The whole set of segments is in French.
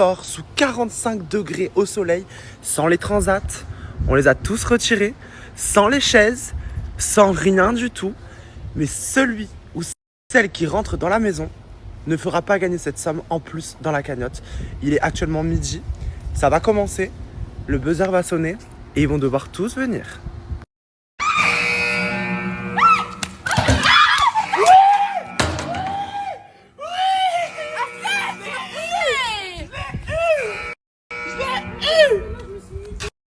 dehors sous 45 degrés au soleil, sans les transats. On les a tous retirés, sans les chaises, sans rien du tout. Mais celui ou celle qui rentre dans la maison ne fera pas gagner cette somme en plus dans la cagnotte. Il est actuellement midi, ça va commencer, le buzzer va sonner et ils vont devoir tous venir.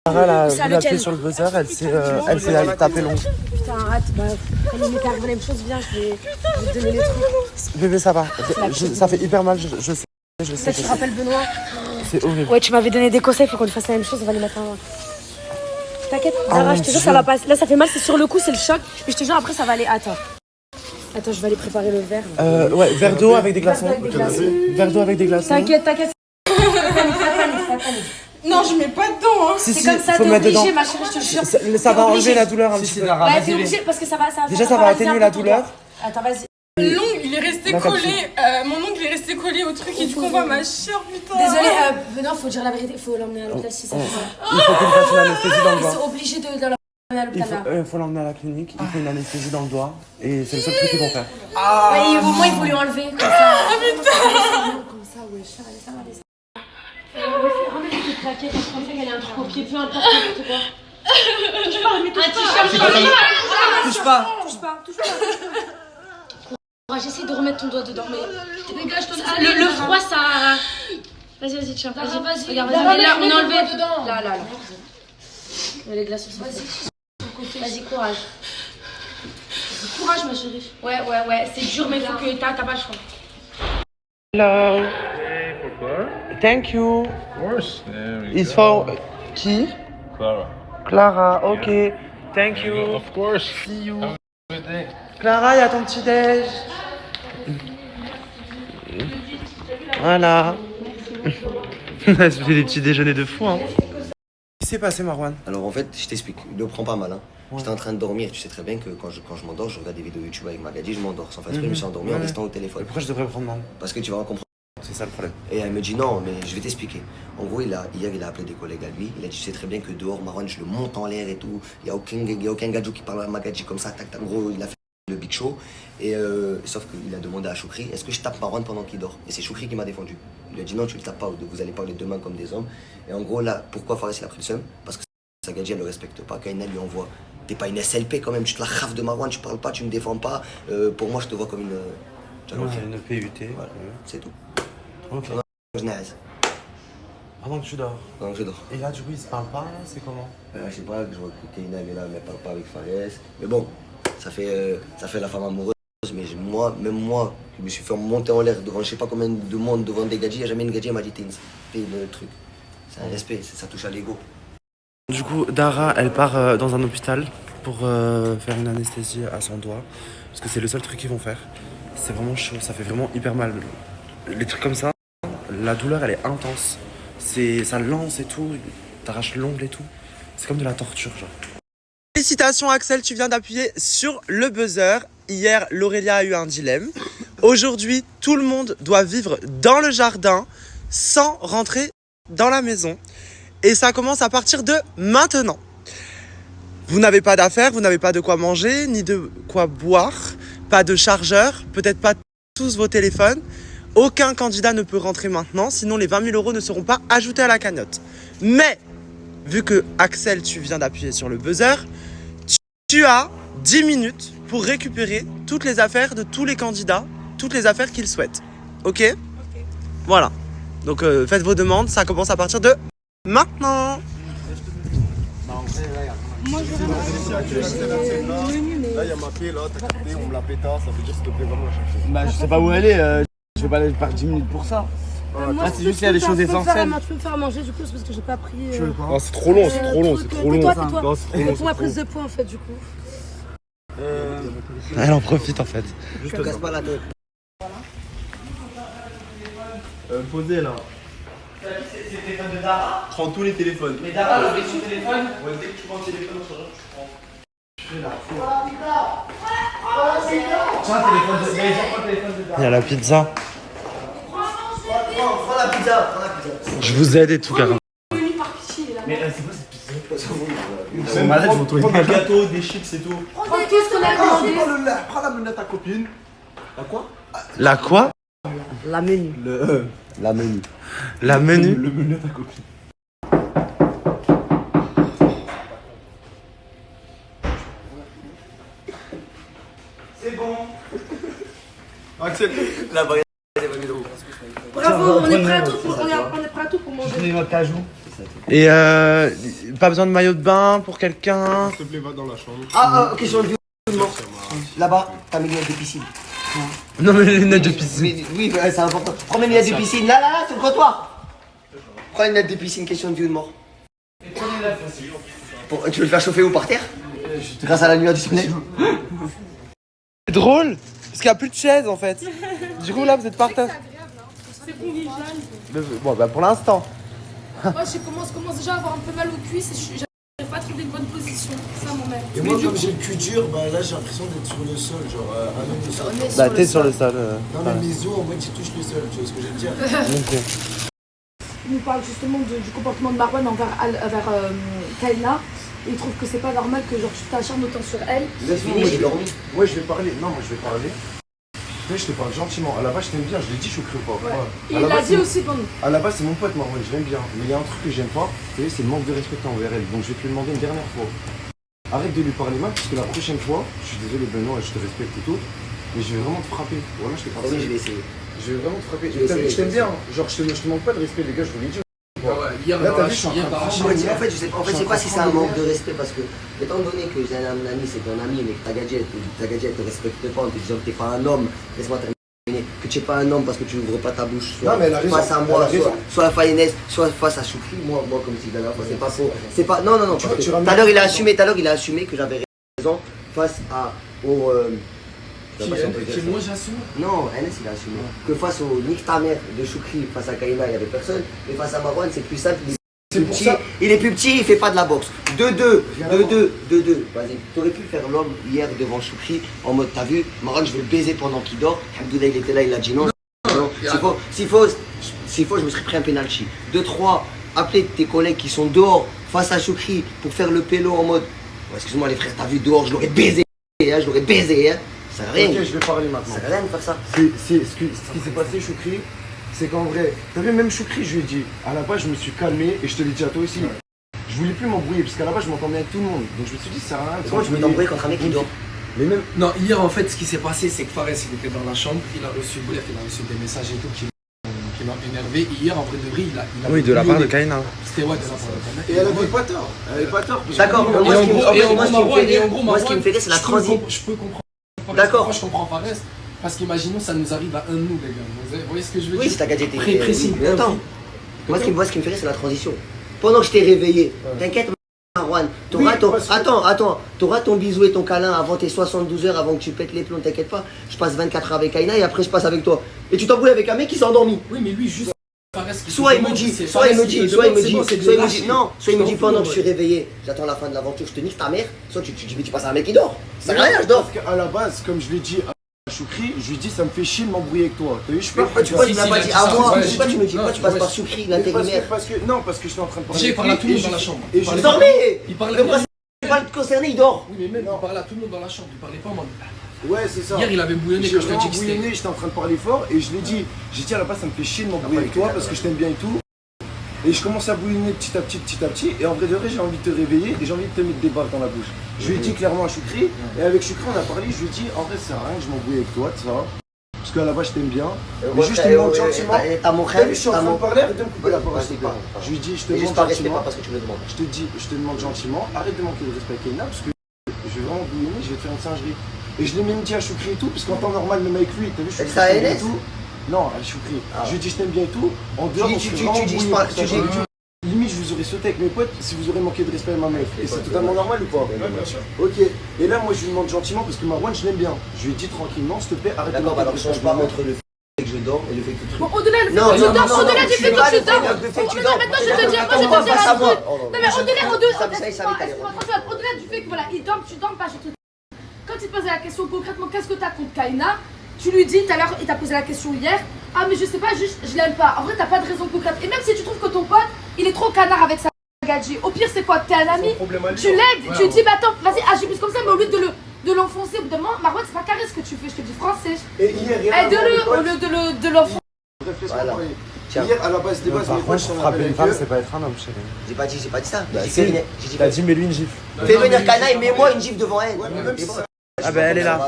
Sarah, elle a appuyé sur le buzzer, elle s'est tapée long. Putain, arrête, comme il m'est arrivé la même chose, viens, je vais te donner les trucs. Bébé, ça va, ça fait hyper mal, je sais. Tu te rappelles Benoît? C'est horrible. Ouais, tu m'avais donné des conseils, faut qu'on lui fasse la même chose, on va les mettre en... T'inquiète, Zara, je te jure, ça va passer. Là, ça fait mal, c'est sur le coup, c'est le choc. Mais je te jure, après, ça va aller. Attends, je vais aller préparer le verre. Ouais, verre d'eau avec des glaçons. Verre d'eau avec des glaçons. T'inquiète. Non, je mets pas dedans. Hein. C'est comme ça, t'es obligé, ma chérie, je te jure. Ça va enlever la douleur un petit peu. Ouais, t'es obligé parce que ça va. Déjà, ça va atténuer la douleur. Attends, vas-y. L'ongle, il est resté collé. Mon ongle est resté collé au truc et du coup, on voit ma chair, putain. Désolée, Benoît, faut dire la vérité, faut l'emmener à l'hôpital si ça fait ça. Il faut qu'il fasse une anesthésie dans le Ils doigt. sont obligés de l'emmener à l'hôpital là. Il faut l'emmener à la clinique, il faut une anesthésie dans le doigt et c'est le seul truc qu'ils vont faire. Ouais, au moins, il faut lui enlever comme ça. Ah putain. Comme ça, ouais, ça va aller. Ramène les plaquettes, je pensais qu'elle a un truc au pied, peu importe, n'importe quoi. Touche pas, mais touche pas. Touche pas. J'essaie de remettre ton doigt dedans, mais dégage ton doigt. Le froid, ça. Vas-y, tiens. Vas-y. Regarde, là, on a enlevé dedans. Là. Les glaçons sont Vas-y, courage. Courage, ma chérie. Ouais. C'est dur, mais il faut que t'as pas le choix. Hello. Pourquoi? Thank you. Of course. There we It's go. for qui? Clara. Ok. Thank There you go. you. Of course. See you. Have a good day. Clara, il y a ton petit déj. Voilà. Ça fait des petits déjeuners de fou, hein. Qu'est-ce qui s'est passé, Marwan? Alors en fait, je t'explique, ne prends pas mal. Hein. Ouais. J'étais en train de dormir, tu sais très bien que quand je m'endors, je regarde des vidéos YouTube avec Magadji, je m'endors. Sans faire exprès, je me suis endormi en restant au téléphone. Et pourquoi je devrais prendre mal? Parce que tu vas en comprendre. C'est ça le problème. Et elle me dit non, mais je vais t'expliquer. En gros, hier, il a appelé des collègues à lui. Il a dit, tu sais très bien que dehors, Marwan, je le monte en l'air et tout. Il n'y a aucun gadjo qui parle à Magadji comme ça, tac. En gros, il a fait le big show. Et sauf qu'il a demandé à Choukri, est-ce que je tape Marwan pendant qu'il dort? Et c'est Choukri qui m'a défendu. Il lui a dit non, tu le tapes pas, vous allez parler demain comme des hommes. Et en gros, là, pourquoi Fares il a pris le seum? Parce que Magadji, elle le respecte pas. Quand Ina lui envoie, t'es pas une SLP quand même, tu te la rafes de Marwan, tu parles pas, tu me défends pas. Pour moi, je te vois comme une. Une PUT. Voilà, c'est tout. Ok. Pendant que tu dors. Pendant que je dors. Et là, du coup, ils se parlent pas, là? C'est comment? Je sais pas, je vois que Kaina elle est là, mais elle parle pas avec Fares. Mais bon, ça fait la femme amoureuse. Mais même moi, je me suis fait monter en l'air devant je sais pas combien de monde, devant des gadgets. Il n'y a jamais une gadget m'a dit t'es le truc. C'est un respect, ça touche à l'ego. Du coup, Dara, elle part dans un hôpital pour faire une anesthésie à son doigt. Parce que c'est le seul truc qu'ils vont faire. C'est vraiment chaud, ça fait vraiment hyper mal. Les trucs comme ça, la douleur, elle est intense. Ça lance et tout, t'arraches l'ongle et tout. C'est comme de la torture, genre. Félicitations Axel, tu viens d'appuyer sur le buzzer. Hier, Laurelia a eu un dilemme. Aujourd'hui, tout le monde doit vivre dans le jardin sans rentrer dans la maison. Et ça commence à partir de maintenant. Vous n'avez pas d'affaires, vous n'avez pas de quoi manger, ni de quoi boire, pas de chargeur, peut-être pas tous vos téléphones. Aucun candidat ne peut rentrer maintenant, sinon les 20 000 € ne seront pas ajoutés à la cagnotte. Mais, vu que Axel, tu viens d'appuyer sur le buzzer, tu as 10 minutes pour récupérer toutes les affaires de tous les candidats, toutes les affaires qu'ils souhaitent. Ok? Voilà. Donc faites vos demandes, ça commence à partir de maintenant. Moi, je Là, il y a ma clé, là, t'as capté, on me la péta, ça veut dire s'il te plaît, vraiment la chercher. Bah, je sais pas où elle est, je vais pas aller par 10 minutes pour ça. Là, c'est juste qu'il y a des choses essentielles. Tu peux me faire manger du coup, c'est parce que j'ai pas pris. Non, c'est trop long, c'est trop long, c'est trop long. Tais-toi. Non, c'est trop long. Pour ma prise de poids en fait, du coup. Elle en profite en fait. Je te casse pas la tête. Posez là. C'est le téléphone de Dara. Prends tous les téléphones. Mais Dara, le son téléphone. Ouais, dès que tu prends le téléphone, on change, tu prends. Tiens, téléphone de Dara. Il y a la pizza. Prends la pizza, Je vous aide et tout, Cara. Venu par pitié, là. Ils sont malades, ils vont trouver Prends des gâteaux, des chips et tout. Prends tout ce qu'on a commandé. Prends la menu à ta copine. À quoi? La quoi? La menu. La menu. La menu? Le menu à ta copine. C'est bon. Accepte. La baguette, c'est pas mis de Bravo, on est prêt à tout pour, on est prêt à tout pour manger. Prenez votre cajou. Et pas besoin de maillot de bain pour quelqu'un? S'il te plaît, va dans la chambre. Question de vue. Là-bas, t'as mes lunettes de piscine. Non mais les lunettes de piscine. Oui, c'est important. Prends mes lunettes de piscine. Là, c'est le trottoir. Prends les lunettes de piscine, question de vie ou de mort. Tu veux le faire chauffer où, par terre? Grâce à la lumière du soleil. C'est drôle parce qu'il n'y a plus de chaise en fait. Du coup là vous êtes par terre. C'est convivial. Bon bah pour l'instant. Moi, je commence déjà à avoir un peu mal aux cuisses et j'arrive pas à trouver une bonne position. C'est ça mon mec. Et moi, comme j'ai le cul dur, bah là, j'ai l'impression d'être sur le sol, genre à même le sol. Bah t'es sur le sol. Non, mais mes os, en mode, ils touchent le sol, tu vois ce que je veux dire? Il nous parle justement du comportement de Marwan envers Kaina. Et il trouve que c'est pas normal que genre tu t'acharnes autant sur elle. Laisse finir, j'ai dormi. Moi, je vais parler. Non, moi, je vais parler. Je te parle gentiment. À la base, je t'aime bien, je l'ai dit, je suis pas. Ouais. Ouais. Et il l'a dit aussi pendant. À la base, c'est mon pote, Marwan, je l'aime bien. Mais il y a un truc que j'aime pas, c'est le manque de respect envers elle. Donc, je vais te le demander une dernière fois. Arrête de lui parler mal, parce que la prochaine fois, je suis désolé, Benoît, je te respecte et tout, mais je vais vraiment te frapper. Voilà, je t'ai Oui, frappé. je vais essayer. Je vais vraiment te frapper. Je vais essayer, Je t'aime bien. Genre, je te manque pas de respect, les gars, je vous l'ai dit. Là, t'as vu, je suis en train de En fait, je sais pas si c'est un manque de respect parce que, étant donné que j'ai un ami, c'est ton ami, mais que ta gadget te respecte pas en te disant que t'es pas un homme, laisse-moi terminer, que tu n'es pas un homme parce que tu n'ouvres pas ta bouche, soit Non, mais elle a raison, face à elle moi, a raison. soit à Faïnès, soit face à Choukri, moi comme si la dernière fois, c'est pas faux. C'est pas, non, parce que tu tout ramènes- à l'heure il a assumé que j'avais raison face au. je sais pas si on peut dire ça. Moi j'assume. Non, NS il a assumé. Que face au nique ta mère de Choukri, face à Kaina, il n'y avait personne. Mais face à Marwan, c'est plus simple. Il est plus petit, il fait pas de la boxe. 2-2. Vas-y, t'aurais pu faire l'homme hier devant Choukri en mode t'as vu, Marwan je vais le baiser pendant qu'il dort. Abdoulaye il était là, il a dit non. S'il faut, je me serais pris un penalty. 2-3, appelez tes collègues qui sont dehors face à Choukri pour faire le pélo en mode oh, excuse-moi les frères, t'as vu dehors, je l'aurais baisé, hein. Ça sert à rien. Ok, je vais parler maintenant. Ça sert à rien de faire ça. Ce qui s'est passé, Choukri, c'est qu'en vrai, t'as vu, même Choukri, je lui ai dit, à la base, je me suis calmé et je te l'ai dit à toi aussi. Je voulais plus m'embrouiller parce qu'à la base, je m'entendais avec tout le monde. Donc je me suis dit, ça sert à rien. Pourquoi tu veux t'embrouiller contre un mec qui dort? Mais même. Non, hier en fait, ce qui s'est passé, c'est que Fares il était dans la chambre, il a reçu des messages et tout qui m'a énervé. Et hier, en vrai de vrai, il a Oui, de la part de Kaina. C'était ouais, de la part de Kaina. Et elle avait pas tort. Elle avait pas tort. D'accord, moi ce qui me fait rire, c'est la transition. Je peux comprendre. D'accord. Moi, je comprends Fares. Parce qu'imaginons, ça nous arrive à un de nous, les gars. Vous voyez ce que je veux dire? Oui, c'est ta gadget. Précis. Mais attends, moi ce qui me fait rire, c'est la transition. Pendant que je t'ai réveillé, t'inquiète, Marwan, t'auras ton bisou et ton câlin avant tes 72 heures, avant que tu pètes les plombs, t'inquiète pas. Je passe 24 heures avec Kaina et après je passe avec toi. Et tu t'embrouilles avec un mec qui s'est endormi. Oui, mais lui, juste. Soit il me dit pendant que je suis réveillé, j'attends la fin de l'aventure, je te nique ta mère, soit tu dis mais tu passes à un mec qui dort. Ça sert à rien, je dors. Parce qu'à la base, comme je l'ai dit à Choukri, je lui ai dit, ça me fait chier de m'embrouiller avec toi. T'as vu, je peux. Pourquoi tu m'as pas dit à moi? Pourquoi tu me dis pas tu passes par Choukri, l'intérimaire? Parce que j'étais en train de parler. J'ai parlé à tout le monde dans la chambre. Je dormais. Il parlait Le principal pas le concerné, il dort. Oui, mais même, il parlait à tout le monde dans la chambre. Il parlait pas en mode. Ouais, c'est ça. Hier, il avait bouillonné J'ai quand je t'ai vraiment dit que c'était. bouillonné, j'étais en train de parler fort et je l'ai dit. J'ai dit à la base, ça me fait chier de m'embrouiller avec toi parce que je t'aime bien et tout. Et je commence à bouillonner petit à petit. Et en vrai de vrai, j'ai envie de te réveiller et j'ai envie de te mettre des barres dans la bouche. Je lui ai dit clairement à Choukri. Et avec Choukri, on a parlé. Je lui ai dit, en vrai, ça sert à rien que je m'embrouille avec toi, ça. Parce qu'à la base, je t'aime bien. Mais juste, je te demande gentiment. T'as mon frère, Je suis en train de parler, arrête de me couper la parole. Vas-y, parle. Je lui dis, je te Juste demande par respect, gentiment. pas parce que tu me le demandes. Je te demande gentiment, arrête de manquer de respect à Kaina parce que je vais vraiment bouillonner, je vais te faire une singerie. Et je l'ai même dit à Choukri et tout, parce qu'en temps normal, même avec lui, t'as vu, je suis Ça bien et NS? tout. Non, à Choukri. Je lui ai dit, je t'aime bien et tout. En dehors, on s'est vraiment bouillé. Limite, je vous aurais sauté avec mes potes si vous aurez manqué de respect à ma meuf. Et c'est totalement normal ou pas? Bien sûr. Ok. Et là, moi, je lui demande gentiment parce que Marwan, je l'aime bien. Je lui ai dit tranquillement, s'il te plaît, arrête de D'accord, manquer de alors respect. change pas entre le fait que je dors et le fait que tu Bon, au-delà du fait Non, que tu non, dors, non, au-delà non, du fait que tu dors. le fait que tu dors. Maintenant, je vais te dire un truc. Non, mais au-delà du fait que voilà, il dort, tu dors pas, je te. Quand il te posait la question concrètement, qu'est-ce que t'as contre Kaina, Tu lui dis, tout à l'heure, il t'a posé la question hier. Ah, mais je sais pas, juste, je l'aime pas. En vrai, t'as pas de raison concrète. Et même si tu trouves que ton pote, il est trop canard avec sa gadget, au pire, c'est quoi? T'es un ami, tu l'aides, tu lui dis, bah attends, vas-y, agis plus comme ça, mais au lieu de l'enfoncer, au bout d'un moment, Marwan, c'est pas carré ce que tu fais, je te dis français. Et hier, Aide-le au lieu de l'enfoncer. Voilà. Tiens. Hier, à la base des bases, Par mes contre, potes sont frapper une avec femme, eux. c'est pas être un homme, chérie. J'ai pas dit ça. Bah, J'ai si. dit, j'ai dit, T'as dit, mets-lui une gifle. fais venir Kana et mets-moi une gifle devant elle. Ouais, mais même si ça- Ah bah elle est là.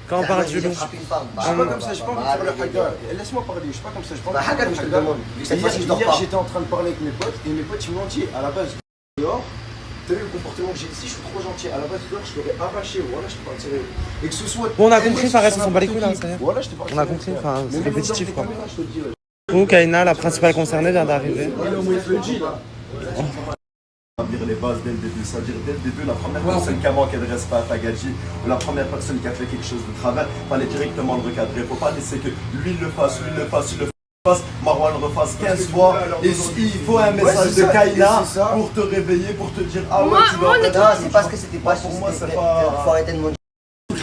Quand on parle du loup. Je suis pas comme ça, j'ai pas envie de faire le haga. Laisse-moi parler, je suis pas comme ça, j'ai pas Bah, envie de haga, faire je te le haga. demande. Vu que cette fois-ci, je dors Hier, pas. j'étais en train de parler avec mes potes et mes potes ils m'ont dit à la base dehors. T'as vu le comportement que j'ai ici, je suis trop gentil. À la base dehors, je t'aurais arraché, voilà, je te parle sérieux. Et que ce soit. Bon, on a compris, Fares, on s'en bat les couilles, là, ça y est. Voilà, je te parle On a sérieux, compris, frère. enfin, Mais c'est même dans répétitif, les quoi. caméras, je te le dis, ouais. Ou Kaina, la principale concernée, vient d'arriver. Dire les bases dès le début, c'est-à-dire dès le début, la première personne qui a manqué de respect à Tagadji, ou la première personne qui a fait quelque chose de travers, fallait directement le recadrer. Faut pas laisser que lui le fasse, Marwan le refasse 15 fois. Et il faut un message de Kaina pour te réveiller, pour te dire ah ouais, tu dois. Non, c'est parce que c'était pas pour moi, c'est Faut pas. arrêter de mentir.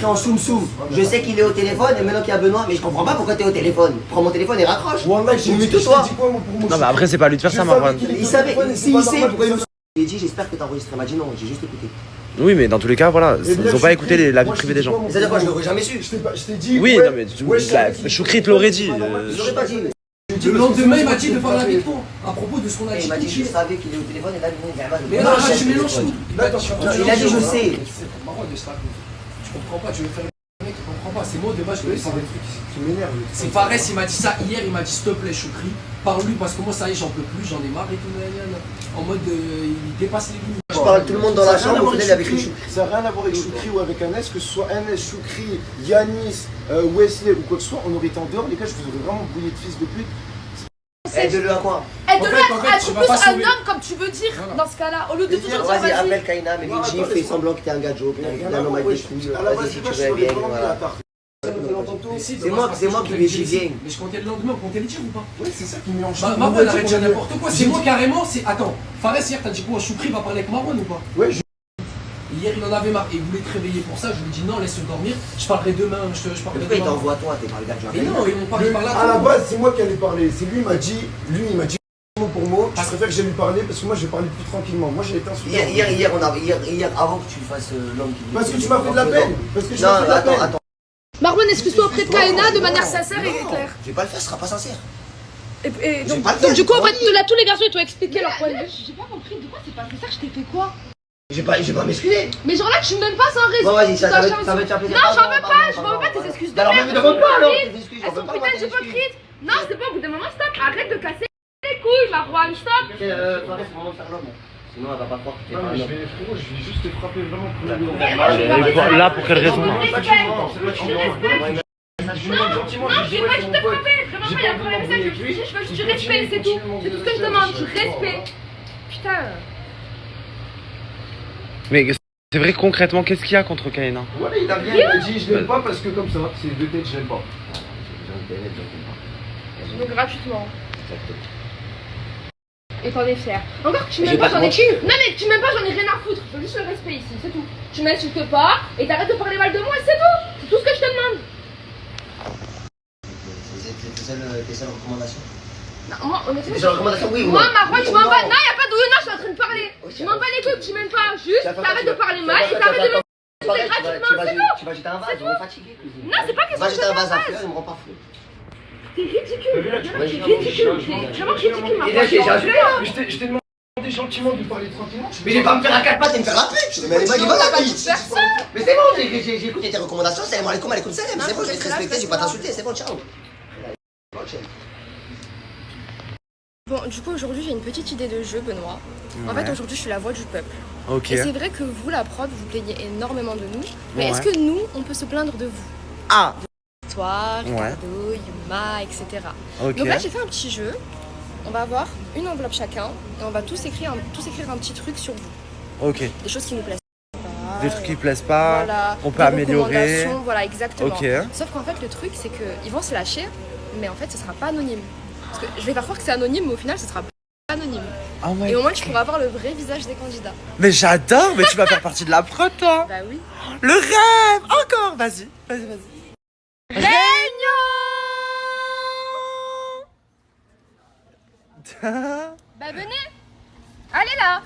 En soum soum. Je sais qu'il est au téléphone et maintenant qu'il y a Benoît, mais je comprends pas pourquoi t'es au téléphone. Prends mon téléphone et raccroche. Wallah, j'ai dit toi. quoi moi pour moi. Non, mais après, c'est pas à lui de faire ça, Marwan. Il savait, s'il sait pourquoi il me. Il a dit j'espère que t'as enregistré. Il m'a dit non, j'ai juste écouté. Oui, mais dans tous les cas, voilà, ils ont pas écouté la vie privée des gens. Mais c'est-à-dire quoi, je l'aurais jamais su. Je t'ai dit. Oui, ouais, non, mais ouais, je savais qu'il- Choukri te l'aurait dit. Je l'aurais pas dit. Le lendemain, il m'a dit de parler avec toi à propos de ce qu'on a Il dit. m'a dit je savais qu'il est au téléphone et là il m'a dit Mais là, tu mélanges tout. Il a dit je sais. Marwan, tu comprends pas, tu veux faire le mec qui comprend pas. C'est moi de base, je te dis des trucs. qui m'énerve. C'est Fares, il m'a dit ça hier, il m'a dit s'il te plaît, Choukri, parle-lui parce que moi ça y est, j'en peux plus, j'en ai marre et tout. En mode, il dépasse les limites. Je parle tout le monde dans la chambre, au final avec les choux. Ça n'a rien à voir avec Choukri ou avec un S, que ce soit un S, Choukri, Yanis, Wesley ou quoi que ce soit, on aurait été en dehors, les gars, je vous aurais vraiment bouillé de fils de pute. Aide-le à quoi? Aide-le En fait, à tu être vas plus pas un sauver. homme comme tu veux dire dans ce cas-là, au lieu de toujours dire Vas-y, vas-y. appelle Kaina, mais lui gifle, fais semblant que t'es un gadjo, que t'es un homme avec des couilles. À la Vas-y, base, si les tu gars, je veux, suis viens, vraiment mis à voilà. tard. C'est moi qui lui ai dit viens. Mais je comptais le lendemain, on comptait les tirs ou pas? Ouais, c'est ça qui me met en chien. Marwan, arrête de dire n'importe quoi. C'est moi carrément, c'est. Attends, Fares hier, t'as dit quoi? Choukri va parler avec Marwan ou pas? Ouais, Hier, il en avait marre et il voulait te réveiller pour ça. Je lui ai dit non, laisse-le dormir. Je parlerai demain. Je parlerai Pourquoi il demain. t'envoie toi? T'es pas le gadjo. Mais non, ils m'ont parlé par là. à la base, c'est moi qui allais parler. C'est lui, il m'a dit mot pour mot. Je préfère que j'aille lui parler parce que moi, je vais parler plus tranquillement. Moi, j'ai été insulté. Hier, avant que tu fasses l'homme qui. Parce que tu m'as fait de la peine. Parce que tu m'as fait de la peine. Attends. Marwan, excuse-toi auprès de Kaina de manière sincère et claire. Je vais pas le faire, ce sera pas sincère. Et donc, pas le faire. du coup, en fait, tous les garçons, ils t'ont expliqué leur point de vue. J'ai pas compris de quoi c'est pas ça que je t'ai fait quoi. Je vais pas m'excuser. Mais genre là, tu m'aimes pas sans raison. Bon, vas-y, Tu ça va t'acharnes te faire plaisir. Non, j'en veux pas, je veux pas tes excuses de Alors, merde. même demande pas alors. Elles sont putain d'hypocrites. Non, c'est pas au bout d'un moment, stop. Arrête de casser les couilles, Marwan, stop. C'est vraiment de faire l'homme. Sinon, elle va pas croire que t'es pas un homme. Frérot, je vais juste te frapper vraiment pour Là, pour quelle raison? Non, j'ai pas juste te frapper. Vraiment, il y a un problème, ça, je veux juste du respect, c'est tout. C'est tout ce que je demande, du respect. Putain. Mais c'est vrai, concrètement, qu'est-ce qu'il y a contre Kaina? Voilà, il a rien, il a dit je l'aime pas parce que comme ça, c'est deux têtes, je l'aime pas. Donc gratuitement. Et t'en es fier. Encore que tu m'aimes J'ai pas, pas j'en ai. menti. Non mais tu m'aimes pas, j'en ai rien à foutre. Je veux juste le respect ici, c'est tout. Tu m'insultes pas et t'arrêtes de parler mal de moi et c'est tout. C'est tout ce que je te demande. C'est tes seules recommandations. Non, moi honnêtement. Tes seules recommandations, oui ou non? Moi, Marwan, tu m'en bats. Non, y'a pas de oui, non, je suis en train de parler. Tu m'en bats les couilles, tu m'aimes pas. Juste, t'arrêtes de parler mal et t'arrêtes de m'insulter gratuitement, c'est tout. Tu vas jeter un vase, on est fatigué. Non, c'est pas question Va de jeter un jeter vase un à vase. fleurs, il me rend pas fou. T'es ridicule. T'es ridicule. T'es vraiment ridicule, Marwan. Je t'ai demandé gentiment de parler tranquillement. Mais il va me faire à quatre pattes et me faire la pute. Mais il va la pute. Mais c'est bon, j'ai écouté tes recommandations. Salam alaikum, alaikum salam. C'est bon, je vais te respecter, je vais pas t'insulter. C'est bon, ciao. Bon, du coup, aujourd'hui, j'ai une petite idée de jeu, Benoît. En fait, aujourd'hui, je suis la voix du peuple. Ok. Et c'est vrai que vous, la prod, vous plaignez énormément de nous. Mais Ouais. est-ce que nous, on peut se plaindre de vous? Ah! Toi, Ouais. Ricardo, Yuma, etc. Ok. Donc là, j'ai fait un petit jeu. On va avoir une enveloppe chacun et on va tous écrire un petit truc sur vous. Ok. Des choses qui nous plaisent pas. Des trucs qui plaisent pas, Voilà, qu'on peut des améliorer. recommandations, Voilà, exactement. Ok. Sauf qu'en fait, le truc, c'est qu'ils vont se lâcher, mais en fait, ce sera pas anonyme. Parce que je vais faire croire que c'est anonyme, mais au final, ce sera pas anonyme. Ah ouais. Et au moins, tu pourras voir le vrai visage des candidats. Mais j'adore, mais tu vas faire partie de la prod, toi. Bah oui. Le rêve, encore. Vas-y. Règne Bah venez. Allez là.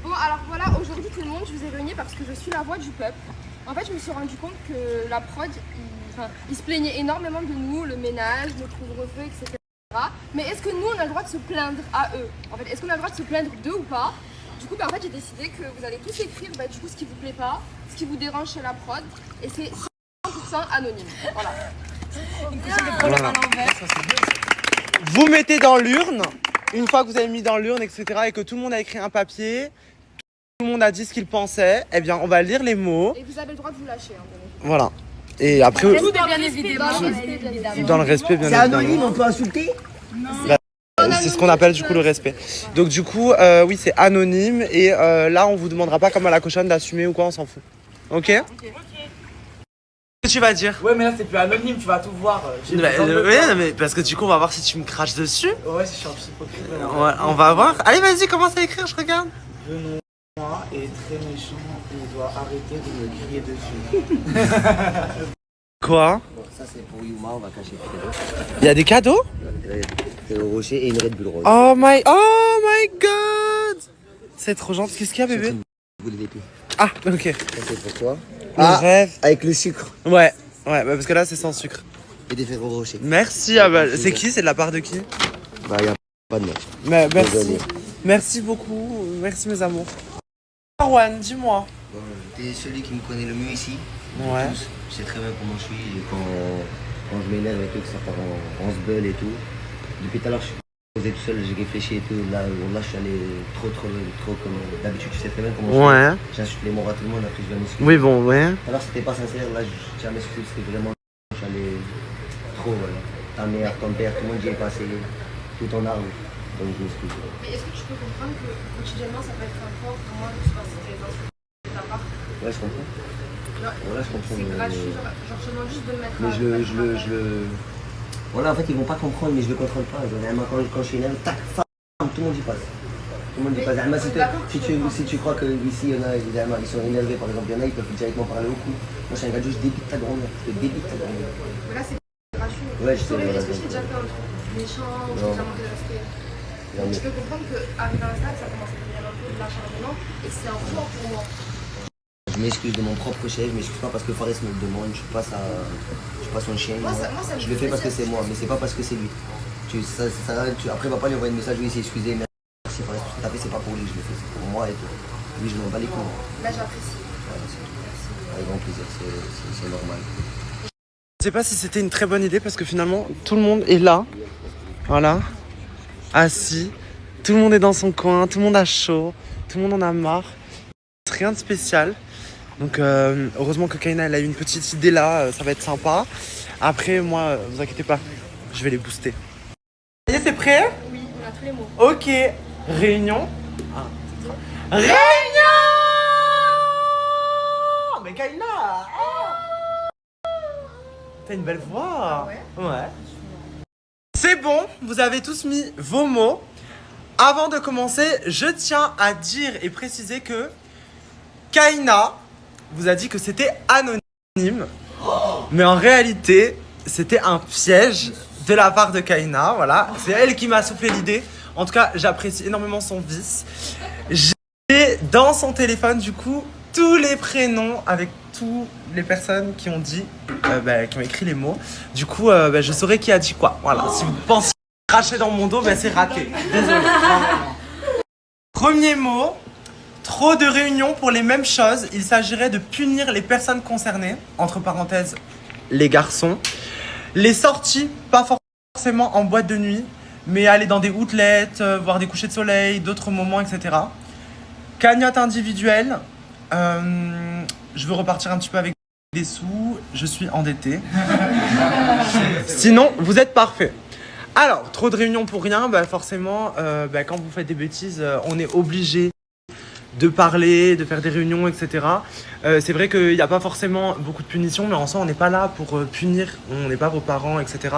Bon alors voilà, aujourd'hui tout le monde, je vous ai réunis parce que je suis la voix du peuple. En fait, je me suis rendu compte que la prod, ils se plaignaient énormément de nous, le ménage, le couvre-feu, etc. Mais est-ce que nous, on a le droit de se plaindre à eux? En fait, est-ce qu'on a le droit de se plaindre d'eux ou pas? Du coup, bah, en fait, j'ai décidé que vous allez tous écrire du coup, ce qui vous plaît pas, ce qui vous dérange chez la prod, et c'est 100% anonyme. Voilà. Voilà. Vous mettez dans l'urne, une fois que vous avez mis dans l'urne, etc., et que tout le monde a écrit un papier, tout le monde a dit ce qu'il pensait, eh bien, on va lire les mots. Et vous avez le droit de vous lâcher. Hein, voilà. Et après, Tout bien évidemment. dans le respect, bien C'est évidemment. anonyme, on peut insulter? C'est ce qu'on appelle du coup le respect. Donc du coup, oui, c'est anonyme et là, on vous demandera pas comme à la cochonne d'assumer ou quoi, on s'en fout. Ok? Qu'est-ce que tu vas dire? Ouais, mais là c'est plus anonyme, tu vas tout voir. Mais parce que du coup, on va voir si tu me craches dessus. Ouais, si je suis un petit hypocrite. On va voir. Allez, vas-y, commence à écrire, je regarde. Benoît est très méchant, il doit arrêter de me crier dessus. Quoi? Bon, ça c'est pour Yuma, on va cacher le cadeau. Il y a des cadeaux? C'est au rocher et une Red Bull rose. Oh my god! C'est trop gentil. Qu'est-ce qu'il y a, bébé? Vous voulez des pieds? Ah, ok. Ça c'est pour toi. Le rêve. Avec le sucre. Ouais, bah, parce que là, c'est sans sucre. Et des Ferrero Rocher. Merci. Ah bah, c'est qui? C'est de la part de qui? Bah y'a pas de match. Mais merci. Désolé. Merci beaucoup. Merci, mes amours. Marwan, dis-moi. Bon, t'es celui qui me connaît le mieux ici. Ouais. Tous. Je sais très bien comment je suis. Et quand je m'énerve et tout, que ça part en sbeul et tout. Depuis tout à l'heure, je suis posé tout seul, j'ai réfléchi et tout. Là, je suis allé trop comme d'habitude. Tu sais très bien comment je suis. J'insulte les morts à tout le monde, après je viens m'excuser. Oui, bon, ouais. Tout à l'heure, c'était pas sincère. Là, je tiens à m'excuser. C'était vraiment. Je suis allé trop. Voilà. Ta mère, ton père, tout le monde y est passé. Tout en arme. Donc je m'excuse. Mais est-ce que tu peux comprendre que quotidiennement ça peut être un fort pour moi de se passer des insultes de ta part? Ouais, je comprends. Voilà, je comprends. C'est gratuit, genre je demande juste de le mettre Mais je le. Voilà, en fait, ils vont pas comprendre, mais je le contrôle pas. Quand je suis énervé, tac, tout le monde y passe. Tout le monde y passe. Si tu crois qu'ici, il y en a, ils sont énervés, par exemple, il y en a, ils peuvent directement parler au cou. Moi, je suis un gars, je débite ta grand-mère. Je te débite ta grand-mère. Mais là, c'est gratuit. Ouais, je sais. Est-ce que je t'ai déjà fait un truc méchant ou je t'ai déjà manqué de respect? Donc, tu peux comprendre qu'arrivé à un stade, ça commence à devenir un peu de l'acharnement et c'est un fort pour moi. Je m'excuse de mon propre chef, je m'excuse pas parce que Fares me le demande, je suis pas son chien. Moi, ça je le fais parce que c'est moi, mais c'est pas parce que c'est lui. Après, va pas lui envoyer un message, oui, c'est excusé, merci Fares, tout à fait, c'est pas pour lui, je le fais, c'est pour moi et tout. Lui, je m'en bats les couilles. Là, j'apprécie. Avec grand plaisir, c'est normal. Je sais pas si c'était une très bonne idée parce que finalement, tout le monde est là. Voilà. Assis. Tout le monde est dans son coin, tout le monde a chaud, tout le monde en a marre. Rien de spécial. Donc heureusement que Kaina elle a eu une petite idée là, ça va être sympa. Après moi, vous inquiétez pas, je vais les booster. Ça y est, c'est prêt? Oui, on a tous les mots. Ok. Réunion. Réunion. Mais Kaina, t'as une belle voix. Ah ouais? Ouais. C'est bon, vous avez tous mis vos mots. Avant de commencer, je tiens à dire et préciser que Kaina vous a dit que c'était anonyme, mais en réalité, c'était un piège de la part de Kaina. Voilà, c'est elle qui m'a soufflé l'idée. En tout cas, j'apprécie énormément son vice. J'ai dans son téléphone, du coup, tous les prénoms avec toutes les personnes qui ont dit, qui ont écrit les mots. Du coup, je saurai qui a dit quoi. Voilà, si vous pensez cracher dans mon dos, c'est raté. Désolé. Premier mot. Trop de réunions pour les mêmes choses. Il s'agirait de punir les personnes concernées, entre parenthèses, les garçons. Les sorties, pas forcément en boîte de nuit, mais aller dans des outlets, voir des couchers de soleil, d'autres moments, etc. Cagnotte individuelle. Je veux repartir un petit peu avec des sous. Je suis endetté. Sinon, vous êtes parfait. Alors, trop de réunions pour rien, forcément, quand vous faites des bêtises, on est obligé de parler, de faire des réunions, etc. C'est vrai qu'il n'y a pas forcément beaucoup de punitions, mais en soi, on n'est pas là pour punir, on n'est pas vos parents, etc.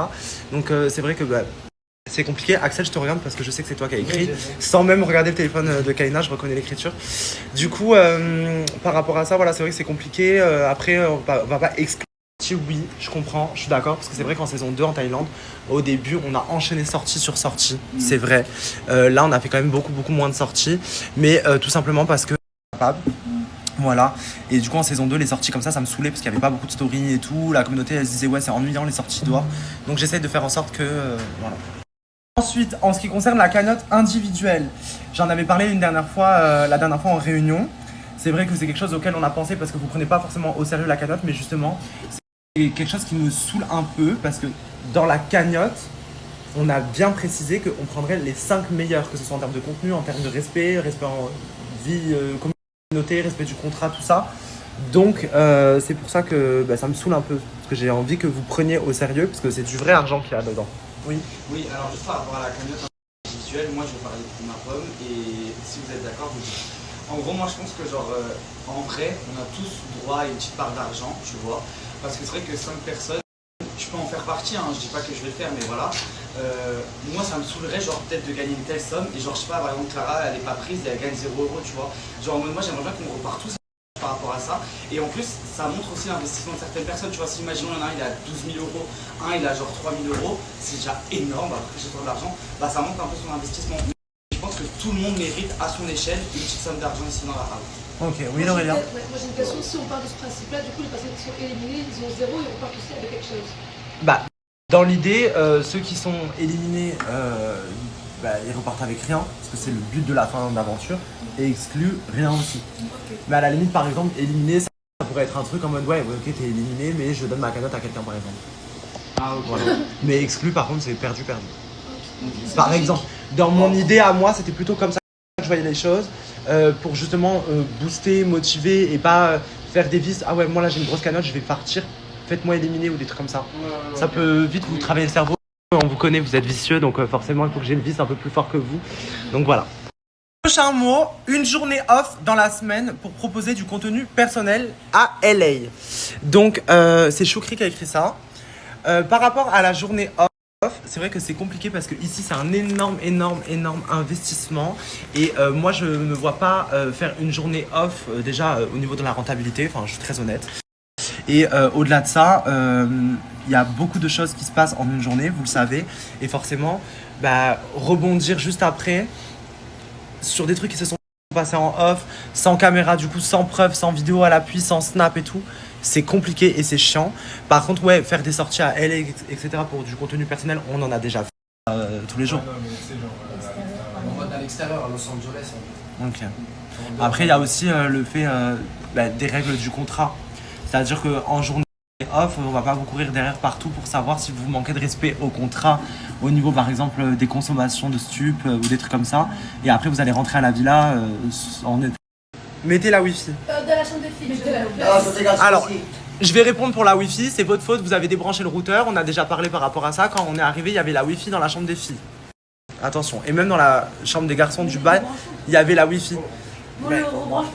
Donc c'est vrai que c'est compliqué. Axel, je te regarde parce que je sais que c'est toi qui as écrit. Sans même regarder le téléphone de Kaina, je reconnais l'écriture. Du coup, par rapport à ça, voilà, c'est vrai que c'est compliqué. Après, on va pas exclure sorties, oui, je comprends, je suis d'accord, parce que c'est vrai qu'en saison 2 en Thaïlande, au début, on a enchaîné sortie sur sortie, c'est vrai. Là, on a fait quand même beaucoup moins de sorties, mais tout simplement parce que voilà, et du coup en saison 2 les sorties comme ça me saoulait parce qu'il n'y avait pas beaucoup de story et tout, la communauté elle se disait ouais c'est ennuyant les sorties dehors, donc j'essaie de faire en sorte que voilà. Ensuite, en ce qui concerne la cagnotte individuelle, j'en avais parlé une dernière fois, la dernière fois en réunion. C'est vrai que c'est quelque chose auquel on a pensé parce que vous prenez pas forcément au sérieux la cagnotte, mais justement c'est quelque chose qui me saoule un peu parce que dans la cagnotte on a bien précisé qu'on prendrait les 5 meilleurs, que ce soit en termes de contenu, en termes de respect en vie communauté, respect du contrat, tout ça. Donc c'est pour ça que ça me saoule un peu, parce que j'ai envie que vous preniez au sérieux, parce que c'est du vrai argent qu'il y a dedans. Oui. Oui, alors juste par rapport à la cagnotte individuelle, moi je vais parler de ma pomme, et si vous êtes d'accord, vous dites. En gros, moi je pense que genre, en vrai, on a tous droit à une petite part d'argent, tu vois, parce que c'est vrai que 5 personnes, je peux en faire partie, hein, je dis pas que je vais le faire, mais voilà. Moi ça me saoulerait genre peut-être de gagner une telle somme, et genre je sais pas, par exemple Clara elle est pas prise et elle gagne 0 €, tu vois. Genre en mode moi j'aimerais bien qu'on repart tous par rapport à ça, et en plus ça montre aussi l'investissement de certaines personnes, tu vois. Si imaginons il y en a un il a 12 000 €, un il a genre 3 000 €, c'est déjà énorme, après que j'ai trop d'argent, bah ça montre un peu son investissement. Je pense que tout le monde mérite à son échelle une petite somme d'argent ici dans la house. Ok, oui Aurélien. Moi j'ai une question, si on part de ce principe-là, du coup les personnes qui sont éliminées, ils ont 0, ils repartent aussi avec quelque chose. Bah, dans l'idée, ceux qui sont éliminés, ils repartent avec rien, parce que c'est le but de la fin d'aventure, et exclus, rien aussi. Okay. Mais à la limite, par exemple, éliminé, ça pourrait être un truc en mode ouais, ok, t'es éliminé, mais je donne ma cagnotte à quelqu'un, par exemple. Ah, ok. Voilà. Mais exclu, par contre, c'est perdu. Okay. Par exemple, dans mon idée à moi, c'était plutôt comme ça que je voyais les choses, pour justement booster, motiver, et pas faire des vis. Ah ouais, moi là j'ai une grosse cagnotte, je vais partir. Faites-moi éliminer ou des trucs comme ça. Ça peut vite vous travailler le cerveau. On vous connaît, vous êtes vicieux, donc forcément il faut que j'ai une vis un peu plus fort que vous. Donc voilà. Prochain mot, une journée off dans la semaine pour proposer du contenu personnel à LA. Donc c'est Choukri qui a écrit ça. Par rapport à la journée off, c'est vrai que c'est compliqué parce que ici c'est un énorme investissement. Et moi je ne me vois pas faire une journée off déjà au niveau de la rentabilité, enfin je suis très honnête. Et au-delà de ça, il y a beaucoup de choses qui se passent en une journée, vous le savez. Et forcément, rebondir juste après sur des trucs qui se sont passés en off, sans caméra, du coup, sans preuve, sans vidéo à l'appui, sans snap et tout, c'est compliqué et c'est chiant. Par contre, ouais, faire des sorties à LA, etc. pour du contenu personnel, on en a déjà fait tous les jours. Non, mais c'est genre en mode à l'extérieur, à Los Angeles. Ok. Après, il y a aussi le fait des règles du contrat. C'est-à-dire qu'en journée off, on va pas vous courir derrière partout pour savoir si vous manquez de respect au contrat, au niveau par exemple des consommations de stupes ou des trucs comme ça. Et après, vous allez rentrer à la villa en été. Mettez la wifi. De la chambre des filles, Alors, je vais répondre pour la wifi, c'est votre faute, vous avez débranché le routeur, on a déjà parlé par rapport à ça. Quand on est arrivé, il y avait la wifi dans la chambre des filles. Attention, et même dans la chambre des garçons du bas, il y avait la wifi.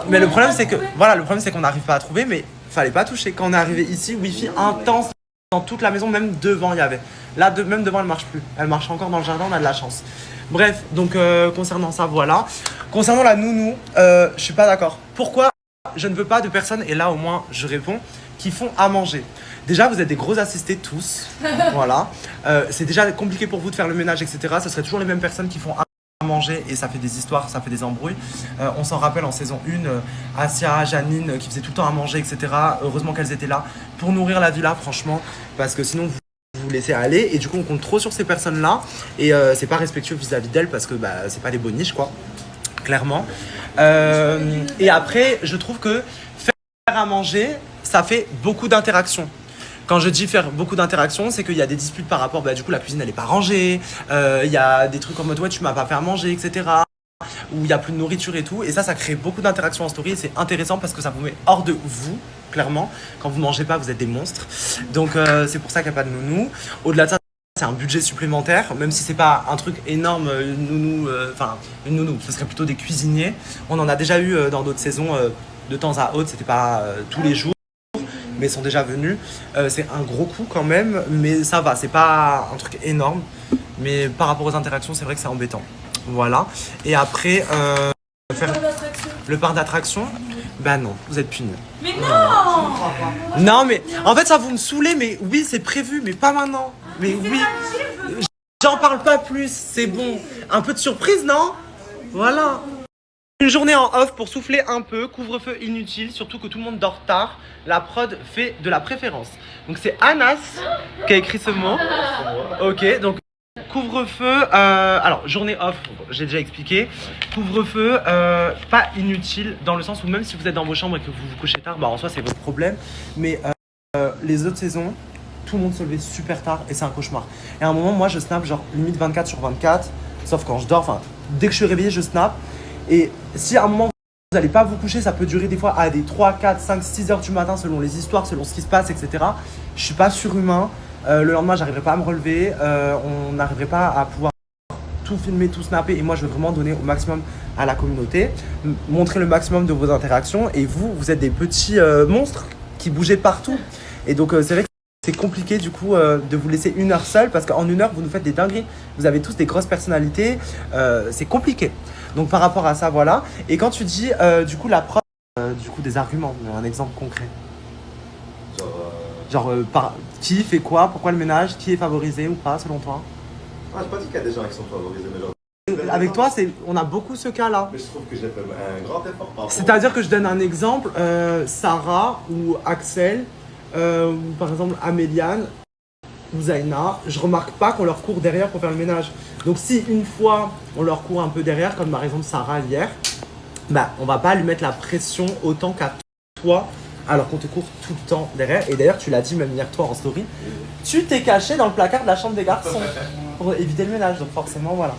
Mais le problème c'est que le problème c'est qu'on n'arrive pas à trouver, mais fallait pas toucher. Quand on est arrivé ici, wifi intense dans toute la maison, même devant il y avait. Là même devant elle marche plus. Elle marche encore dans le jardin, on a de la chance. Bref, donc concernant ça, voilà. Concernant la nounou, je suis pas d'accord. Pourquoi je ne veux pas de personnes, et là au moins je réponds, qui font à manger. Déjà, vous êtes des gros assistés tous. Voilà. C'est déjà compliqué pour vous de faire le ménage, etc. Ce serait toujours les mêmes personnes qui font à manger et ça fait des histoires, ça fait des embrouilles. On s'en rappelle en saison 1, Asia, Janine qui faisaient tout le temps à manger, etc. Heureusement qu'elles étaient là pour nourrir la villa, franchement, parce que sinon vous laissez aller et du coup on compte trop sur ces personnes-là et c'est pas respectueux vis-à-vis d'elles parce que c'est pas des boniches quoi, clairement. Et après, je trouve que faire à manger, ça fait beaucoup d'interactions. Quand je dis faire beaucoup d'interactions, c'est qu'il y a des disputes par rapport, du coup la cuisine elle est pas rangée, il y a des trucs en mode ouais tu m'as pas fait à manger, etc. Où il y a plus de nourriture et tout, et ça crée beaucoup d'interactions en story et c'est intéressant parce que ça vous met hors de vous, clairement. Quand vous mangez pas, vous êtes des monstres. Donc c'est pour ça qu'il n'y a pas de nounou. Au-delà de ça, c'est un budget supplémentaire, même si c'est pas un truc énorme, une nounou, ce serait plutôt des cuisiniers. On en a déjà eu dans d'autres saisons de temps à autre, c'était pas tous les jours. Mais sont déjà venus. C'est un gros coup quand même, mais ça va, c'est pas un truc énorme. Mais par rapport aux interactions, c'est vrai que c'est embêtant. Voilà. Et après, faire le parc d'attractions. Bah non, vous êtes punis. Mais non. Non mais en fait ça vous me saoulez, mais oui c'est prévu, mais pas maintenant. Mais oui, j'en parle pas plus, c'est bon. Un peu de surprise, non? Voilà. Une journée en off pour souffler un peu, couvre-feu inutile, surtout que tout le monde dort tard. La prod fait de la préférence. Donc c'est Anas qui a écrit ce mot. Ok, donc couvre-feu, alors journée off, j'ai déjà expliqué. Couvre-feu, pas inutile dans le sens où même si vous êtes dans vos chambres et que vous vous couchez tard, bah en soi c'est votre problème. Mais les autres saisons, tout le monde se levait super tard et c'est un cauchemar. Et à un moment, moi je snap genre limite 24/24, sauf quand je dors, enfin dès que je suis réveillé, je snap. Et si à un moment vous n'allez pas vous coucher, ça peut durer des fois à des 3, 4, 5, 6 heures du matin selon les histoires, selon ce qui se passe, etc. Je suis pas surhumain. Le lendemain, j'arriverai pas à me relever. On n'arriverait pas à pouvoir tout filmer, tout snapper. Et moi, je veux vraiment donner au maximum à la communauté, montrer le maximum de vos interactions. Et vous êtes des petits monstres qui bougez partout. Et donc, c'est vrai que c'est compliqué du coup de vous laisser 1 heure seule parce qu'en 1 heure, vous nous faites des dingueries. Vous avez tous des grosses personnalités. C'est compliqué. Donc, par rapport à ça, voilà. Et quand tu dis du coup la preuve, du coup des arguments, un exemple concret. Genre, qui fait quoi, pourquoi le ménage, qui est favorisé ou pas selon toi? Ah, j'ai pas dit qu'il y a des gens qui sont favorisés, mais genre... Avec toi, on a beaucoup ce cas-là. Mais je trouve que j'ai fait un grand effort par rapport. C'est-à-dire que je donne un exemple, Sarah ou Axel, ou par exemple Améliane ou Zaina, je remarque pas qu'on leur court derrière pour faire le ménage. Donc si une fois on leur court un peu derrière, comme par exemple Sarah hier, bah on va pas lui mettre la pression autant qu'à toi, alors qu'on te court tout le temps derrière. Et d'ailleurs tu l'as dit même hier toi en story, tu t'es caché dans le placard de la chambre des garçons pour éviter le ménage, donc forcément voilà.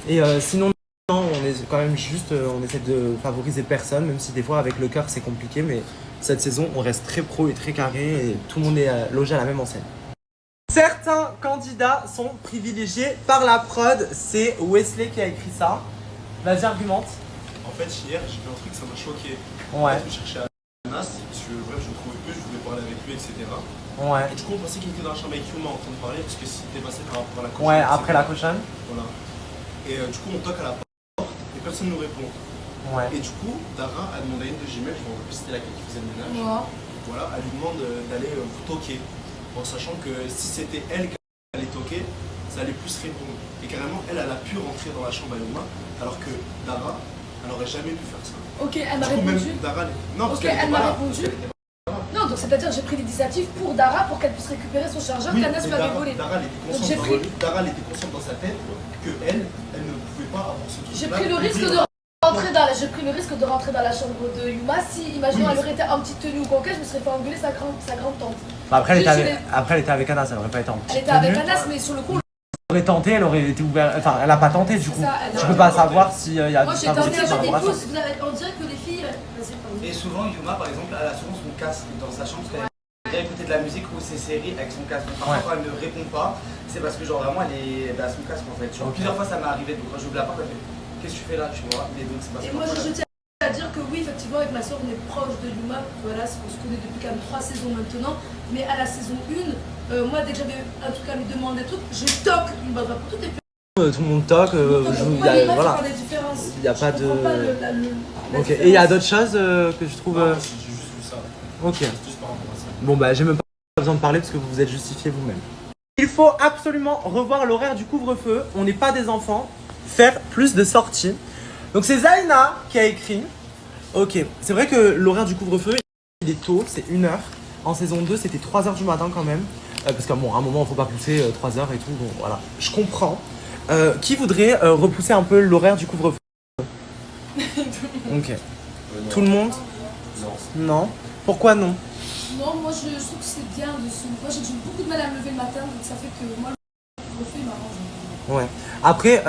Et sinon on est quand même juste, on essaie de favoriser personne, même si des fois avec le cœur c'est compliqué, mais cette saison on reste très pro et très carré et tout le monde est logé à la même enseigne. Certains candidats sont privilégiés par la prod, c'est Wesley qui a écrit ça. Vas-y, argumente. En fait, hier, j'ai vu un truc, ça m'a choqué. Ouais. Je cherchais Anas, parce que bref, je le trouvais peu, je voulais parler avec lui, etc. Ouais. Et du coup, on pensait qu'il était dans la chambre avec Yuma en train de parler, parce que c'était passé par rapport à la cochonne. Ouais, après la cochonne. Voilà. Et du coup, on toque à la porte, et personne ne nous répond. Ouais. Et du coup, Dara a demandé à une de Jumelles, je me rappelle plus c'était laquelle qui faisait le ménage. Moi. Voilà, elle lui demande d'aller vous toquer. En sachant que si c'était elle qui allait toquer, ça allait plus répondre. Et carrément, elle a pu rentrer dans la chambre à Yuma, alors que Dara, elle n'aurait jamais pu faire ça. Ok, elle m'a Du coup, répondu. même Dara, non, parce Ok, qu'elle elle était m'a pas là. répondu. Non, donc c'est-à-dire que j'ai pris l'initiative pour Dara pour qu'elle puisse récupérer son chargeur Oui, qu'Anas mais lui avait volé. Dara, elle était consciente dans sa tête qu'elle ne pouvait pas avoir ce truc. J'ai pris le risque de rentrer dans la chambre de Yuma. Si, imaginons, elle aurait été en petite tenue ou quoi, je me serais fait engueuler sa grande tante. Bah après, elle était avec Anas, elle aurait pas été en petite Elle était avec tenue. Anas, mais sur le coup, Elle aurait tenté, elle aurait été ouverte. Enfin, elle a pas tenté du coup. ça, elle Tu a- peux pas savoir s'il y a moi du j'ai tenté favoritisme à par des rapport à ça. pouces. On dirait que les filles. Vas-y, pardon. Et souvent, Yuma, par exemple, elle a souvent son casque dans sa chambre parce qu'elle aime bien écouter de la musique ou ses séries avec son casque. Donc, parfois, quand elle ne répond pas, c'est parce que, genre, vraiment, elle a son casque en fait. Genre, plusieurs fois, ça m'est arrivé. Donc, quand j'ouvre la porte, elle fait qu'est-ce que tu fais là, tu vois. Mais donc, c'est parce Et que moi, parfois, je tiens à dire que oui, effectivement, avec ma soeur, on est proche de Yuma. Voilà, on se connaît depuis quand même 3 saisons maintenant. Mais à la saison 1, moi, dès que j'avais un truc à lui demander, je toque. Il m'a pour tout est Tout le monde toque, voilà. Il n'y a pas de. Ok, et il y a d'autres choses que je trouve. J'ai juste vu ça. Ok. C'est juste par rapport à ça. Bon, bah, j'ai même pas besoin de parler parce que vous vous êtes justifié vous-même. Il faut absolument revoir l'horaire du couvre-feu. On n'est pas des enfants. Faire plus de sorties. Donc, c'est Zaina qui a écrit. Ok, c'est vrai que l'horaire du couvre-feu, il est tôt, c'est 1 heure. En saison 2, c'était 3 heures du matin quand même. Parce qu'à un moment, il ne faut pas pousser 3 heures et tout. Bon, voilà, je comprends. Qui voudrait repousser un peu l'horaire du couvre-feu? Ok. Tout le monde? Non. Pourquoi non? Non, moi je trouve que c'est bien de se. Moi j'ai beaucoup de mal à me lever le matin, donc ça fait que moi le couvre-feu il m'arrange. Ouais. Après,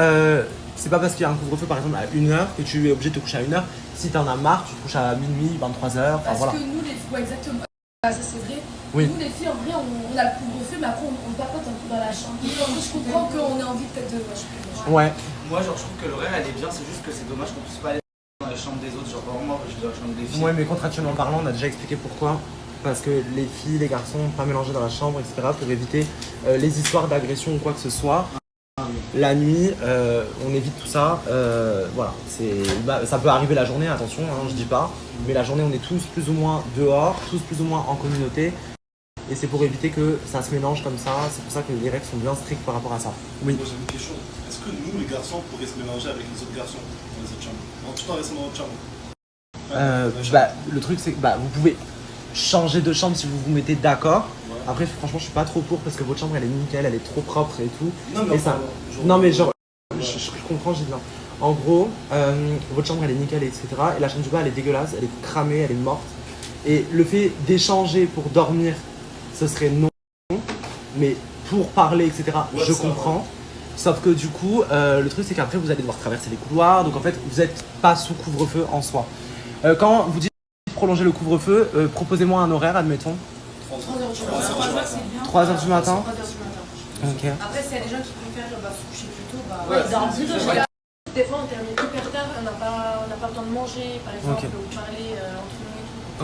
c'est pas parce qu'il y a un couvre-feu par exemple à 1 heure que tu es obligé de te coucher à 1 heure. Si t'en as marre, tu te couches à minuit, 23h. Parce voilà. que nous les filles, ouais, exactement. Ça c'est vrai. Oui. Nous les filles en vrai on a le couvre-feu, mais après on papote un peu dans la chambre. Donc, en vrai, je comprends qu'on ait envie peut-être de. Ouais. moi, genre, je trouve que l'horaire elle est bien, c'est juste que c'est dommage qu'on puisse pas aller dans les chambres des autres. Genre, vraiment, je vais dans la chambre des filles. Ouais, mais contractuellement parlant, on a déjà expliqué pourquoi. Parce que les filles, les garçons, pas mélangés dans la chambre, etc. pour éviter les histoires d'agression ou quoi que ce soit. La nuit, on évite tout ça. Voilà, ça peut arriver la journée, attention, hein, je dis pas. Mais la journée, on est tous plus ou moins dehors, tous plus ou moins en communauté. Et c'est pour éviter que ça se mélange comme ça. C'est pour ça que les règles sont bien strictes par rapport à ça. Oui. Moi j'ai une question. Est-ce que nous, les garçons, on pourrait se mélanger avec les autres garçons dans les autres chambres? En tout en restant dans notre chambre. Le truc, c'est que vous pouvez changer de chambre si vous vous mettez d'accord. Après, franchement, je suis pas trop pour parce que votre chambre elle est nickel, elle est trop propre et tout. Non, mais, et ça... non, mais genre, je comprends, j'ai bien. En gros, votre chambre elle est nickel, etc. Et la chambre du bas elle est dégueulasse, elle est cramée, elle est morte. Et le fait d'échanger pour dormir, ce serait non. Mais pour parler, etc., je comprends. Sauf que du coup, le truc c'est qu'après vous allez devoir traverser les couloirs. Donc en fait, vous n'êtes pas sous couvre-feu en soi. Quand vous dites prolonger le couvre-feu, proposez-moi un horaire, admettons. 3h du matin. Ok. Après, s'il y a des gens qui préfèrent se coucher plus tôt, dorment plus tôt. Des fois, on termine hyper tard, on n'a pas le temps de manger, par exemple, ou parler entre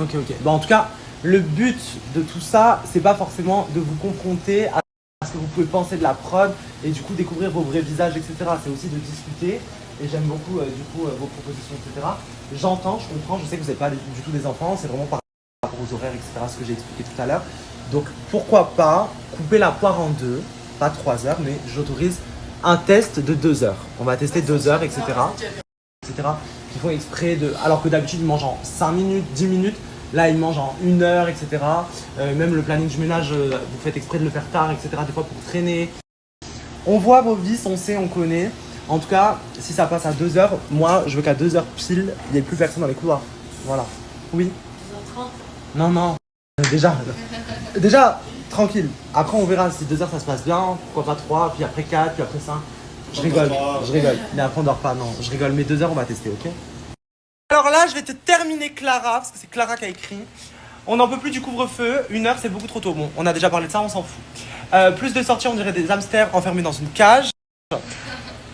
nous et tout. Ok. Bon, en tout cas, le but de tout ça, c'est pas forcément de vous confronter à ce que vous pouvez penser de la prod et du coup découvrir vos vrais visages, etc. C'est aussi de discuter. Et j'aime beaucoup vos propositions, etc. J'entends, je comprends, je sais que vous n'êtes pas du tout des enfants, c'est vraiment par rapport aux horaires, etc. Ce que j'ai expliqué tout à l'heure. Donc pourquoi pas couper la poire en deux, pas 3 heures, mais j'autorise un test de 2 heures. On va tester 2 heures, etc. Qui font exprès de. Alors que d'habitude ils mangent en 5 minutes, 10 minutes, là ils mangent en 1 heure, etc. Même le planning du ménage, vous faites exprès de le faire tard, etc. Des fois pour traîner. On voit vos vices, on sait, on connaît. En tout cas, si ça passe à 2 heures, moi je veux qu'à 2 heures pile, il n'y ait plus personne dans les couloirs. Voilà. Oui. 2h30. Non. Déjà, tranquille. Après on verra si 2 heures ça se passe bien, pourquoi pas 3, puis après 4, puis après 5. Je rigole. Mais après on dort pas, non. Je rigole, mais 2 heures on va tester, ok? Alors là, je vais te terminer Clara, parce que c'est Clara qui a écrit. On n'en peut plus du couvre-feu, 1 heure c'est beaucoup trop tôt. Bon, on a déjà parlé de ça, on s'en fout. Plus de sorties, on dirait des hamsters enfermés dans une cage.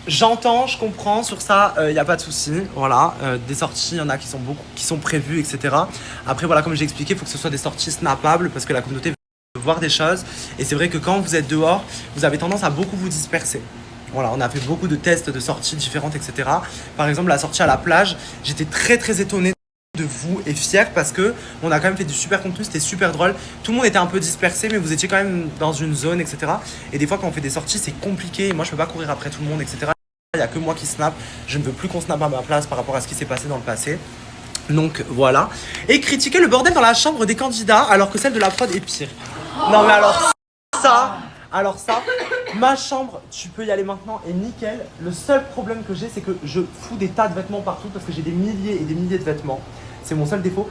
J'entends, je comprends, sur ça, y a pas de souci. Voilà, des sorties, il y en a qui sont prévues, etc. Après, voilà, comme j'ai expliqué, il faut que ce soit des sorties snappables parce que la communauté veut voir des choses. Et c'est vrai que quand vous êtes dehors, vous avez tendance à beaucoup vous disperser. Voilà, on a fait beaucoup de tests de sorties différentes, etc. Par exemple, la sortie à la plage, j'étais très très étonné de vous et fier parce que on a quand même fait du super contenu, c'était super drôle. Tout le monde était un peu dispersé, mais vous étiez quand même dans une zone, etc. Et des fois, quand on fait des sorties, c'est compliqué. Moi, je peux pas courir après tout le monde, etc. Il n'y a que moi qui snap. Je ne veux plus qu'on snap à ma place par rapport à ce qui s'est passé dans le passé. Donc voilà. Et critiquer le bordel dans la chambre des candidats alors que celle de la prod est pire. Non mais alors ça, ma chambre, tu peux y aller maintenant et nickel. Le seul problème que j'ai, c'est que je fous des tas de vêtements partout parce que j'ai des milliers et des milliers de vêtements. C'est mon seul défaut.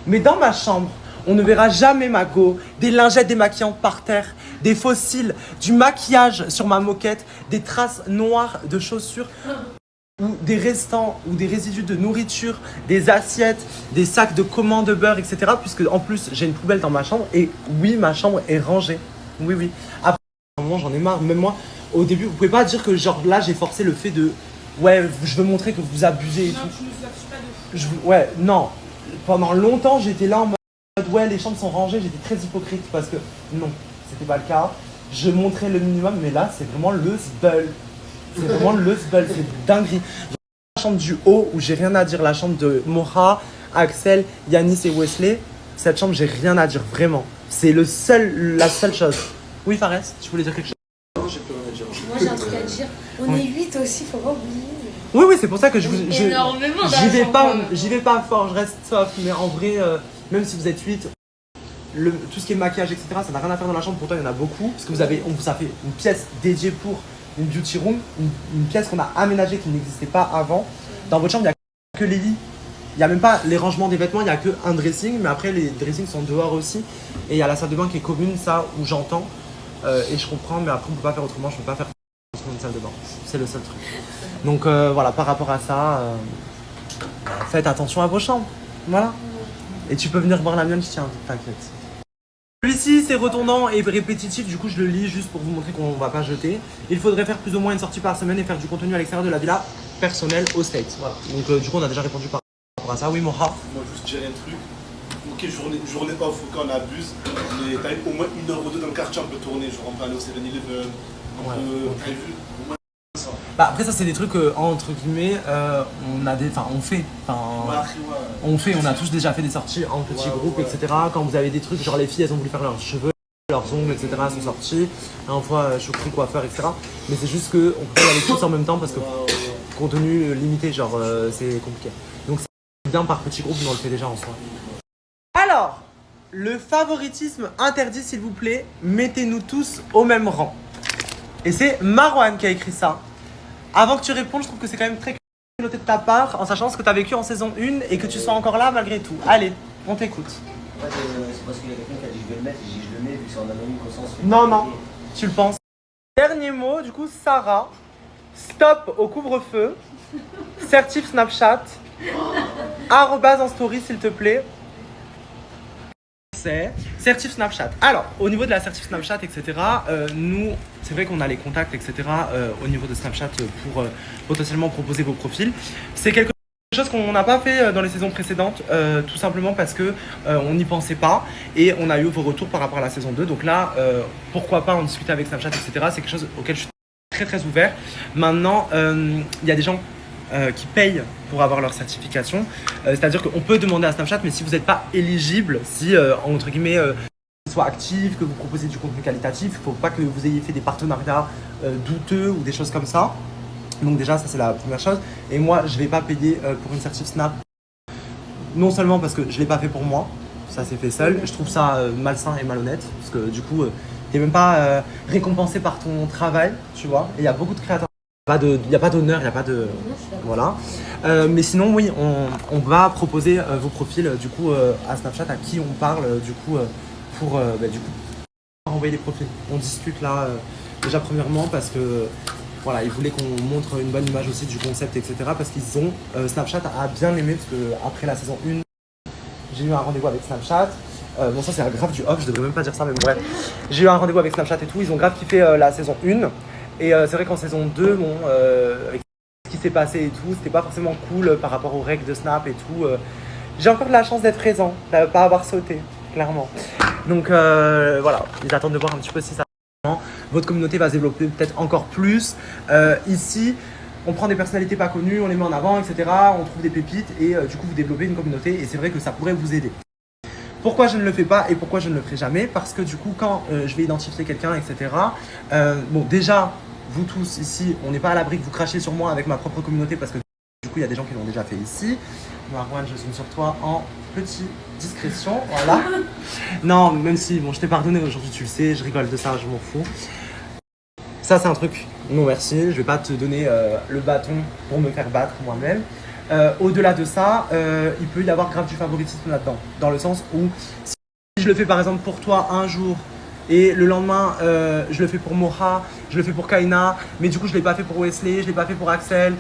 Mais dans ma chambre, on ne verra jamais ma go, des lingettes démaquillantes par terre, des fossiles, du maquillage sur ma moquette, des traces noires de chaussures, ou des restants, ou des résidus de nourriture, des assiettes, des sacs de commandes de beurre, etc. Puisque en plus, j'ai une poubelle dans ma chambre et oui, ma chambre est rangée. Oui. Après, à un moment, j'en ai marre. Même moi, au début, vous pouvez pas dire que genre là, j'ai forcé le fait de... Ouais, je veux montrer que vous abusez et tout. Tu nous affiches pas de... Ouais, non. Pendant longtemps, j'étais là en mode... Ouais, les chambres sont rangées, j'étais très hypocrite parce que non, c'était pas le cas. Je montrais le minimum, mais là, c'est vraiment le sbul. C'est vraiment le sbul, c'est dinguerie. La chambre du haut où j'ai rien à dire, la chambre de Moha, Axel, Yanis et Wesley, cette chambre, j'ai rien à dire, vraiment. C'est la seule chose. Oui, Fares, tu voulais dire quelque chose? Non, j'ai plus rien à dire. Moi, j'ai un truc à dire. On est 8 aussi, faut pas oublier. Oui, c'est pour ça que j'y vais pas fort, je reste soft, mais en vrai, même si vous êtes 8, tout ce qui est maquillage, etc., ça n'a rien à faire dans la chambre, pourtant il y en a beaucoup, parce que on vous a fait une pièce dédiée pour une beauty room, une pièce qu'on a aménagée qui n'existait pas avant. Dans votre chambre, il n'y a que les lits, il n'y a même pas les rangements des vêtements, il n'y a qu'un dressing, mais après les dressings sont dehors aussi, et il y a la salle de bain qui est commune, ça, où j'entends, et je comprends, mais après on ne peut pas faire autrement, je ne peux pas faire une salle de bain, c'est le seul truc. Donc voilà, par rapport à ça, faites attention à vos chambres, voilà. Et tu peux venir voir la mienne, je tiens, t'inquiète. Celui-ci, c'est redondant et répétitif, du coup je le lis juste pour vous montrer qu'on ne va pas jeter. Il faudrait faire plus ou moins une sortie par semaine et faire du contenu à l'extérieur de la villa personnelle au States. Voilà. Donc du coup on a déjà répondu par rapport à ça. Oui, Moha. Moi juste dirais un truc. Ok, journée pas fou quand on abuse, mais t'as au moins 1 heure ou 2 dans le quartier, on peut tourner. Genre on peut aller au 7-Eleven, Donc, t'as vu, au moins ça. Bah après ça c'est des trucs entre guillemets on a des, enfin on fait, on a tous déjà fait des sorties en petits groupes etc. Quand vous avez des trucs genre les filles elles ont voulu faire leurs cheveux, leurs ongles etc. sont sortis, un fois choukri coiffeur etc. Mais c'est juste que on peut pas y aller tous en même temps parce que contenu limité genre c'est compliqué. Donc c'est bien par petits groupes mais on le fait déjà en soi. Alors le favoritisme interdit s'il vous plaît, mettez-nous tous au même rang. Et c'est Marwan qui a écrit ça. Avant que tu répondes, je trouve que c'est quand même très noté de ta part, en sachant ce que tu as vécu en saison 1 et que tu sois encore là malgré tout. Allez, on t'écoute. En fait, c'est parce qu'il y a quelqu'un qui a dit je vais le mettre, et j'ai dit je le mets, vu que c'est en anonyme conscience. Non, non, tu le penses. Dernier mot, du coup, Sarah. Stop au couvre-feu. Certif Snapchat. Arrobase en story, s'il te plaît. Certif Snapchat. Alors, au niveau de la certif Snapchat, etc., nous, c'est vrai qu'on a les contacts, etc., au niveau de Snapchat pour potentiellement proposer vos profils. C'est quelque chose qu'on n'a pas fait dans les saisons précédentes, tout simplement parce que on n'y pensait pas et on a eu vos retours par rapport à la saison 2. Donc là, pourquoi pas en discuter avec Snapchat, etc. C'est quelque chose auquel je suis très très ouvert. Maintenant, il y a des gens qui payent pour avoir leur certification. C'est-à-dire qu'on peut demander à Snapchat, mais si vous n'êtes pas éligible, si entre guillemets soit actif, que vous proposez du contenu qualitatif, il ne faut pas que vous ayez fait des partenariats douteux ou des choses comme ça. Donc déjà ça c'est la première chose. Et moi je ne vais pas payer pour une certif Snap, non seulement parce que je ne l'ai pas fait pour moi, ça c'est fait seul, je trouve ça malsain et malhonnête, parce que du coup tu n'es même pas récompensé par ton travail, tu vois. Et il y a beaucoup de créateurs. Il n'y a pas d'honneur, il n'y a pas de... Voilà. Mais sinon, oui, on va proposer vos profils du coup à Snapchat, à qui on parle du coup pour du coup, envoyer les profils. On discute là déjà premièrement parce que voilà, ils voulaient qu'on montre une bonne image aussi du concept, etc. Parce qu'ils ont... Snapchat a bien aimé parce qu'après la saison 1, j'ai eu un rendez-vous avec Snapchat. Bon ça c'est grave du off, je devrais même pas dire ça mais bref. J'ai eu un rendez-vous avec Snapchat et tout, ils ont grave kiffé la saison 1. Et c'est vrai qu'en saison 2, bon, avec ce qui s'est passé et tout, c'était pas forcément cool par rapport aux règles de Snap et tout. J'ai encore de la chance d'être présent, de pas avoir sauté, clairement. Donc voilà, ils attendent de voir un petit peu si ça... Votre communauté va se développer peut-être encore plus. Ici, on prend des personnalités pas connues, on les met en avant, etc. On trouve des pépites et du coup vous développez une communauté et c'est vrai que ça pourrait vous aider. Pourquoi je ne le fais pas et pourquoi je ne le ferai jamais? Parce que du coup, quand je vais identifier quelqu'un, etc. Bon, déjà, vous tous ici, on n'est pas à l'abri que vous crachiez sur moi avec ma propre communauté parce que du coup, il y a des gens qui l'ont déjà fait ici. Marwan, je zoome sur toi en petite discrétion, voilà. Non, même si, bon, je t'ai pardonné aujourd'hui, tu le sais, je rigole de ça, je m'en fous. Ça, c'est un truc, non merci, je vais pas te donner le bâton pour me faire battre moi-même. Au-delà de ça, il peut y avoir grave du favoritisme là-dedans. Dans le sens où, si je le fais par exemple pour toi un jour, et le lendemain, je le fais pour Moha, je le fais pour Kaina, mais du coup, je ne l'ai pas fait pour Wesley, je ne l'ai pas fait pour Axel,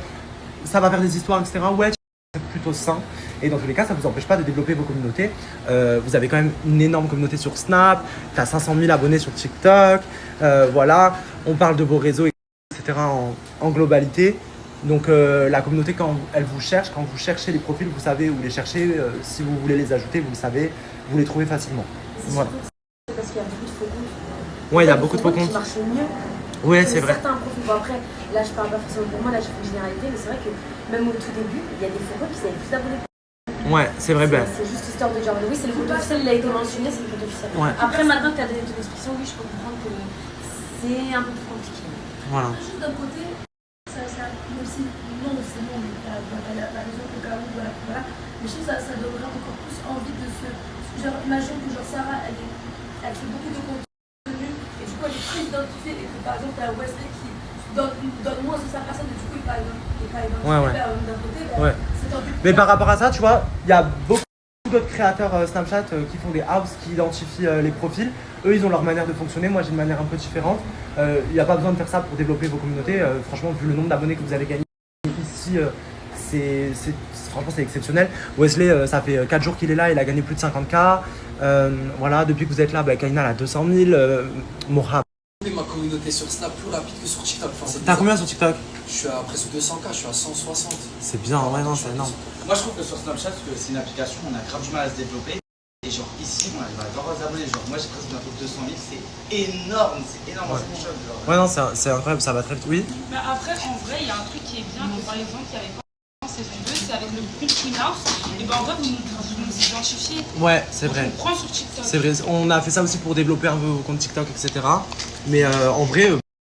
ça va faire des histoires, etc. Ouais, c'est plutôt sain. Et dans tous les cas, ça ne vous empêche pas de développer vos communautés. Vous avez quand même une énorme communauté sur Snap, tu as 500 000 abonnés sur TikTok, voilà, on parle de vos réseaux, etc. en globalité. Donc la communauté, quand elle vous cherche, quand vous cherchez les profils, vous savez où les chercher. Si vous voulez les ajouter, vous le savez, vous les trouvez facilement. Voilà. C'est parce qu'il y a beaucoup de faux comptes. Ouais, il y a beaucoup de faux comptes. Qui marchent mieux. Ouais, c'est vrai. Certains profils, bon après, là je parle pas forcément pour moi, là j'ai fait une généralité, mais c'est vrai que même au tout début, il y a des faux comptes qui avaient plus d'abonnés. Ouais, c'est vrai, ben. C'est juste histoire de genre, oui, c'est le compte officiel, il a été mentionné, c'est le compte officiel. Ouais. Après, maintenant que tu as donné ton expression, oui, je peux comprendre que c'est un peu plus compliqué. Voilà. Juste d'un côté, ça, même si non, c'est bon, mais t'as la raison au cas où, voilà. Mais je trouve que ça donnerait encore plus envie de se. Genre, imagine que genre Sarah, elle fait beaucoup de contenu et du coup elle est très identifiée et que par exemple t'as Wesley qui donne moins de sa personne et du coup il n'est pas identifié d'un côté, ouais. C'est envie. Mais par rapport à ça, tu vois, il y a beaucoup d'autres créateurs Snapchat qui font des house, qui identifient les profils. Eux, ils ont leur manière de fonctionner. Moi, j'ai une manière un peu différente. Il n'y a pas besoin de faire ça pour développer vos communautés. Franchement, vu le nombre d'abonnés que vous avez gagné ici, franchement, c'est exceptionnel. Wesley, ça fait 4 jours qu'il est là. Il a gagné plus de 50K. Voilà, depuis que vous êtes là, Kaina elle a 200 000. Moha. Ma communauté sur Snap plus rapide que sur TikTok. Enfin, t'as combien sur TikTok? Je suis à presque 200K, je suis à 160. C'est bien, ouais, non, c'est énorme. Moi je trouve que sur Snapchat, c'est une application, on a grave du mal à se développer. Et genre ici, on arrive à 20 abonnés. Genre, moi j'ai presque bientôt 200 000, c'est énorme, genre. Ouais, non, c'est incroyable, ça va très vite. Oui. Mais après, en vrai, il y a un truc qui est bien, que par exemple, il y avait pas en saison 2, c'est avec le compte Queen House. Et ben en vrai, vous nous identifiez. Ouais, c'est vrai. On prend sur TikTok. C'est vrai, on a fait ça aussi pour développer un peu vos comptes TikTok, etc. Mais en vrai,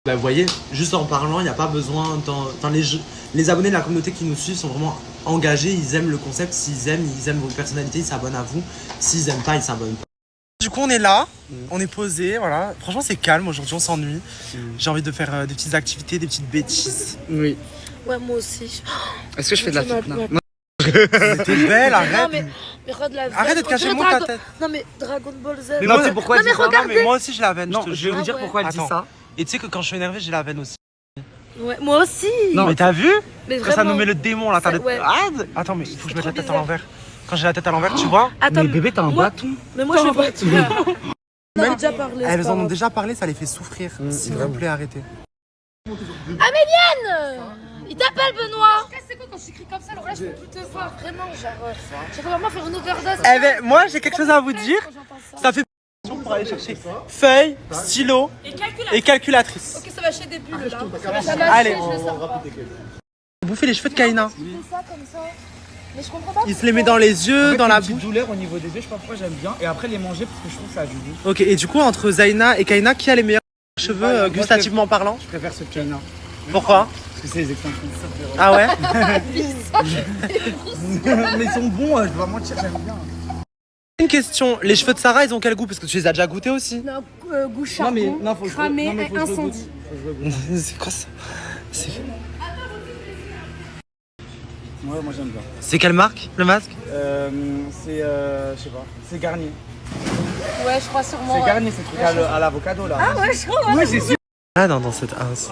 bah, vous voyez, juste en parlant, il n'y a pas besoin. Les abonnés de la communauté qui nous suivent sont vraiment engagés, ils aiment le concept. S'ils aiment, ils aiment vos personnalités, ils s'abonnent à vous. S'ils aiment pas, ils s'abonnent pas. Du coup, on est là, on est posé, voilà. Franchement, c'est calme aujourd'hui, on s'ennuie. J'ai envie de faire des petites activités, des petites bêtises. Oui. Ouais, moi aussi. Est-ce que je fais de la fitna? T'es belle, arrête. Non, mais regarde la veine. Arrête de te cacher le mot de ta tête. Non, mais Dragon Ball Z. Mais Non, moi, c'est pourquoi non, elle mais dit ça. regarde. mais moi aussi, j'ai la veine. Non, te je vais vous jure. dire pourquoi elle dit Attends. ça. Et tu sais que quand je suis énervé, j'ai la veine aussi. Ouais, moi aussi. Non, mais t'as vu? Mais Quand vraiment. ça nous met le démon là, t'as le. Ouais. Ah, attends, mais il faut que je mette la tête à bizarre. l'envers. Quand j'ai la tête à l'envers, tu vois? Attends, Mais bébé, t'as un bâton. mais moi, je vais pas. On en a déjà parlé. Elles en ont déjà parlé, ça les fait souffrir. S'il vous plaît, arrêtez. Améliane, il t'appelle Benoît. C'est quoi quand je crie comme ça? Alors là, je peux plus te voir. Vraiment, genre. J'ai vraiment faire une overdose. Eh ben, moi, j'ai quelque chose à vous dire. Ça fait pour aller chercher feuille, stylo et calculatrice. Ok, ça va chez des bulles là. Allez. Je le sens pas. Bouffer les cheveux de Kaina. Il fait ça comme ça. Mais je comprends pas. Il se les met dans les yeux, dans la bouche. Douleur au niveau des yeux, je sais pas pourquoi j'aime bien. Et après les manger parce que je trouve que ça a du goût. Ok, et du coup, entre Zaina et Kaina, qui a les meilleurs cheveux gustativement parlant? Je préfère ce China. Pourquoi? Parce que c'est les extensions. Ah ouais? Mais ils sont bons, je vais pas mentir, j'aime bien. Une question, les cheveux de Sarah, ils ont quel goût? Parce que tu les as déjà goûtés aussi. Non, goût charbon, cramé et incendie. C'est quoi ça? Ouais, moi j'aime bien. C'est quelle marque, le masque? C'est, je sais pas, c'est Garnier. Ouais, je crois sûrement. C'est Garnier, c'est le truc à l'avocado là. Ah ouais, je crois. Ouais, c'est sûr. Ah, dans cette house.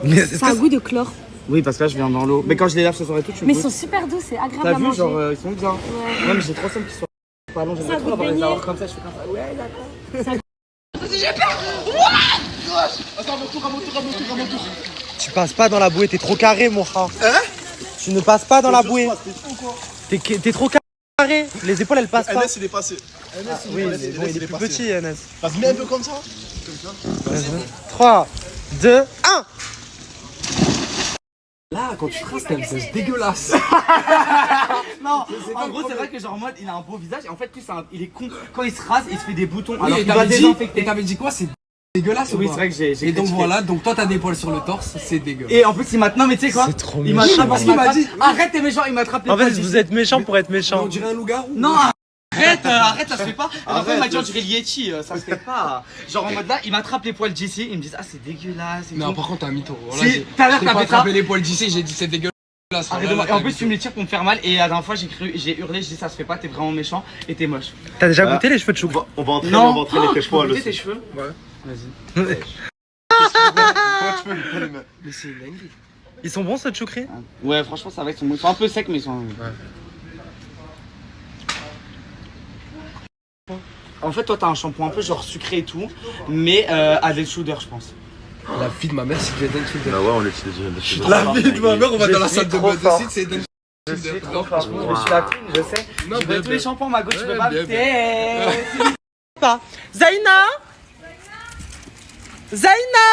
Mais est-ce Ça a que goût de chlore. Oui, parce que là je viens dans l'eau. Mais quand je les lave ce soir et tout, tu Mais me ils sont super doux, c'est agréable T'as à vu, manger. genre ils sont bien. Ouais. Ouais, mais j'ai trop somme qu'ils soient pas longs. J'aimerais Ça trop goûte avoir les beignet. avoir comme ça, je fais comme ça. Ouais, d'accord. tu passes pas dans la bouée, t'es trop carré, mon rat. Hein? Tu ne passes pas dans la bouée. T'es trop carré. Les épaules, elles passent pas. NS il est passé. Oui, mais bon, il est plus petit, NS. Vas-y, mets un peu comme ça. 3, 2, 1. Là, quand tu traces, c'est dégueulasse. Non, en gros, c'est vrai que genre en mode il a un beau visage et en fait, lui, il est con. Quand il se rase, il se fait des boutons. Oui, Alors et qu'il doit désinfecter. t'avais dit quoi? C'est dégueulasse ou Oui, pas? c'est vrai que j'ai Et donc critiqué. voilà, donc toi t'as des poils sur le torse, c'est dégueulasse. Et en plus, il m'a. Non, mais tu sais quoi? C'est trop Il méchant. m'attrape Parce qu'il m'a dit- Arrête, t'es méchant, il m'attrape les En fait, poils vous d'ici. êtes méchant pour être On méchant. dirait un loup-garou. Non, arrête, ça se fait pas. La fois, il m'a dit on dirait le Yeti, ça se fait pas. Genre en mode là, il m'attrape les poils d'ici, il me dit ah c'est dégueulasse. et Non, tout. par contre, t'as un mytho. Si, Voilà, tout à l'heure, j'ai t'avais pas ça. attrapé les poils d'ici, j'ai dit c'est dégueulasse. Arrête de Voilà, et en t'as plus, un tu me les tires pour me faire mal. Et la dernière fois, j'ai hurlé, j'ai dit ça se fait pas, t'es vraiment méchant et t'es moche. T'as déjà goûté les cheveux de chou? On va entraîner, Non. on va entraîner tes Tu peux poils goûter aussi. tes cheveux? Comment tu peux les mettre? Mais c'est une dinguerie. Ils sont bons, ceux de choukri? Ouais, franchement, ça va, ils sont un peu secs, mais ils sont. En fait, toi, t'as un shampoing un peu genre sucré et tout, mais avec soudeur, je pense. La vie de ma mère, c'est Eden Shoulder. Bah ouais, on l'utilise. La vie de ma mère, on va Je dans la suis salle de trop bain de fort. site, c'est Eden Je suis Shoulder. trop Non, fort. franchement, Je suis la queen, je sais. Non, Tu veux bien, tous les bien. shampoings, ma go, tu peux Ouais, pas bien, me Pas. Zaina? Zaina?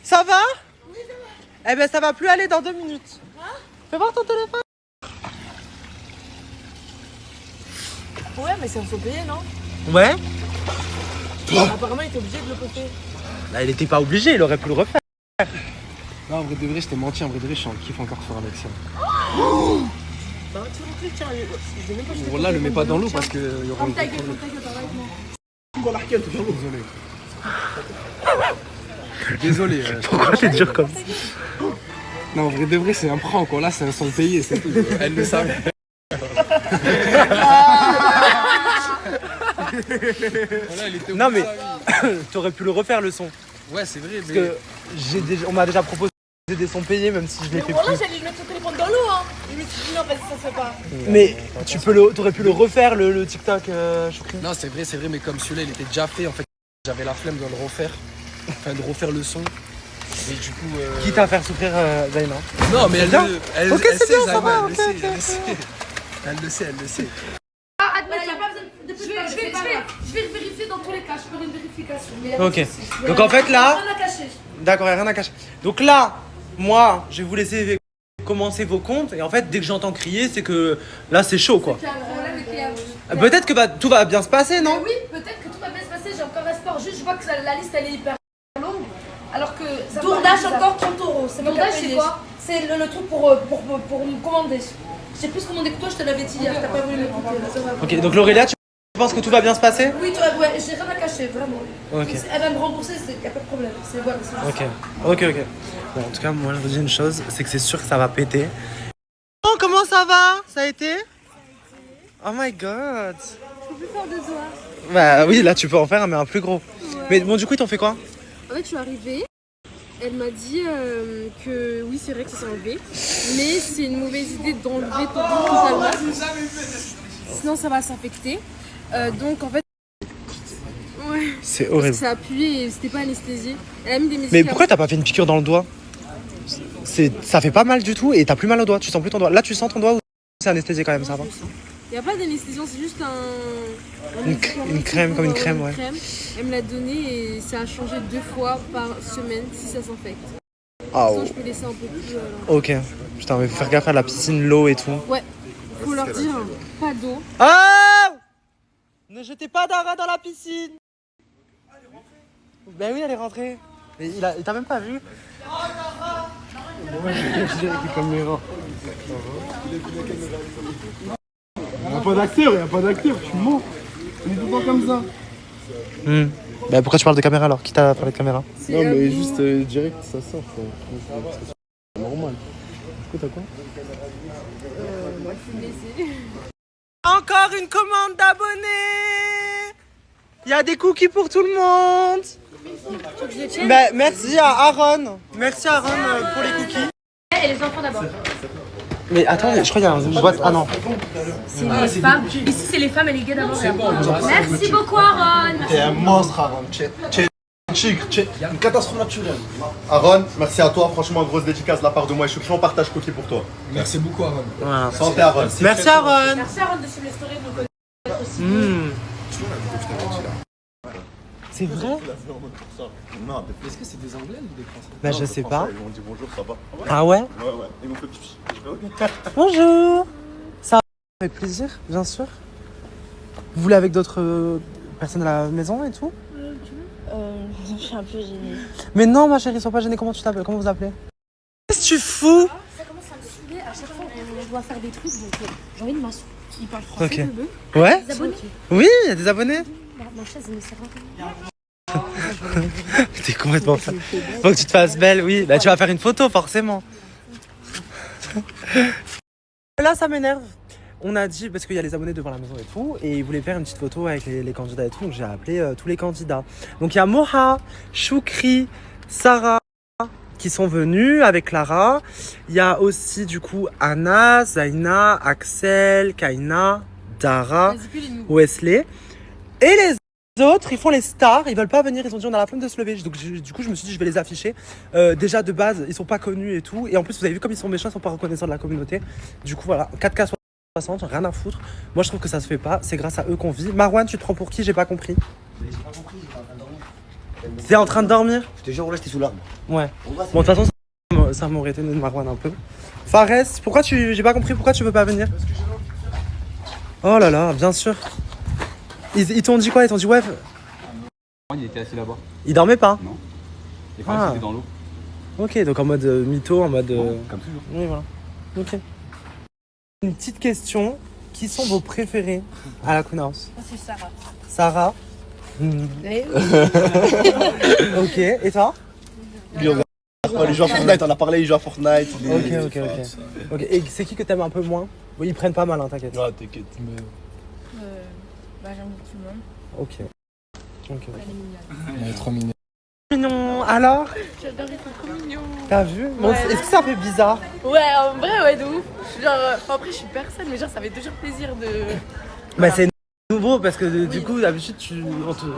Ça va? Eh ben ça va plus aller dans 2 minutes. Fais voir ton téléphone. Ouais, mais ça me faut payer, non? Ouais. Apparemment, il était obligé de le coter. Là, il était pas obligé, il aurait pu le refaire. Non, en vrai de vrai, je t'ai menti. En vrai de vrai, je suis en kiff encore faire avec ça. Bah, tu le cliques, tiens. Je vais même pas jeter. Voilà, le mets pas dans l'eau parce qu'il y aura un Ferme ta gros gueule, problème. ferme ta gueule, t'arrêtes, moi. Désolé. Pourquoi t'es dur comme ça? Non, en vrai de vrai, c'est un prank. Quoi. Là, c'est un son payé, c'est tout. Elle le savait. Voilà, il était Non mais t'aurais pu le refaire le son. Ouais, c'est vrai. Parce que on m'a déjà proposé des sons payés même si je l'ai fait Voilà, plus. j'allais lui mettre son téléphone dans l'eau, hein. Je me suis dit, non, vas-y, ça se fait pas. Mais t'aurais pu le refaire le TikTok Choukri. Non, c'est vrai, mais comme celui-là, il était déjà fait. En fait, j'avais la flemme de le refaire. Enfin, de refaire le son. Et du coup. Quitte à faire souffrir Zaina. Non, mais C'est bien. elle Ok, elle c'est sait, bien, ça Zayma, va, elle le ok, sait, ok, elle le sait. Elle le sait. Je vais vérifier dans tous les cas, je ferai une vérification. Mais Ok. Donc en fait là... Rien à cacher. D'accord, il n'y a rien à cacher. Donc là, moi, je vais vous laisser commencer vos comptes. Et en fait, dès que j'entends crier, c'est que là, c'est chaud, quoi. Il y a un problème et qu'il y a... Peut-être que tout va bien se passer, non? Oui, peut-être que tout va bien se passer. J'ai encore un sport. Juste, je vois que la liste, elle est hyper longue. Alors que... Dourdage encore 30 €. C'est mon Dourdage, c'est quoi? C'est le truc pour me commander. J'ai plus commandé que toi, je te l'avais dit hier. T'as pas voulu m'écouter. Ok, donc Laurélia, tu penses que tout va bien se passer? Oui, toi, ouais, j'ai rien à cacher, vraiment. Ok. Elle va me rembourser, il n'y a pas de problème. C'est voilà, c'est juste Ok. Bon, en tout cas, moi, je vous dis une chose, c'est que c'est sûr que ça va péter. Oh, comment ça va? Ça a été? Oh my god. Je peux plus faire de doigts. Bah oui, là, tu peux en faire, mais un plus gros. Ouais. Mais bon, du coup, ils t'ont fait quoi? En fait, je suis arrivée. Elle m'a dit que oui, c'est vrai que ça s'est enlevé. Mais c'est une mauvaise idée d'enlever totalement. Sinon, ça va s'infecter. Donc, en fait... Ouais. C'est horrible. Parce que ça a appuyé et c'était pas anesthésié. Elle a mis des médicaments. Mais pourquoi t'as pas fait une piqûre dans le doigt? Ça fait pas mal du tout et t'as plus mal au doigt, tu sens plus ton doigt. Là, tu sens ton doigt ou c'est anesthésié quand même, ça va? Il n'y a pas d'anesthésion, c'est juste une crème, comme une crème, ouais. Elle me l'a donné et ça a changé 2 fois par semaine si ça s'infecte. Ah, Sinon, je peux laisser un peu plus. Ok. Putain, mais faut faire gaffe à la piscine, l'eau et tout. Ouais, faut leur dire pas d'eau. Ah! Ne jetez pas Dara dans la piscine! Ben oui, elle est rentrée. Mais il t'a même pas vu. Ouais, j'ai avec les caméras. Il n'y a pas d'acteur, tu mens. On est tout le temps comme ça. Bah pourquoi tu parles de caméra alors? Qui t'a parlé de caméra? Non, mais juste direct, ça sort. C'est normal. Du coup, t'as quoi? Moi, je suis blessée. Encore une commande d'abonnés! Il y a des cookies pour tout le monde! Bah, merci à Aaron. Merci à Aaron pour les cookies. Et les enfants d'abord. Mais attends, je crois qu'il y a une boîte. Ah non. C'est les femmes. Ici, c'est les femmes et les gars d'abord. Merci beaucoup, Aaron. T'es un monstre, Aaron. Une catastrophe naturelle. Aaron, merci à toi. Franchement, grosse dédicace de la part de moi et Chouchon. Partage cookie pour toi. Merci beaucoup, Aaron. Voilà. Santé, Aaron. Merci Aaron. Merci, Aaron, de suivre les stories de nos collègues aussi. C'est vrai? Non, Est-ce que c'est des Anglais ou des Français? Bah je sais pas. Ils m'ont dit bonjour, ça va? Ah ouais? Ouais. Ils m'ont fait pipi. Je fais ok. Bonjour. Ça va? Avec plaisir, bien sûr. Vous voulez avec d'autres personnes à la maison et tout? Je suis un peu gênée. Mais non ma chérie, sois pas gênée, comment tu t'appelles? Comment vous appelez? Qu'est-ce que tu fous? Ça commence à me saouler. À chaque fois, on doit faire des trucs. Donc, j'ai envie de m'asseoir. Il parle français, Ok. le bœuf. Ouais? Des abonnés. Oui, il y a des abonnés. Ma chaise, elle me sert à rien. T'es complètement fan. Faut que tu te fasses belle, oui. Bah tu vas faire une photo forcément. Là ça m'énerve. On a dit, parce qu'il y a les abonnés devant la maison et tout, et ils voulaient faire une petite photo avec les candidats et tout, donc j'ai appelé tous les candidats. Donc il y a Moha, Choukri, Sarah qui sont venus avec Clara. Il y a aussi du coup Anna, Zaina, Axel, Kaina, Dara, Wesley. Et les autres, ils font les stars, ils veulent pas venir, ils ont dit on a la flemme de se lever. Donc du coup je me suis dit je vais les afficher. Déjà de base, ils sont pas connus et tout. Et en plus vous avez vu comme ils sont méchants, ils sont pas reconnaissants de la communauté. Du coup voilà, 4K 60, rien à foutre. Moi je trouve que ça se fait pas, c'est grâce à eux qu'on vit. Marwan, tu te prends pour qui? J'ai pas compris. J'ai pas compris, j'étais en train de dormir. T'es en train de dormir? Je te jure, là, j'étais sous l'arbre. Ouais. Bon, de toute façon, ça m'aurait étonné de Marwan un peu. Fares, pourquoi j'ai pas compris, pourquoi tu veux pas venir? Oh là là, bien sûr. Ils t'ont dit quoi? Ils t'ont dit ouais. Il était assis là-bas. Il dormait pas? Non. Et quand il était dans l'eau. Ok, donc en mode mytho, en mode. Comme toujours. Oui, voilà. Ok. Une petite question. Qui sont vos préférés à la Queen House? C'est Sarah. Sarah. Ok, et toi? Lui, on il joue à Fortnite, on a parlé, il joue à Fortnite. Ok, et c'est qui que t'aimes un peu moins? Oui, ils prennent pas mal, hein, t'inquiète. Ouais, t'inquiète. Bah, j'aime tout le monde. Ok. Elle est trop mignonne. Mignon, alors? J'adore, ils sont trop mignons. T'as vu? Bon, est-ce que ça fait bizarre? Ouais, en vrai, ouais, de ouf. Genre, après, je suis personne, mais genre, ça fait toujours plaisir de. Bah, c'est nouveau parce que du coup, d'habitude,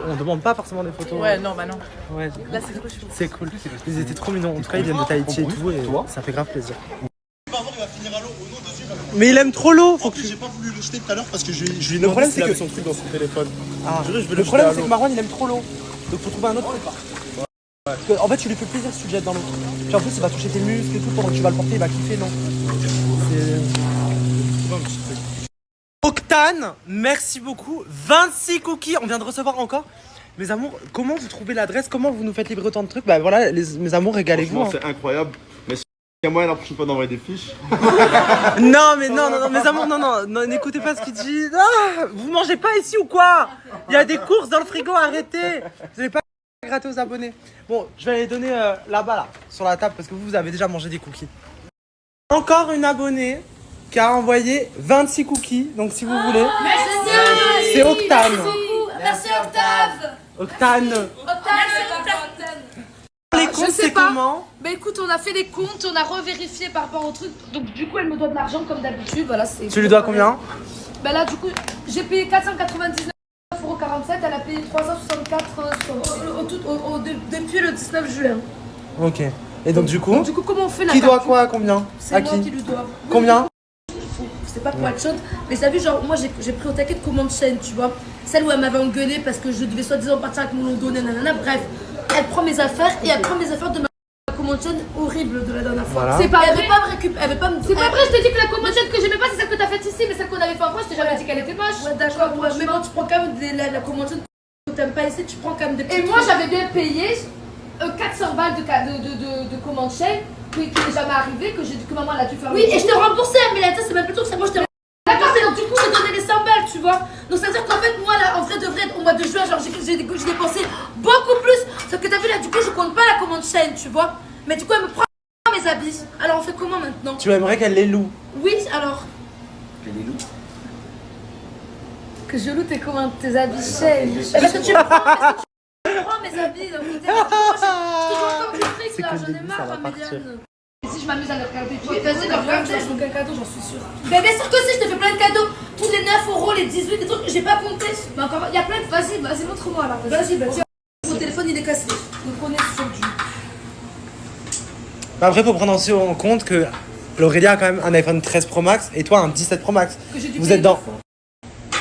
on demande pas forcément des photos. Ouais, non, bah non. Ouais. Là, c'est trop chou. C'est cool. Ils étaient trop mignons. En tout cas, ils viennent de Tahiti et tout, et ça fait grave plaisir. Il va finir à l'eau au nom de Dieu. Mais il aime trop l'eau. Faut que J'ai pas voulu le jeter tout à l'heure parce que je lui ai Le demandé problème, s'il c'est avait que- son truc dans son téléphone. Ah, Je vais le le problème, jeter c'est à que l'eau. Marwan, il aime trop l'eau. Donc faut trouver un autre truc. Parce que, en fait, tu lui fais plaisir si tu le jettes dans l'eau. Puis en plus, il va toucher tes muscles et tout pendant que tu vas le porter, il va kiffer, non? Octane, merci beaucoup. 26 cookies, on vient de recevoir encore. Mes amours, comment vous trouvez l'adresse? Comment vous nous faites livrer autant de trucs? Bah voilà, mes amours, régalez-vous. Franchement, c'est incroyable. Mais il y a moyen la prochaine fois d'envoyer des fiches. Non, mais non, mes amours, non, n'écoutez pas ce qu'il dit. Ah, vous mangez pas ici ou quoi? Il y a des courses dans le frigo, arrêtez. Vous n'allez pas gratter aux abonnés. Bon, je vais les donner là-bas, là, sur la table, parce que vous avez déjà mangé des cookies. Encore une abonnée qui a envoyé 26 cookies, donc si vous voulez. Merci. C'est Octane. Merci Octave. Octane. Les comptes, Je sais c'est pas. comment? Mais écoute, on a fait les comptes, on a revérifié par rapport au truc. Donc du coup, elle me doit de l'argent comme d'habitude. Voilà, c'est. Tu lui dois combien? Bah là, du coup, j'ai payé 499,47 €. Elle a payé 364 depuis le 19 juin. Ok. Et donc du coup, Du coup, comment on fait la qui doit calcul- quoi à combien? C'est À moi qui? qui lui dois. Combien? C'est pas pour être chaude, mais t'as vu, genre, moi j'ai pris au taquet de commande chaîne, tu vois. Celle où elle m'avait engueulé parce que je devais soi-disant partir avec mon londonien, nanana. Bref, elle prend mes affaires et elle prend mes affaires de ma commande chaîne horrible de la dernière fois. Voilà. C'est pas elle veut pas me récupérer, elle veut pas me. C'est pas vrai, je te dis que la commande chaîne que j'aimais pas, c'est celle que t'as faite ici, mais celle qu'on avait fait en France, je t'ai jamais dit qu'elle était moche. Ouais, d'accord, ouais, mais bon, tu prends quand même la commande chaîne que t'aimes pas ici, tu prends quand même des petits Et moi, trucs. j'avais bien payé 400 balles de commande chaîne, qui n'est jamais arrivé, que maman elle a dû faire. Oui, et je t'ai remboursé, mais là, c'est même plutôt que ça. Moi, je t'ai D'accord, mais donc du coup, j'ai donné les 100 balles, tu vois. Donc, ça veut dire qu'en fait, moi, là, en vrai de vrai, au mois de juin, genre, j'ai dépensé beaucoup plus. Sauf que t'as vu, là, du coup, je compte pas la commande chaîne, tu vois. Mais du coup, elle me prend mes habits. Alors, on fait comment maintenant? Tu aimerais qu'elle les loue? Oui, alors. que je loue tes habits chaîne. Parce que tu me prends mes habits d'un côté. Je te vois comme du fric, là, j'en ai marre, Améliane. Et si je m'amuse à le regarder, tu Oui, vas-y, vas-y, regarde, je veux quel cadeau, j'en suis sûre. Mais bien sûr que si, je te fais plein de cadeaux. Tous les 9 €, les 18, les trucs que j'ai pas compté. Mais encore, il y a plein de. Vas-y, montre-moi là. Vas-y, bah tiens, mon téléphone il est cassé. Donc on est sur du. Bah après, faut prendre aussi en compte que L'Aurélia a quand même un iPhone 13 Pro Max et toi un 17 Pro Max. Que j'ai dû Vous payer êtes dans.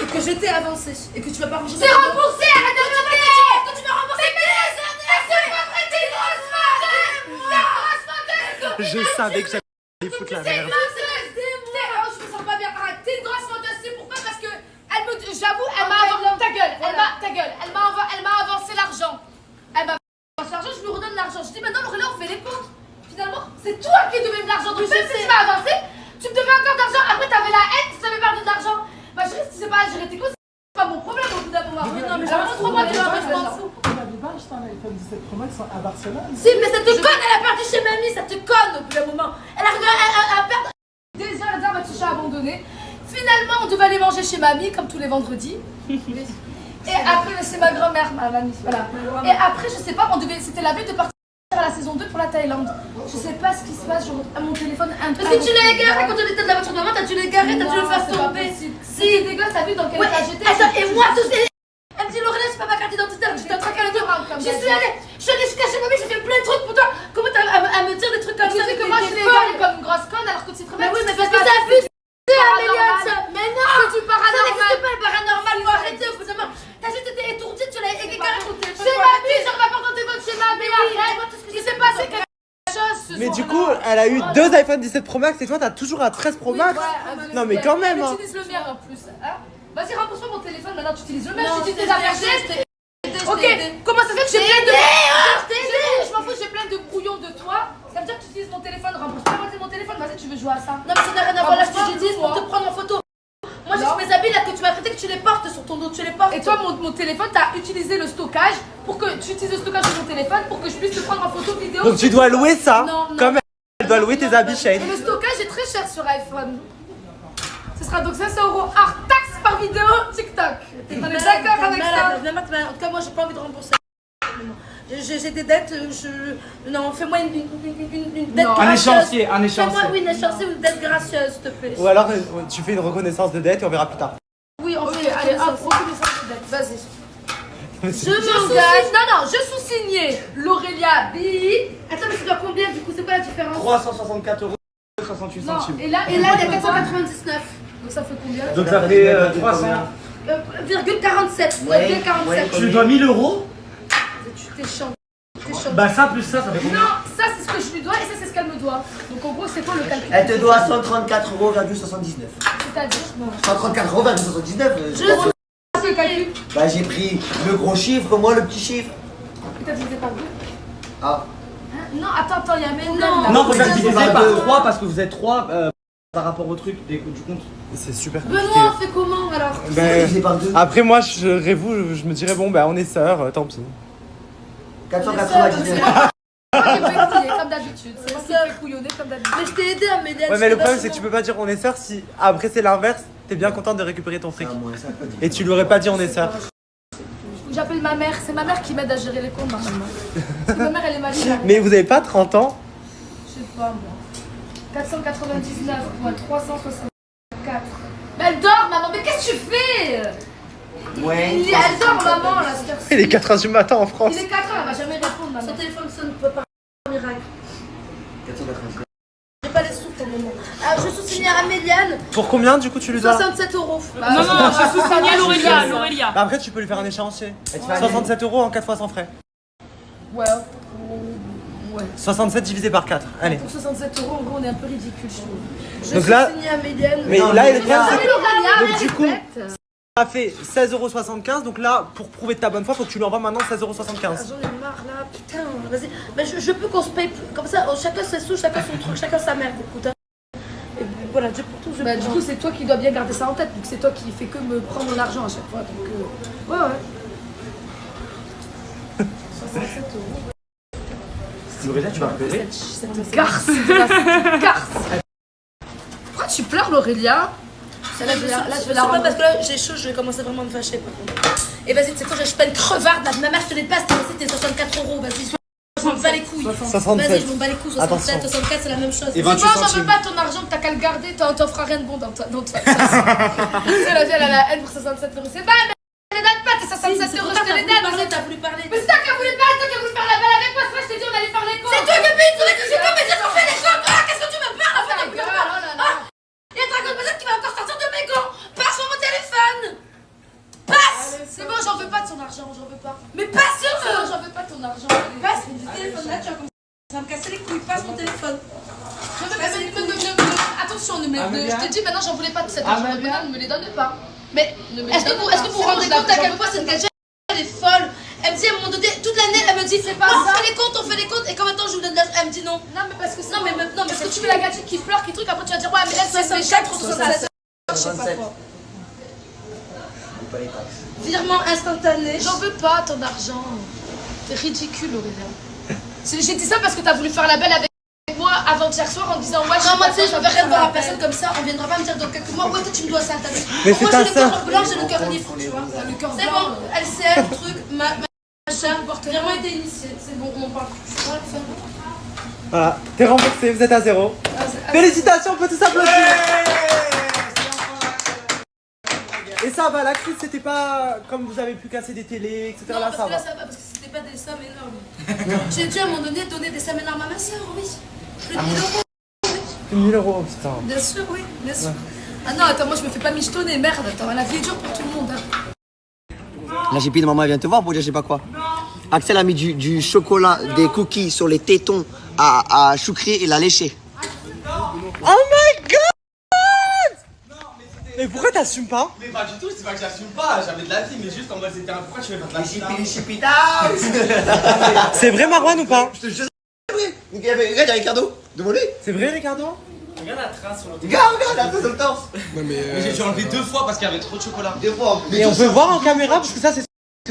Et que j'étais avancée. Et que tu vas pas rembourser. C'est remboursé, arrête de me faire. Que tu m'as remboursé Je savais que j'allais foutre la merde. Je me sens pas bien. Arrête, t'es une grosse menteuse. C'est pourquoi? Parce que elle me, j'avoue, elle m'a avancé. Elle m'a avancé l'argent. Elle m'a avancé l'argent. Je lui redonne l'argent. Je dis maintenant, Laurélia, on fait les comptes. Finalement, c'est toi qui devais de l'argent. Donc même si tu m'as avancé, tu me devais encore d'argent. Après, t'avais la haine, tu t'avais perdu de l'argent. Bah chérie, si tu sais pas gérer tes comptes, c'est pas mon problème au bout d'un moment. Oui, non, mais Alors, j'avoue, 3 mois, tu je vas, je m'en m'en fous. On avait pas acheté un iPhone 17 Pro Max à Barcelone. Si, mais ça te conne, elle a perdu chez mamie, ça te conne au bout d'un moment. Elle arrive à perdre. Déjà, la dame a touché à abandonner. Finalement, on devait aller manger chez mamie, comme tous les vendredis. Et après, c'est ma grand-mère, ma mamie. Voilà. Et après, je sais pas, c'était la veille de partir à la saison 2 pour la Thaïlande. Je sais pas ce qui se passe, à mon téléphone. Parce que tu l'as égaré quand on était de la voiture de maman, t'as dû l'égarer, t'as dû le faire tomber. Si, dégueulasse, t'as vu dans quel Ouais, état j'étais? attends, et moi, tout ce. Elle me dit Laurélia, c'est pas ma carte d'identité, j'étais en train de dire. Je suis allée jusqu'à chez mamie, j'ai fait plein de trucs pour toi. Comment t'as à me dire des trucs comme Tu ça? sais que moi, je l'ai égaré comme une grosse conne, alors que c'est très bien. Mais oui, mais parce que t'as vu, Améliane, ça. Mais non, c'est du paranormal. Ça n'existe pas le paranormal, il faut arrêter au bout d'un moment. T'as juste été étourdie, tu l'as égaré ton téléphone. Chez mamie, je rapporte ton téléphone chez mamie, arrête. Il s'est passé quelque chose ce Mais du soir-là. coup, elle a eu 2 iPhone 17 Pro Max et toi t'as toujours un 13 Pro Max. Non mais quand même. Elle Hein. utilise le mien en plus. Hein. Vas-y, rembourse-moi mon téléphone, maintenant tu utilises le mien, Non, tu utilises je tes t'ai affaires. aidé. Ok, comment ça se fait que j'ai plein de. Je m'en fous, j'ai plein de brouillons de toi. Ça veut dire que tu utilises mon téléphone, rembourse-moi mon téléphone. Vas-y, tu veux jouer à ça? Non, mais ça n'a rien à voir là, je j'utilise pour te prendre en photo. Moi, j'ai mes habits là que tu m'as prêté, que tu les portes sur ton dos, tu les portes. Et toi, mon téléphone, t'as utilisé le stockage pour que tu utilises le stockage de mon téléphone pour que je puisse te prendre en photo vidéo. Donc tu dois louer ça. Non, non. Comme elle doit louer tes habits Shane. Et le stockage est très cher sur iPhone. Ce sera donc 500 € hors taxe par vidéo TikTok. On est d'accord avec ça? En tout cas, moi, j'ai pas envie de rembourser. J'ai des dettes, non, fais-moi une dette Non, gracieuse. un échéancier, un échéancier. Fais-moi, oui, un échéancier ou une dette gracieuse, s'il te plaît. Ou alors tu fais une reconnaissance de dette et on verra plus tard. Oui, on Ok, fait, allez, hop, hop, reconnaissance de dette. Vas-y. Je m'engage. Non, je sous-signais Laurélia B. Attends, mais tu dois combien du coup? C'est quoi la différence? 364 € 68 Non, centimes. et là, il y a 499. Donc ça fait combien? Donc ça fait 300. Virgule 47. Ouais, Virgule 47. Tu lui dois 1000 euros? T'es chiant. T'es chiant. Bah ça plus ça fait combien? Non, ça c'est ce que je lui dois et ça c'est ce qu'elle me doit. Donc en gros, c'est quoi le calcul? Elle te doit 134,79 €. C'est-à-dire, non. 134,79 €. C'est le calcul. Bah j'ai pris le gros chiffre, moi le petit chiffre. Et t'as divisé par 2. Ah. Hein? Non, attends, il y a même Non, faut faire diviser diviser par par deux. 3 parce que vous êtes 3 par rapport au truc du compte. C'est super compliqué. Benoît, on fait comment alors? Ben, Divisé par 2. après moi, je me dirais bon bah on est sœurs, tant pis. 499. Comme d'habitude. C'est moi qui me fais couillonner comme d'habitude. Mais je t'ai aidé à m'aider. Ouais mais le problème c'est que tu peux pas dire on est sœurs si après c'est l'inverse, t'es bien contente de récupérer ton fric. Et tu lui aurais pas dit on est sœurs. J'appelle ma mère, c'est ma mère qui m'aide à gérer les comptes normalement. Parce que ma mère elle est maligne. Mais vous avez pas 30 ans? Je sais pas moi. 499 moins 364. Mais elle dort maman, mais qu'est-ce que tu fais? Ouais. Elle dort maman là, c'est Il est 4h du matin en France. Il est 4h, elle va jamais répondre maman. Son téléphone sonne pas miracle. 499. J'ai pas les sous pour le moment. Alors je sous-signe à Méliane. Pour combien du coup tu lui dois? 67 €. Non, je sous-signais L'Aurélia. Bah après tu peux lui faire un échéancier. 67 € en 4 fois sans frais. Ouais. Ouais. 67 divisé par 4. Allez. Pour 67 € en gros on est un peu ridicule je trouve. Je Donc là- sous-signe à Méliane. Mais Non, là mais le problème c'est que... Donc du coup, Bête. ça fait 16,75 €. Donc là, pour prouver de ta bonne foi, faut que tu lui envoies maintenant 16,75 €. J'en ai marre là, putain, vas-y. Mais je peux qu'on se paye comme ça, chacun ses sous, chacun son truc, chacun sa merde, écoute. Hein. Et voilà, Dieu pour tout, du coup, c'est toi qui dois bien garder ça en tête, vu que c'est toi qui fais que me prendre mon argent à chaque fois. Donc, ouais. 67 €. L'Aurélia, tu vas pleurer? Cette garce, Pourquoi tu pleures, L'Aurélia? Là, je vais la rendre. Parce que là, j'ai chaud, je vais commencer vraiment à me fâcher par contre. Et vas-y, tu sais quoi, je paye une crevarde là. Ma mère, je te les passe, t'es 64 €. Vas-y, je m'en bats les couilles. 67. Vas-y, je m'en bats les couilles. 67, 64, c'est la même chose. Et 28 moi, j'en veux centimes. pas ton argent, t'as qu'à le garder, t'en feras rien de bon dans toi. Tu sais, la vie, elle a la haine pour 67 €. C'est pas, mais je les donne pas, tes 67 €, je te les donne. T'as voulu parler. Mais c'est toi qui as voulu parler, toi qui as voulu faire la balle avec moi. C'est moi, je t'ai dit, on allait faire les comptes. C'est toi qui as payé tous les coups, c'est toi, mais j'ai fait les comptes. Qu'est-ce que tu me parles en fait? Il y a Dragon Ball Z qui va encore sortir de mes gants. Passe sur mon téléphone. Passe. C'est bon, j'en veux pas de son argent, j'en veux pas. Mais passe sur moi. J'en veux pas de ton argent. Passe du téléphone là, tu vas comme ça va me casser les couilles. Passe mon téléphone. Je veux pas. Attention, je te dis maintenant, j'en voulais pas de cet argent. Maintenant, ne me les donne pas. Mais est-ce que vous vous rendez compte à quel point cette gadget elle est folle? Elle me dit à un moment donné, toute l'année, elle me dit c'est pas ça. On fait les comptes et combien de temps je vous donne l'argent? Elle me dit non. Non, mais parce que non, mais maintenant, parce que tu fais la gadget qui pleure, qui truc, après tu vas dire ouais, mais elle c'est méchant pour 67. Je sais pas quoi. Virement instantané. J'en veux pas ton argent. T'es ridicule, Aurélia. J'ai dit ça parce que t'as voulu faire la belle avec moi avant-hier soir en disant ouais, non, moi tu sais, je veux rien voir à personne comme ça. On viendra pas me dire dans quelques mois, ouais, toi tu me dois ça, t'as vu. Mais c'est moi ta j'ai le cœur sœur. blanc, j'ai le cœur libre, tu vois. C'est bon, elle sait, le truc, machin, vraiment été initiée. C'est bon, on en parle plus. Voilà, c'est bon. Voilà, t'es remboursé, vous êtes à 0. Félicitations, on peut tous applaudir. Et ça va, la crise c'était pas comme vous avez pu casser des télés, etc. Non, là parce ça que va. là ça va, parce que c'était pas des sommes énormes. J'ai dû à un moment donné donner des sommes énormes à ma soeur, oui. Plus de 1000 €. 1000 €, putain. Bien sûr, oui, bien sûr. Ah non, attends, moi je me fais pas michetonner, merde. Attends, la vie est dure pour tout le monde. Hein. La GP de maman elle vient te voir pour dire je sais pas quoi. Axel a mis du chocolat, des cookies sur les tétons à Choukri et l'a léché. Oh my god! Mais pourquoi t'assumes pas? Mais pas du tout, c'est pas que j'assume pas, j'avais de la vie, mais juste en mode c'était un pourquoi tu veux faire de la vie. C'est vrai Marwan ou pas? Je te jure, c'est vrai. Regarde, il y a Ricardo, devant lui. C'est vrai Ricardo? Regarde la trace sur le Regarde, la trace sur le torse. Mais j'ai dû enlever 2 fois parce qu'il y avait trop de chocolat. 2 fois. Et on peut voir en caméra parce que ça c'est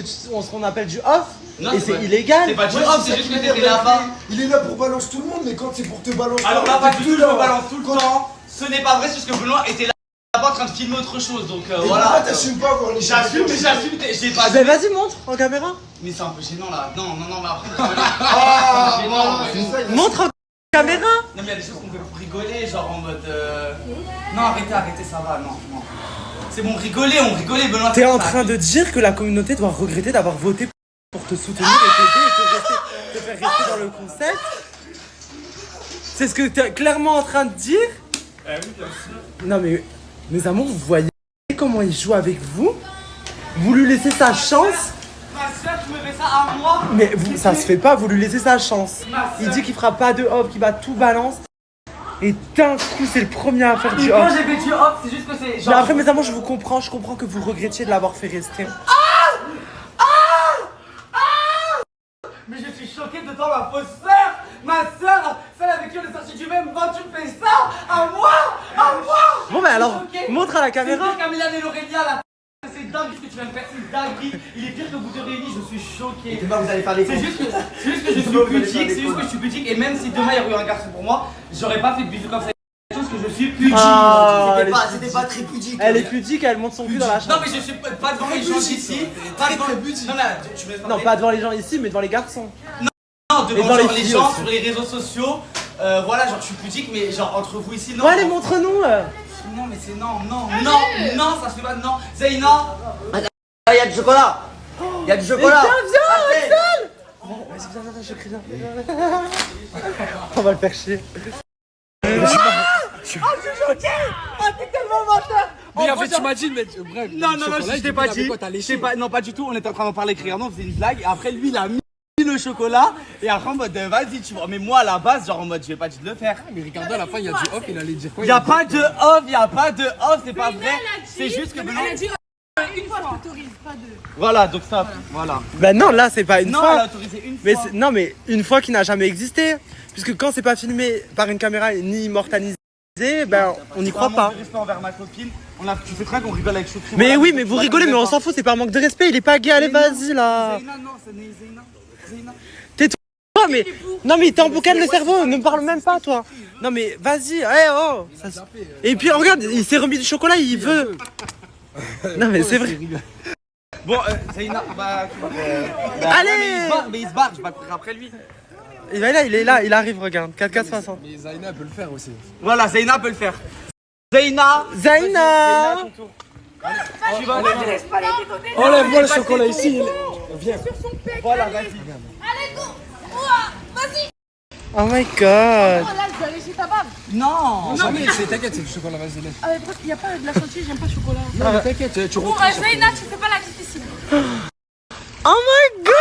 ce qu'on appelle du off. Non, et c'est c'est pas- illégal. C'est pas du off, c'est juste que t'étais là-bas. Il est là pour balancer tout le monde, mais quand c'est pour te balancer. Alors là, pas du tout, je là. me balance tout le temps. Ce n'est pas vrai, c'est parce que Benoît était là-bas en train de filmer autre chose, donc Et voilà. pourquoi t'assumes pas voir les J'assume, mais j'assume, j'ai pas. Mais vas-y montre en caméra. Mais c'est un peu gênant là. Non, mais après. Ah, gênant. c'est ça. Montre en caméra. Non, mais il y a des choses qu'on fait pour rigoler, genre en mode. Non, arrêtez, ça va, non. C'est bon, on rigolait, Benoît. T'es en train de dire que la communauté doit regretter d'avoir voté pour te soutenir et t'aider et te faire rester dans le concept. C'est ce que t'es clairement en train de dire? Oui, bien sûr. Non mais, mes amours, vous voyez comment il joue avec vous? Vous lui laissez sa chance? Ma soeur, tu me fais ça à moi? Mais vous, ça se fait pas, vous lui laissez sa chance. Il dit qu'il fera pas de off, qu'il va tout balance. Et d'un coup, c'est le premier à faire du Quand off. j'ai fait du off, c'est juste que c'est genre. Mais après, mes amours, je comprends que vous regrettiez de l'avoir fait rester. Mais je suis choqué de toi, ma fausse sœur! Ma sœur, celle avec qui on est sorti du même vent, tu me fais ça! À moi! À moi! Bon, bah alors, montre à la caméra. C'est Camilla et Laurelia là! C'est dingue ce que tu viens de faire, c'est dingue! Il est pire que vous deux réunis, je suis choqué! Et demain, vous allez faire les C'est cours. juste que je suis pudique, et même si demain il y aurait eu un garçon pour moi, j'aurais pas fait de bisous comme ça. Parce que je suis pudique! C'était pas très pudique. Elle est pudique, elle monte son cul dans la chambre. Non, mais je suis pas devant les gens ici! Pas devant Non, mais tu me laisses Non, pas devant les gens ici, mais devant les garçons. Non, devant dans genre, les les filles gens aussi. sur les réseaux sociaux, voilà, genre je suis pudique, mais genre entre vous ici, non. Bon, allez, montre-nous. Non, mais c'est non, ça se fait pas, non. Zeyna. Il y a du chocolat. Il y a du chocolat. Viens, Axel. Bon, vas-y, viens, je crie, viens. On va le faire chier. Je suis choqué. T'es tellement menteur. Mais en fait, tu m'as dit, mais bref. Non, je t'ai pas dit. Non, pas du tout, on était en train d'en parler criant, on faisait une blague, et après lui il a mis le chocolat, et après en mode vas-y, tu vois. Mais moi à la base, genre en mode je vais pas dit de le faire. Mais Ricardo, à la fin, il y a du off, il allait dire quoi? Y a pas de off, c'est pas vrai. C'est juste que maintenant. Elle a dit une fois, je t'autorise, pas deux. Voilà, donc ça, voilà. Bah non, là c'est pas une Non, fois. elle a autorisé une Mais fois. non, mais une fois qui n'a jamais existé. Puisque quand c'est pas filmé par une caméra ni immortalisé, ben on n'y croit Un pas. manque de respect envers ma copine. Tu sais très bien qu'on rigole avec Choukri. Mais oui, mais vous rigolez, mais on s'en fout, c'est pas un manque de respect, il est pas gay, allez, vas-y là. Zeyna, non, c'est Zeyna. Tais-toi, mais. Non, mais t'es en boucan le cerveau, ne me parle même pas, toi. Non, mais vas-y, oh. Et puis regarde, il s'est remis du chocolat, il veut. Non, mais c'est vrai. Bon, Zeyna, bah. Allez. Mais il se barre, je vais pas courir après lui. Il est là, il arrive, regarde, 4-4-60. Mais Zeyna peut le faire aussi. Voilà, Zeyna peut le faire. Zeyna. Zeyna. Enlève-moi le chocolat ici. Viens. Voilà, vas-y. Allez, go. Vas-y. Oh my god. Oh là, je vais lécher ta barbe. Non. Non, mais t'inquiète, c'est du chocolat, vas-y, laisse. Ah, mais il n'y a pas de la chantilly, j'aime pas le chocolat. Non, mais t'inquiète, tu Bon, retrouves. Zeyna, tu fais pas la difficile. Oh my god.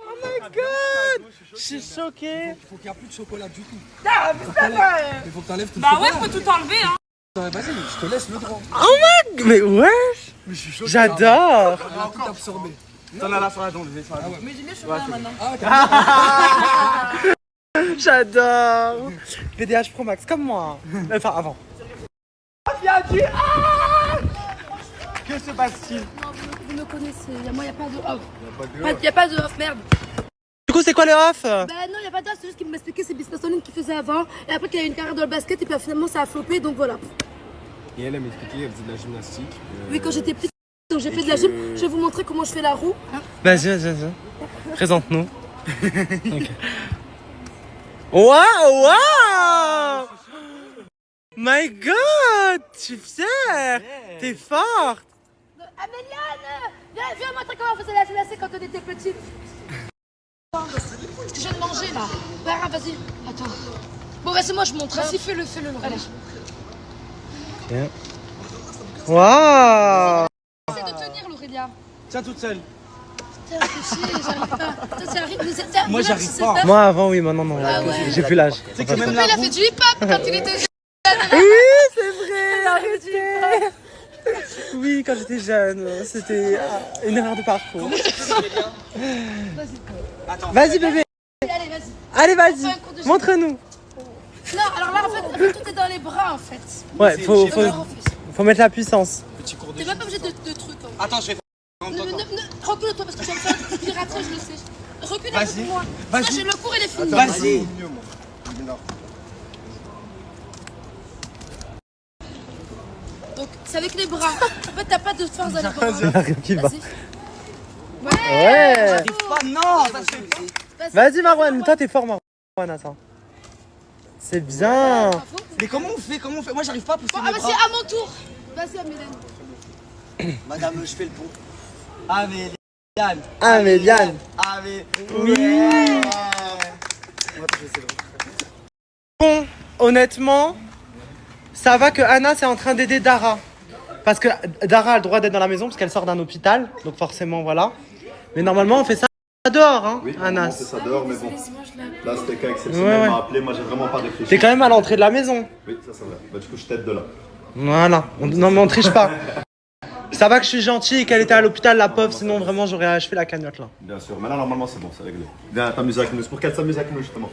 Oh my god. Je suis choqué. Faut qu'il n'y a plus de chocolat du tout. Ah, putain, Il faut que t'enlèves tout le bah chocolat. ouais, faut tout enlever, hein. Vas-y, je te laisse le droit. Oh my god. Mais wesh. Mais je suis choqué. J'adore. Elle a tout absorbé. T'en as là sur la dent, les Ah ouais. Mais j'ai mis le chocolat maintenant. J'adore. VDH Pro Max, comme moi. Enfin, avant. Que se passe-t-il? Non, vous me connaissez, moi, il n'y a pas de off. Il n'y a pas de off, merde. Du coup, c'est quoi le off? Bah non, il n'y a pas de off, c'est juste qu'il m'expliquait ses business en ligne qu'il faisait avant. Et après qu'il a eu une carrière dans le basket, et puis finalement ça a floppé, donc voilà. Et elle m'expliquait, elle faisait de la gymnastique. Oui, quand j'étais petite, donc j'ai fait de la gym. Je vais vous montrer comment je fais la roue. Hein. Vas-y. Présente-nous. Ok. Waouh! My god! Tu es fière! T'es forte! Améliane! Viens montrer comment on faisait la gymnastique quand on était petite. Ce que je viens de manger là. Bah, vas-y. Attends. Bon, vas-y, moi je montre. Vas-y, fais-le. Allez. Waouh! Essaye de tenir, Laurelia. Tiens, toute seule. Putain, j'arrive pas. Toi, tu arrives, Moi, j'arrive pas. Moi avant, oui, maintenant non. Ah ouais. J'ai plus l'âge. C'est que même Il la a roue. fait du hip-hop quand il était jeune. Oui, c'est vrai, arrêtez! Oui, quand j'étais jeune, c'était une erreur de parcours. Vas-y, bébé! Allez, vas-y. Allez, vas-y! Montre-nous! Non, alors là, en fait, tout est dans les bras, en fait. Ouais, faut mettre la puissance. Petit cours de T'es même pas obligé de trucs. Hein. Attends, je vais faire. Recule-toi parce que j'aime faire du piraterie, je le sais. Recule un peu Vas-y. pour moi. Vas-y. Sachez, le cours, il est fini. Vas-y. Donc, c'est avec les bras. En fait, t'as pas de force dans les bras. Rien qui va. Vas-y. Ouais! J'arrive pas, non, ça se fait pas. Vas-y, Marwan, toi t'es fort, Marwan, attends. C'est bien! Mais comment on fait? Moi, j'arrive pas à pousser Bon, mes vas-y, bras. à mon tour. Vas-y, Améliane. Madame, je fais le pont. Améliane. Améliane! Oui. Bon, honnêtement, ça va que Anna c'est en train d'aider Dara. Parce que Dara a le droit d'être dans la maison parce qu'elle sort d'un hôpital. Donc forcément, voilà. Mais normalement, on fait ça dehors, hein, Oui, Anna. on fait ça dehors, mais bon. Là, c'était cas exceptionnel, Ouais. m'a appelé, moi j'ai vraiment pas réfléchi. T'es quand même à l'entrée de la maison. Oui, ça c'est vrai. Bah, du coup, je t'aide de là. Voilà. Non, mais on triche pas. Ça va que je suis gentil et qu'elle était à l'hôpital, la pauvre. Sinon, vraiment, j'aurais achevé la cagnotte, là. Bien sûr, maintenant normalement c'est bon, c'est réglé. Viens t'amuser avec nous, c'est pour qu'elle s'amuse avec nous justement.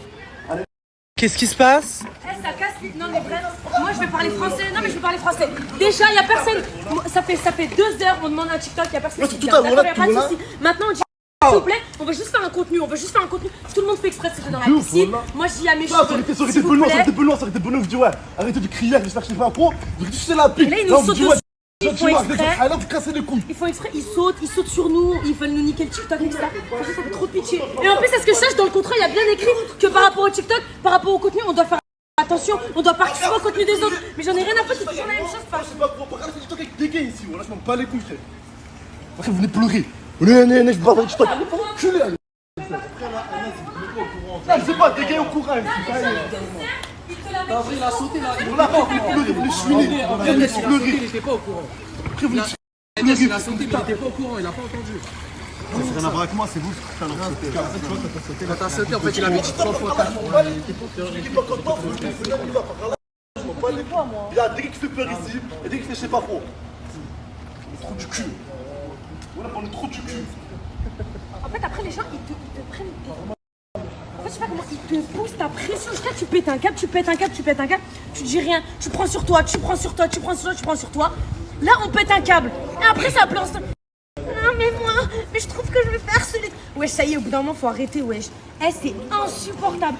Qu'est-ce qui se passe? Eh, ça casse. Non, mais bref, moi je vais parler français. Non, mais je vais parler français. Déjà, il y a personne. Ça fait 2 heures, on demande un TikTok, il y a personne. qui vient. D'accord, y a pas de souci. Maintenant, on dit s'il vous plaît, on veut juste faire un contenu. On veut juste faire un contenu. Tout le monde fait exprès de se dans la piscine. Moi, je dis à mes cheveux. Ça aurait été Benoît, ça aurait été Benoît, vous dites ouais, arrêtez de crier, j'espère que je t'ai fait un pro, vous dites c'est la pique. Et là, ils nous sautent dessus. Ils font exprès. Alors vous cassez les couilles. Ils font exprès, ils sautent sur nous, ils veulent nous niquer le TikTok, etc. Franchement, ça fait trop de pitié. Et en plus, est-ce que je sache, dans le contrat, il y a bien écrit que par rapport au TikTok, par rapport au contenu, on doit faire attention, on doit participer au contenu des autres. Mais j'en ai rien à foutre, c'est toujours la même chose. Je sais pas pourquoi, regardez ce TikTok avec des gays ici, voilà, je m'en bats les couilles, frère. Après, vous venez pleurer. Je vais pas faire TikTok. Culé, allez. Je sais pas, des gays au courant, En vrai, il a sauté là. on l'a pas vu pleurer, vous voulez chouiner. Après, vous laissez pleurer. Il était pas au courant. Après, vous laissez Enes, il a sauté, mais il était pas au courant, il a pas entendu. Ça n'a rien à voir avec moi, c'est vous qui avez sauté. Quand t'as sauté, en fait, il avait dit 3 fois. Il y a des gars qui fait peur ici et des gars qui fait je sais pas trop. On est trop du cul. Voilà, on est trop du cul. En fait, après, les gens, ils te prennent. En fait, je sais pas comment, ils te poussent ta pression jusqu'à tu pètes un câble, tu pètes un câble, tu dis rien, tu prends sur toi, tu prends sur toi. Là, on pète un câble. Et après, ça pleure. Non, mais moi, mais je trouve que je vais faire harceler. Wesh, ça y est, au bout d'un moment, faut arrêter, wesh. Eh, c'est insupportable.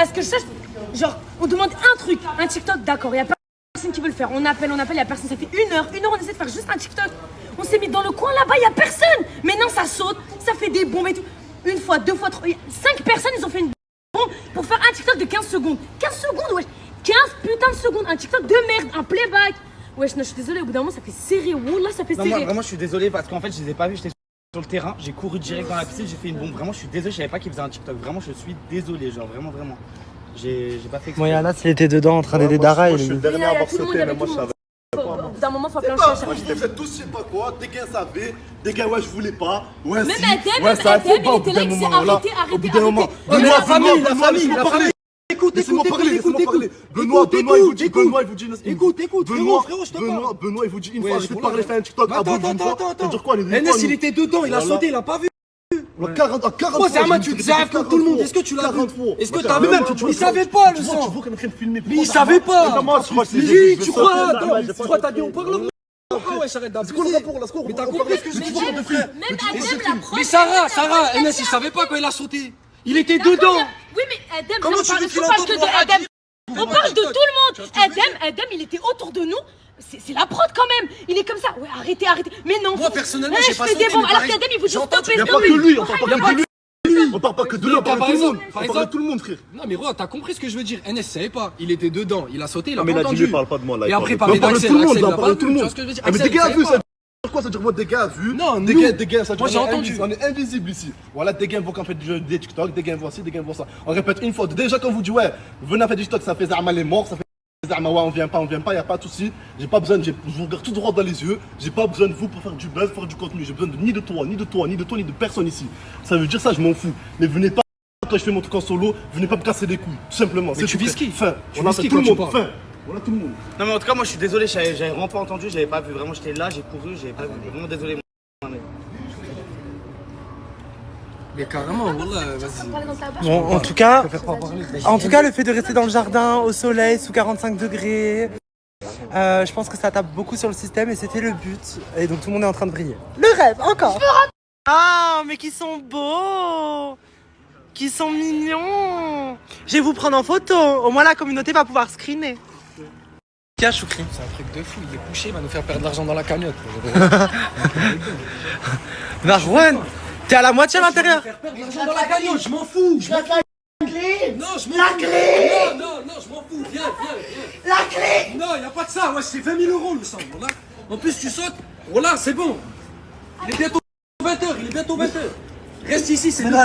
Est-ce que je sache, genre, on demande un truc, un TikTok, d'accord, il y a personne qui veut le faire. On appelle, il y a personne. Ça fait 1 heure, on essaie de faire juste un TikTok. On s'est mis dans le coin là-bas, il y a personne. Mais non, ça saute, ça fait des bombes et tout. 1 fois, 2 fois, 3, 5 personnes, ils ont fait une bombe pour faire un TikTok de 15 secondes. 15 secondes, wesh. 15 putains de secondes. Un TikTok de merde, un playback. Wesh, non, je suis désolée, au bout d'un moment, ça fait serré. Wallah, ça fait serré. Moi, vraiment, je suis désolé parce qu'en fait, je les ai pas vus, j'étais sur le terrain, j'ai couru direct dans la piscine, j'ai fait une bombe. Vraiment, je suis désolé, je savais pas qu'ils faisaient un TikTok. Vraiment, je suis désolé, genre, vraiment. J'ai pas fait exprès. Moi, Yana, s'il était dedans en train d'aider Dara, Moi, je suis le dernier à avoir tout le monde, sauté, il y mais avait moi tout je le savais. Au bout d'un moment, faut appeler un Moi, chat. j'étais fait tous, je sais pas quoi, des gars savaient, des gars, ouais, je voulais pas, ouais, Même si, Adem, ouais, ça Adem, faut pas au il était bout là, d'un il s'est moment, voilà. Au bout d'un moment. La famille. Laissez-moi parler. Benoît, il vous dit, écoute, Benoît, il vous dit une fois, je vais te parler, fais un TikTok, à bout d'une fois, ça veut dire quoi, les Enes, il était dedans, il a sauté, il a pas vu. 40 Oh, c'est Ahmad, tu arrives comme tout le monde. Est-ce que tu l'as vu? Est-ce que t'as vu même? Il savait pas le sang. Mais il savait pas. Mais tu crois, t'as dit on parle. Ah ouais, j'arrête d'abusser. Mais t'as compris ce que je dis? Même Adem, la prof. Mais Sarah, Enes, il savait pas quand il a sauté. Il était dedans. Oui, mais Adem, Comment on tu veux parle qu'il pas entende que de moi Adem. On parle de tout le monde. Adem, il était autour de nous. C'est la prod quand même. Il est comme ça. Ouais, arrêtez. Mais non. Moi, personnellement, Ouais, j'ai je pas fais sauté, des bombes. mais Alors pareil, qu'Adem, il vous dit j'ai entendu. stopper. Il n'y a pas que lui, on parle pas que de lui. On parle pas que de lui, on parle de tout le monde. On parle de tout le monde, frère. Non mais Roi, t'as compris ce que je veux dire. Enes savait pas, il était dedans, il a sauté, il a Mais pas il a dit, entendu. lui, parle pas de moi là. Et après, On parler parle de d'Axel, tout le monde, Axel, on il a parle de pas tout vu, le tu vois monde. ce que je veux dire. Mais Axel, des gars il vus, savait ça veut dire quoi? Ça veut dire moi des gars vus. Non, des nous. gars, ça veut Moi, j'ai dire entendu. on est invisible ici. Voilà, des gars voient qu'on fait des TikTok, des gars voient ci, des gars voient ça. On répète une fois. Déjà quand vous dites ouais, venez faire des TikTok, ça fait Zama les morts, ça fait Zama ouais, on vient pas, y a pas de souci. J'ai pas besoin, je vous regarde tout droit dans les yeux. J'ai pas besoin de vous pour faire du buzz, faire du contenu. J'ai besoin ni de toi, ni de personne ici. Ça veut dire ça, je m'en fous. Mais venez pas. Quand je fais mon truc en solo, venez pas me casser les couilles, tout simplement. Mais tu vises qui? Fin. Tu On a vises fait qui tout le quand tu monde. parles? Fin. Voilà tout le monde. Non, mais en tout cas, moi, je suis désolé, j'avais vraiment pas entendu, je l'avais pas vu. Vraiment, j'étais là, j'ai couru, j'avais pas vu. Vraiment désolé. Mais carrément, Wallah, vas-y. Bon, en tout cas, le fait de rester dans le jardin, au soleil, sous 45 degrés, je pense que ça tape beaucoup sur le système et c'était le but. Et donc tout le monde est en train de briller. Le rêve, encore. Ah, mais qui sont beaux, qui sont mignons. Je vais vous prendre en photo. Au moins la communauté va pouvoir screener. Tiens, Choukri. C'est un truc de fou, il est couché, il va nous faire perdre de l'argent dans la cagnotte. Narwan, t'es à la moitié à l'intérieur. Faire perdre de l'argent dans la cagnotte, je m'en fous. Je lâche la clé. Non, je m'en La fous. clé. Non, je m'en fous. Viens. La clé. Non, y a pas de ça. Ouais, c'est 20 000 euros, le sang. Voilà. En plus, tu sautes. Voilà, c'est bon. Il est bientôt 20h. Reste ici, c'est mieux.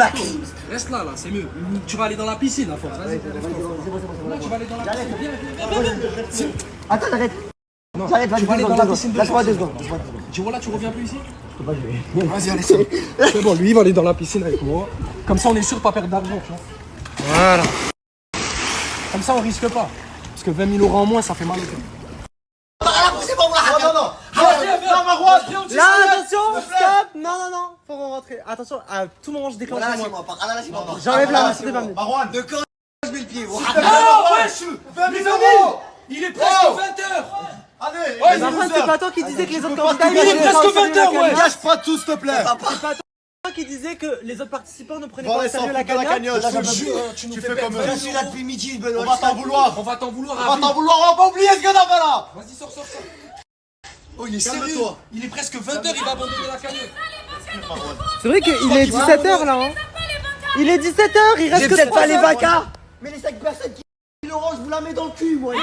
Reste là, c'est mieux. Tu vas aller dans la piscine à force. Vas-y, tu vas aller dans la piscine. Attends, arrête. Non, J'arrête, tu vas aller dans la piscine. Laisse-moi 2 secondes. Tu vois là, tu reviens plus ici? Vas-y, allez, c'est bon, lui il va aller dans la piscine avec moi. Comme ça, on est sûr de pas perdre d'argent, tu vois. Voilà. Comme ça, on risque pas. Parce que 20 000 € en moins, ça fait mal au cœur. C'est bon, là. Non. Là, attention, stop. Non, faut rentrer. Attention, à tout moment, je déclenche Là, moi. c'est moi. J'enlève la main, c'était pas mieux. Marwan, De quand je mets le pied. Wesh, 20 000 €. Il est presque 20h. allez. Mais par contre, c'est pas toi qui disais que les autres candidats... Il est presque 20h, ouais. Gâche pas tout, s'il te plaît. C'est pas toi qui disais que les autres participants ne prenaient Bon, pas au allez, sérieux sans la foutre de la cagnotte. cagnotte. Je te jure, tu nous Tu fais fais perdre comme eux. Je suis là depuis midi, Benoît. On va t'en vouloir. On va t'en vouloir. On va t'en vouloir, on va pas oublier ce qu'on a fait là. Vas-y, sors. Oh, il est Calme-toi. sérieux. Il est presque 20h, il va abandonner la cagnotte. C'est vrai qu'il est 17h là. Hein. Il est 17h, il reste J'ai que peut-être 3 pas les heures. vacas. Mais les 5 personnes qui l'orange, je vous la mets dans le cul, moi.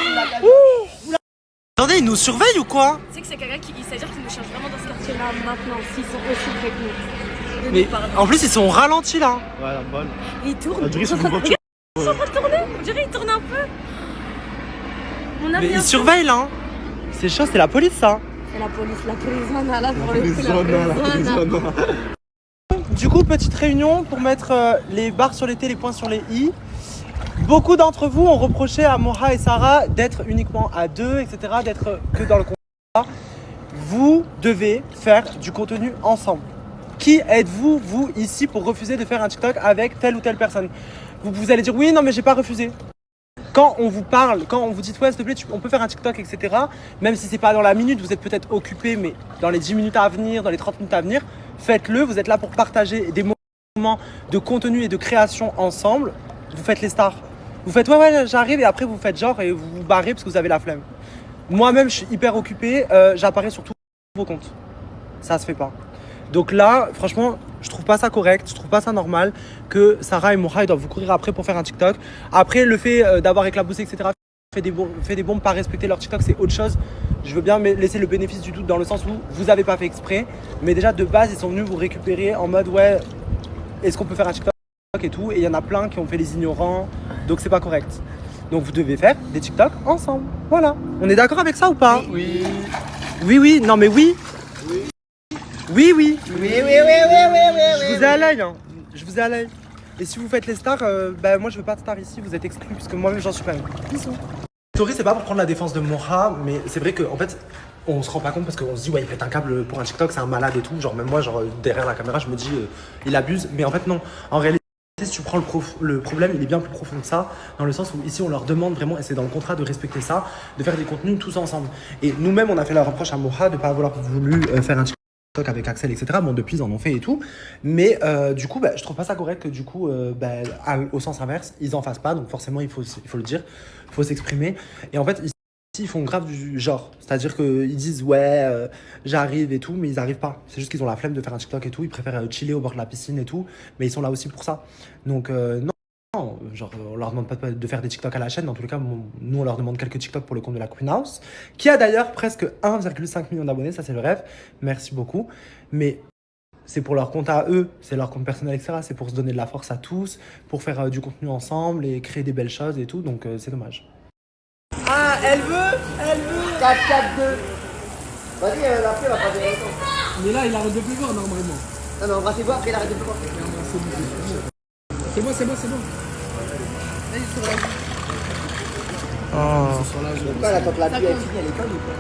Attendez, il nous surveille ou quoi? Tu sais que c'est quelqu'un qui, c'est-à-dire qu'il nous cherche vraiment dans ce quartier-là maintenant, s'ils sont aussi près que nous. Mais en plus, ils sont ralentis là. Ouais, la bonne. Ils tournent. On dirait qu'ils sont une voiture. Ils sont en train de tourner. On dirait qu'ils tournent un peu. On a Mais rien ils fait. surveillent là. Hein. C'est chaud, c'est la police ça. C'est la prisonne là pour le coup. La prisonne. Du coup, petite réunion pour mettre les barres sur les T, les points sur les I. Beaucoup d'entre vous ont reproché à Moha et Sarah d'être uniquement à deux, etc., d'être que dans le contenu. Vous devez faire du contenu ensemble. Qui êtes-vous, vous, ici, pour refuser de faire un TikTok avec telle ou telle personne? Vous allez dire oui, non, mais j'ai pas refusé. Quand on vous parle, quand on vous dit ouais, s'il te plaît, on peut faire un TikTok, etc., même si c'est pas dans la minute, vous êtes peut-être occupé, mais dans les 10 minutes à venir, dans les 30 minutes à venir, faites-le. Vous êtes là pour partager des moments de contenu et de création ensemble. Vous faites les stars. Vous faites ouais, j'arrive, et après vous faites genre et vous vous barrez parce que vous avez la flemme. Moi-même, je suis hyper occupé, j'apparais sur tous vos comptes. Ça se fait pas. Donc là, franchement, je trouve pas ça correct, je trouve pas ça normal que Sarah et Moha doivent vous courir après pour faire un TikTok. Après, le fait d'avoir éclaboussé, etc., fait des bombes, pas respecter leur TikTok, c'est autre chose. Je veux bien laisser le bénéfice du doute dans le sens où vous avez pas fait exprès. Mais déjà, de base, ils sont venus vous récupérer en mode ouais, est-ce qu'on peut faire un TikTok et tout. Et il y en a plein qui ont fait les ignorants, donc c'est pas correct. Donc vous devez faire des TikTok ensemble. Voilà. On est d'accord avec ça ou pas? Oui. Oui, non mais oui. Oui. Oui. Je vous ai à l'œil, hein. Je vous ai à l'œil. Et si vous faites les stars, moi je veux pas de stars ici, vous êtes exclus, puisque moi-même j'en suis pas une. Bisous. Story, c'est pas pour prendre la défense de Moha, mais c'est vrai qu'en fait, on se rend pas compte parce qu'on se dit, ouais, il pète un câble pour un TikTok, c'est un malade et tout. Genre, même moi, derrière la caméra, je me dis, il abuse. Mais en fait, non. En réalité, si tu prends le problème, il est bien plus profond que ça, dans le sens où ici, on leur demande vraiment, et c'est dans le contrat, de respecter ça, de faire des contenus tous ensemble. Et nous-mêmes, on a fait la reproche à Moha de pas avoir voulu faire un TikTok avec Axel, etc. Bon, depuis, ils en ont fait et tout. Mais du coup, je trouve pas ça correct que du coup, au sens inverse, ils en fassent pas. Donc forcément, il faut le dire, il faut s'exprimer. Et en fait, ici, ils font grave du genre. C'est-à-dire qu'ils disent, ouais, j'arrive et tout, mais ils arrivent pas. C'est juste qu'ils ont la flemme de faire un TikTok et tout. Ils préfèrent chiller au bord de la piscine et tout. Mais ils sont là aussi pour ça. Donc, non. Genre, on leur demande pas de faire des TikTok à la chaîne. Dans tous les cas, nous, on leur demande quelques TikTok pour le compte de la Queen House, qui a d'ailleurs presque 1,5 million d'abonnés. Ça, c'est le rêve. Merci beaucoup. Mais c'est pour leur compte à eux, c'est leur compte personnel, etc. C'est pour se donner de la force à tous, pour faire du contenu ensemble et créer des belles choses et tout. Donc, c'est dommage. Ah, elle veut 4-4-2. Vas-y, la fille va pas durer longtemps. Mais là, il arrête de pleuvoir normalement. Non, mais embrassez-vous après, il arrête de pleuvoir. C'est bon. Là, il est sur la vie. Oh. Sur la joue. Pourquoi la tante la vie, elle finit à l'école ou quoi?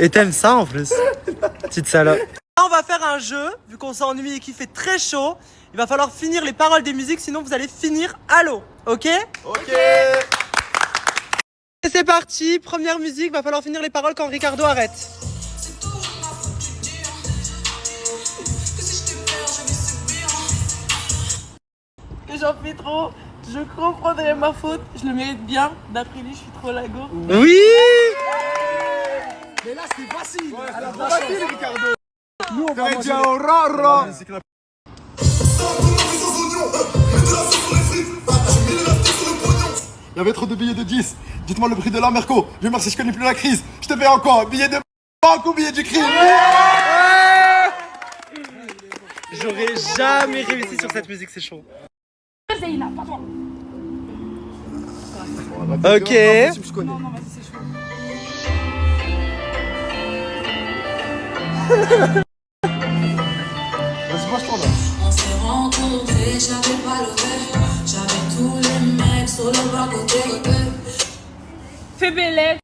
Et t'aimes ça en plus, petite salope. Là, on va faire un jeu, vu qu'on s'ennuie et qu'il fait très chaud. Il va falloir finir les paroles des musiques, sinon vous allez finir à l'eau, ok? Ok. Et c'est parti, première musique, va falloir finir les paroles quand Ricardo arrête. Que j'en fais trop, je comprendrai ma faute, je le mérite bien, d'après lui je suis trop lago. Oui. Mais là, c'est facile. Ouais, c'est facile, Ricardo. Nous, on va manger au rara. y avait trop de billets de 10. Dites-moi le prix de l'un, Merco. Dieu merci, je connais plus la crise. Je te paye encore. Billet de banque ou billet du crime. J'aurais jamais réussi sur cette musique, c'est chaud. Zeyna, pas toi. Ok. Non, non, vas-y, c'est chaud. Vas-y, moi je tourne là. On s'est rencontrés, j'avais pas levé. J'avais tous les mecs sur le bras côté. Fais Bélec.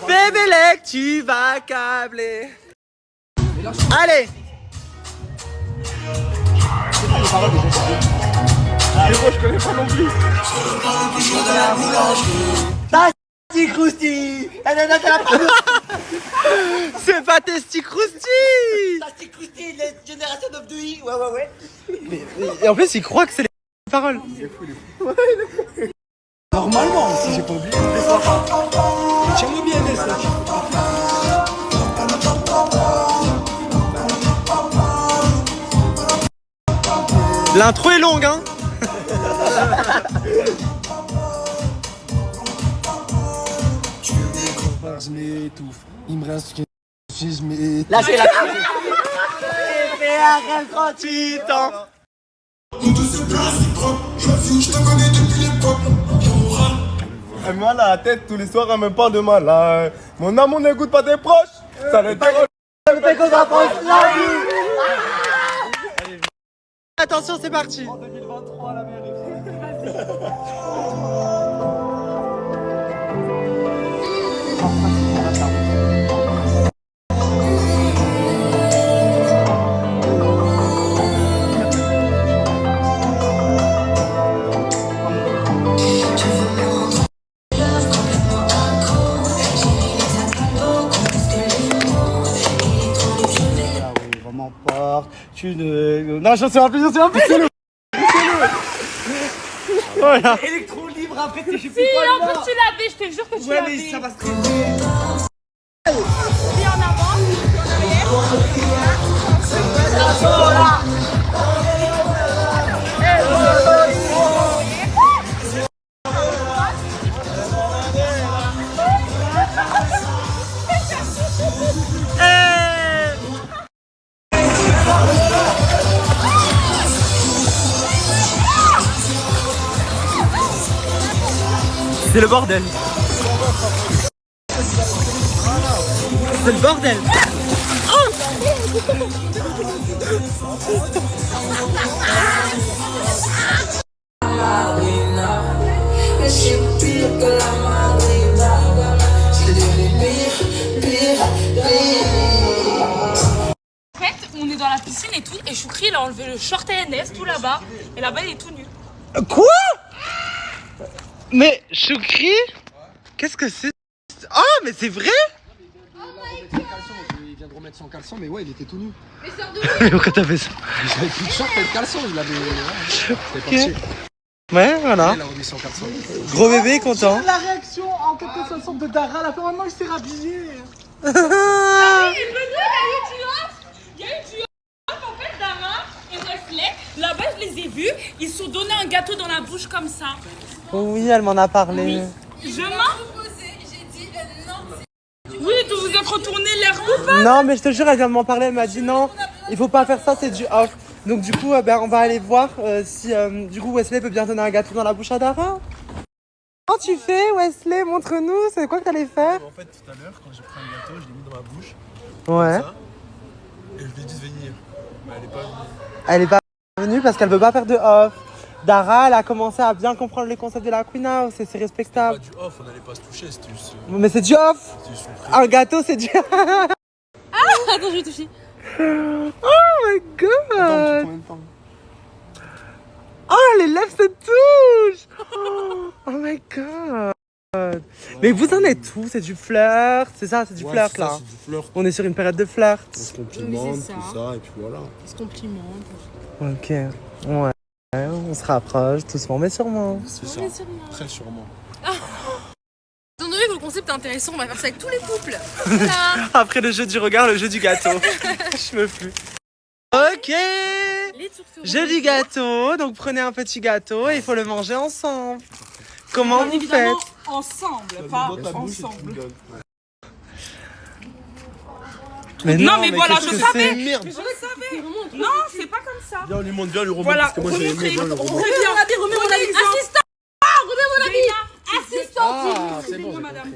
Bébélec, tu vas câbler. Allez. Je connais pas non plus. Tati Crousti. C'est pas Testi Crousti. Tati Crousti, les générations of the I. Ouais. Et en plus, il croit que c'est les paroles. Normalement, si j'ai pas oublié. Tiens-moi bien, laisse là. L'intro est longue, hein. Je m'étouffe. Il me reste que je m'étouffe. Lâchez la PRL 38 ans. Et moi, la tête, tous les soirs, elle me parle de malade. Mon amour n'écoute pas tes proches. Ça ne t'arrange pas. Attention, c'est parti. En 2023, la mairie. Tu ne... Non, je sais un peu, Voilà. Électro libre, après t'es Si, en plus tu l'avais, je te jure que tu l'avais. Ouais, mais ça va se traiter. Puis en avant. C'est le bordel. C'est le bordel. En fait, on est dans la piscine et tout, et Choukri il a enlevé le short ANS tout là-bas, et là-bas il est tout nu. Quoi? Mais Choukri? Qu'est-ce que c'est? Oh, mais c'est vrai? Il vient de remettre son caleçon, mais ouais, il était tout nu. Mais sors de Mais pourquoi t'as fait ça? J'avais plus de short et de caleçon, je l'avais. Ok. Ouais, voilà. Il a remis son caleçon. Gros bébé, content. La réaction en quelque sorte de Dara, la fin, maintenant il s'est rhabillé. Ah oui, et peut-être il y a eu du off, en fait, Dara et Wesley. Là-bas, je les ai vus, ils se sont donné un gâteau dans la bouche comme ça. Oui, elle m'en a parlé. Je mens. J'ai dit non. Oui, de vous êtes retourné l'air coupable. Non, mais je te jure, elle vient de m'en parler. Elle m'a dit non, il faut pas faire ça, c'est du off. Donc, du coup, on va aller voir si du coup Wesley peut bien donner un gâteau dans la bouche à Dara. Comment tu fais, Wesley? Montre-nous, c'est quoi que t'allais faire? En fait, tout à l'heure, quand j'ai pris un gâteau, je l'ai mis dans ma bouche. Ouais. Comme ça, et je lui ai dit de venir. Mais elle est pas venue. Elle est pas venue parce qu'elle veut pas faire de off. Dara, elle a commencé à bien comprendre les concepts de la Queen House et c'est respectable. Pas du off, on n'allait pas se toucher, c'était juste. Mais c'est du off. Un gâteau, c'est du... Ah, attends, je vais toucher. Oh my god. Attends, combien de temps? Oh, les lèvres se touchent. Oh my god. Mais vous en êtes où? C'est du flirt? C'est ça, c'est du flirt là. C'est du flirt. On est sur une période de flirt. On se complimente, tout ça, et puis voilà. On se complimente. Ok, ouais. On se rapproche doucement mais sûrement. C'est ça, très sûrement. Étant donné que le concept est intéressant, on va faire ça avec tous les couples. Après le jeu du regard, le jeu du gâteau. Je me flue. Ok. J'ai du gâteau, donc prenez un petit gâteau et il faut le manger ensemble. Comment vous faites? Ensemble, pas ensemble. Mais non, mais voilà, qu'est-ce je que savais. c'est? Je le savais. Non, c'est pas comme ça. Viens, on lui montre, viens, lui remonte. Voilà, Parce que moi, j'ai aimé, viens, lui remonte. remets mon habit. Assistant. Remets mon habit. Assistante. C'est bon, madame.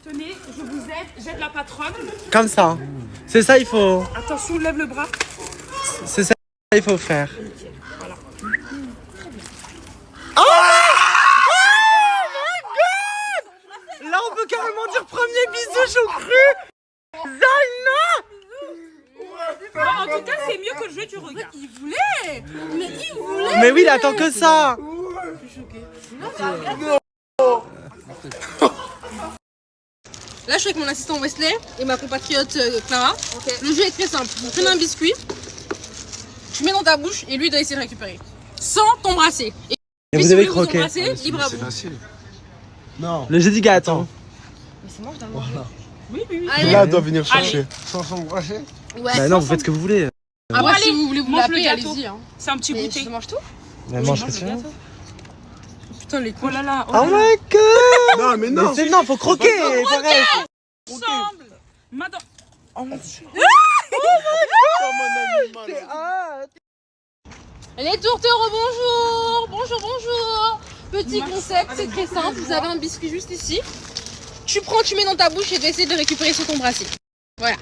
Tenez, je vous aide, j'aide la patronne. comme ça. C'est ça, il faut. Attention, lève le bras. C'est ça, il faut faire. Voilà. Oh my god! Là, on peut carrément dire premier bisou, j'ai cru. Zaina! Bon, en tout cas, c'est mieux que le jeu du regard. Il voulait. Mais il voulait. Mais oui, il attend que ça. Là, je suis avec mon assistant Wesley et ma compatriote Clara. Le jeu est très simple. Vous prenez un biscuit, tu mets dans ta bouche et lui doit essayer de récupérer. Sans t'embrasser. Et vous si devez vous croquer. embrasser, libre à vous. Non. Le jeu du gâteau. Mais c'est moi, je dois manger. Oui, oui, oui. Allez. Là, elle doit venir Allez. chercher. Sans s'embrasser. Ouais. Bah non, vous faites ce que vous voulez. Ah bah, Allez, si vous voulez vous mange le l'appeler, gâteau. allez-y. Hein. C'est un petit Mais goûter. tu manges tout? Mais mange ce que tu veux. Putain, les cons. Oh là là. Oh my god! Non, mais non. Non, faut croquer. Pareil. Ensemble. Madame. Les tourtereaux, bonjour. Bonjour, bonjour. Petit concept, c'est très simple. Vous avez un biscuit juste ici. Tu prends, tu mets dans ta bouche et tu vas essayer de le récupérer sur ton bracelet. Voilà.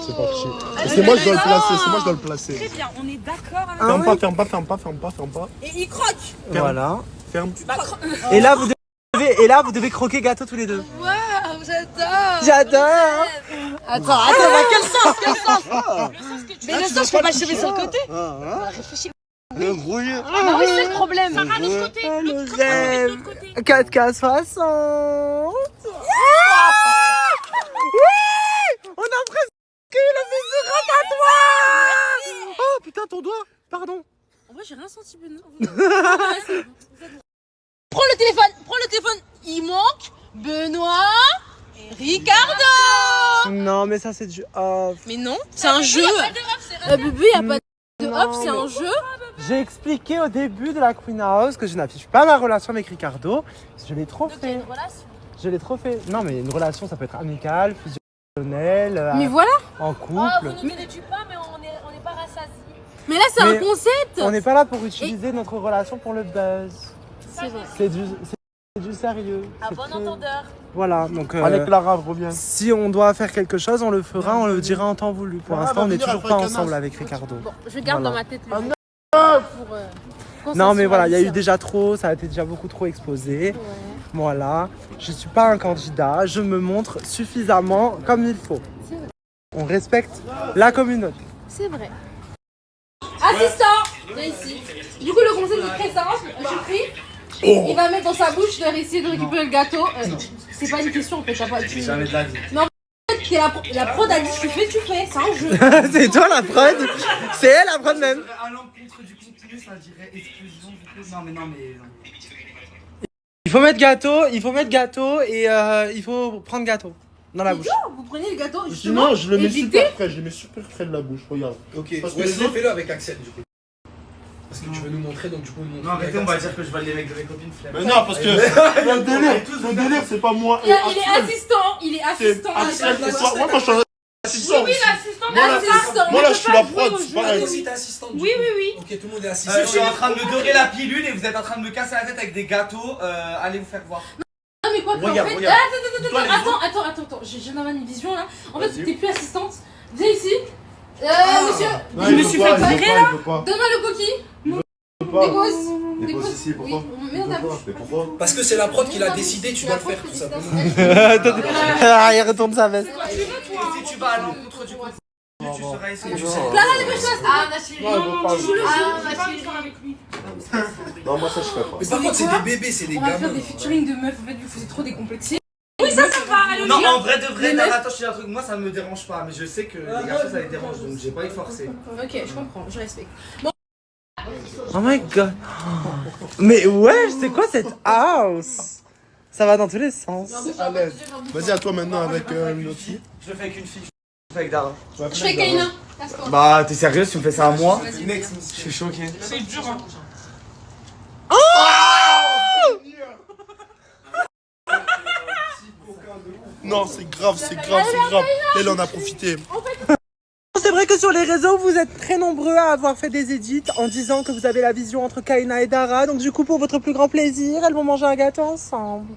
C'est parti. C'est moi, je dois le placer. C'est moi, je dois le placer. Très bien, on est d'accord avec Ferme pas, ferme pas, ferme pas, ferme pas, ferme pas. Et il croque. Voilà. Ferme. Et là, vous devez croquer gâteau tous les deux. Waouh, j'adore. J'adore. Attends, quel sens, quel sens? Mais le sens, je peux pas le chever sur le côté. Réfléchis. Le brouille. Ah oui, c'est le problème. Sarah, l'autre côté. Le rêve. 4K60. Oui! On a presque le bisou grâce à toi! Oh putain, ton doigt! Pardon. En vrai, j'ai rien senti, Benoît. Prends le téléphone. Il manque Benoît et Ricardo. Non, mais ça, c'est du off. Mais non, c'est un jeu. Bébé, y a pas de hop, c'est un jeu. J'ai expliqué au début de la Queen House que je n'affiche pas ma relation avec Ricardo. Je l'ai trop fait. Je l'ai trop fait. Non, mais une relation, ça peut être amicale, fusionnelle, Mais voilà. en couple. Oh, vous nous donnez du pain, mais on n'est pas rassasiés. Mais là, c'est un Mais concept. On n'est pas là pour utiliser notre relation pour le buzz. C'est vrai. C'est du sérieux. À C'est bon très- entendeur. Voilà, donc Allez, Clara, reviens. si on doit faire quelque chose, on le fera, on le dira en temps voulu. Pour Clara l'instant, va on n'est venir toujours après pas un ensemble canard. avec Ricardo. Bon, je garde Voilà. dans ma tête le jeu. Pour, Non, mais voilà, il y a eu consensualiser. déjà trop, ça a été déjà beaucoup trop exposé. Ouais. Voilà, je suis pas un candidat, je me montre suffisamment comme il faut. C'est vrai. On respecte la communauté. C'est vrai. Assistant, viens ici. Du coup, le concept est très simple. Je prie. Il va mettre dans sa bouche, il va essayer de récupérer le gâteau. C'est pas une question en fait, t'as pas. Jamais de la vie. Mais en fait, c'est la prod a dit tu fais, c'est un jeu. C'est toi la prod. C'est elle la prod même. À l'encontre du contenu, ça dirait exclusion du coup. Non, mais non. Il faut mettre gâteau et il faut prendre gâteau dans la bouche. Vous prenez le gâteau, justement. Sinon, je le mets évitez. super frais. Je le mets super frais de la bouche. Regarde. Ok, Parce que Wesley, les autres- fais-le avec Axel du coup. Parce que tu veux nous montrer, donc du coup, nous Non, arrêtez, on va dire que je vole les mecs de mes copines. flemme. Mais non, parce que le délire, c'est pas moi. et Il est Axel. assistant, il est C'est assistant. Axel et toi. Moi, je suis un assistant. Oui, l'assistant. Moi, là, je suis la prod. C'est pareil. Toi aussi, t'es assistante. Oui, oui, oui. Ok, tout le monde est Je assistant. suis en train de me dorer la pilule et vous êtes en train de me casser la tête avec des gâteaux. Allez vous faire voir. Non, mais quoi, Regarde, en fait. regarde. Attends, j'ai viens d'avoir une vision là. En fait, t'es plus assistante. Viens ici. Monsieur, Non, je il me veut suis pas, fait il veut virer pas, là. il veut pas. Donne-moi le coquille. Pas. Dépose. Dépose ici, pourquoi? Oui, on met dans ta bouche. Mais pourquoi? Parce que c'est la prod qui l'a décidé, tu dois le faire tout simplement. Ah, il retourne sa veste. Si tu vas à l'encontre du contenu, tu seras exclu. Clara, dépêche-toi. Ah, Nachille. Non, il veut pas. Tu joues le jeu. avec lui. Non, moi, ça, je ferais pas. Mais par contre, c'est des bébés, c'est des On va faire gamins. des featuring de meufs. En fait, vu que c'est trop décomplexé. Oui, ça va. Allons-y. Non, en vrai de vrai, Les meufs. attends, je te dis un truc, moi ça me dérange pas, mais je sais que les garçons ça les dérange donc j'ai pas envie de forcer. Ok, je comprends, je respecte. Oh my god. Mais ouais, c'est quoi cette house? Ça va dans tous les sens. À l'aise. Vas-y, à toi maintenant avec une autre fille. Je le fais avec une fille. Avec Dara. Je fais Kaina. Bah, t'es sérieuse, tu me fais ça à moi? Je suis choqué. C'est dur, hein. Non, c'est grave, c'est grave. Elle en a profité. C'est vrai que sur les réseaux, vous êtes très nombreux à avoir fait des edits en disant que vous avez la vision entre Kaina et Dara. Donc du coup, pour votre plus grand plaisir, elles vont manger un gâteau ensemble.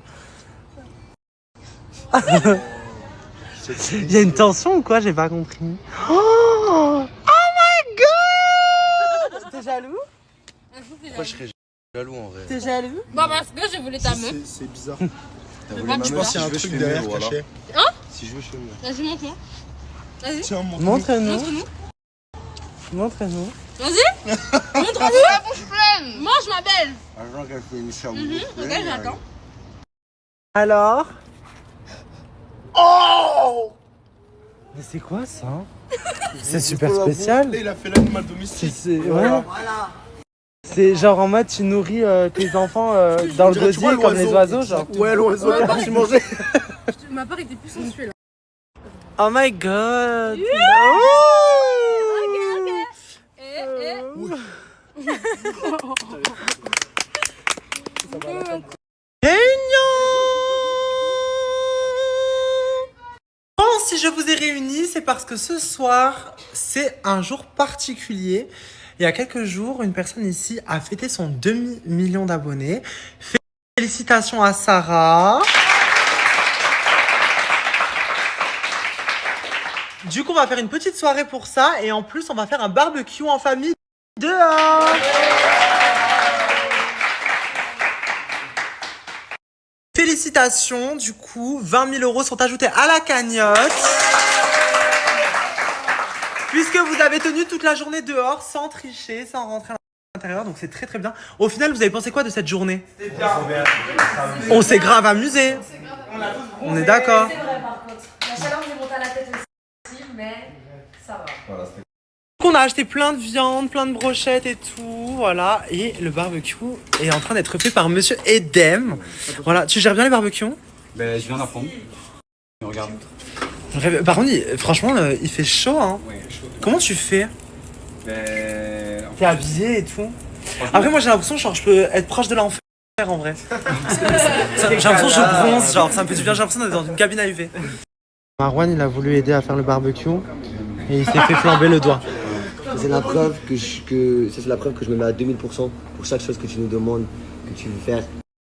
Il y a une tension ou quoi? J'ai pas compris. Oh my god! T'es jaloux? Pourquoi je serais jaloux en vrai? T'es jaloux? Bah parce que je voulais ta meuf. C'est bizarre. Je pense qu'il y a un truc derrière caché. Hein? Si je veux, je filme. Vas-y, montre-moi. Vas-y. Tiens, Montre-nous. Montre-nous. Montre-nous. Vas-y. Montre-nous. Mange, ma belle. Avant qu'elle fait une chambre. Regarde, j'attends. Alors? Oh! Mais c'est quoi ça? C'est super spécial. Il a fait l'animal domestique. Ouais. C'est genre en mode tu nourris tes enfants dans le gosier comme les oiseaux genre. Ouais, l'oiseau est parti manger. Ma part était plus sensuelle. Oh my god. Bon, si je vous ai réunis, c'est parce que ce soir, c'est un jour particulier. Il y a quelques jours, une personne ici a fêté son demi-million d'abonnés. Félicitations à Sarah. Du coup, on va faire une petite soirée pour ça. Et en plus, on va faire un barbecue en famille dehors. Félicitations, du coup, 20 000 € sont ajoutés à la cagnotte. Puisque vous avez tenu toute la journée dehors, sans tricher, sans rentrer à l'intérieur. Donc c'est très très bien. Au final, vous avez pensé quoi de cette journée? C'était bien. On s'est grave amusé. On est d'accord. C'est vrai par contre. La chaleur m'est montée à la tête aussi, mais ça va. Voilà, c'était On a acheté plein de viande, plein de brochettes et tout, voilà. Et le barbecue est en train d'être fait par Monsieur Edem. Voilà, tu gères bien les barbecues? Ben, je viens d'apprendre. Regarde. Par contre, franchement, il fait chaud, hein. Ouais, chaud. Comment tu fais? Ben. T'es habillé et tout. Après, moi, j'ai l'impression, genre, je peux être proche de l'enfer en vrai. J'ai l'impression que je bronze, genre, ça me fait du bien. J'ai l'impression d'être dans une cabine à UV. Marwan, il a voulu aider à faire le barbecue et il s'est fait flamber le doigt. C'est la preuve que je me mets à 2000% pour chaque chose que tu nous demandes, que tu veux faire.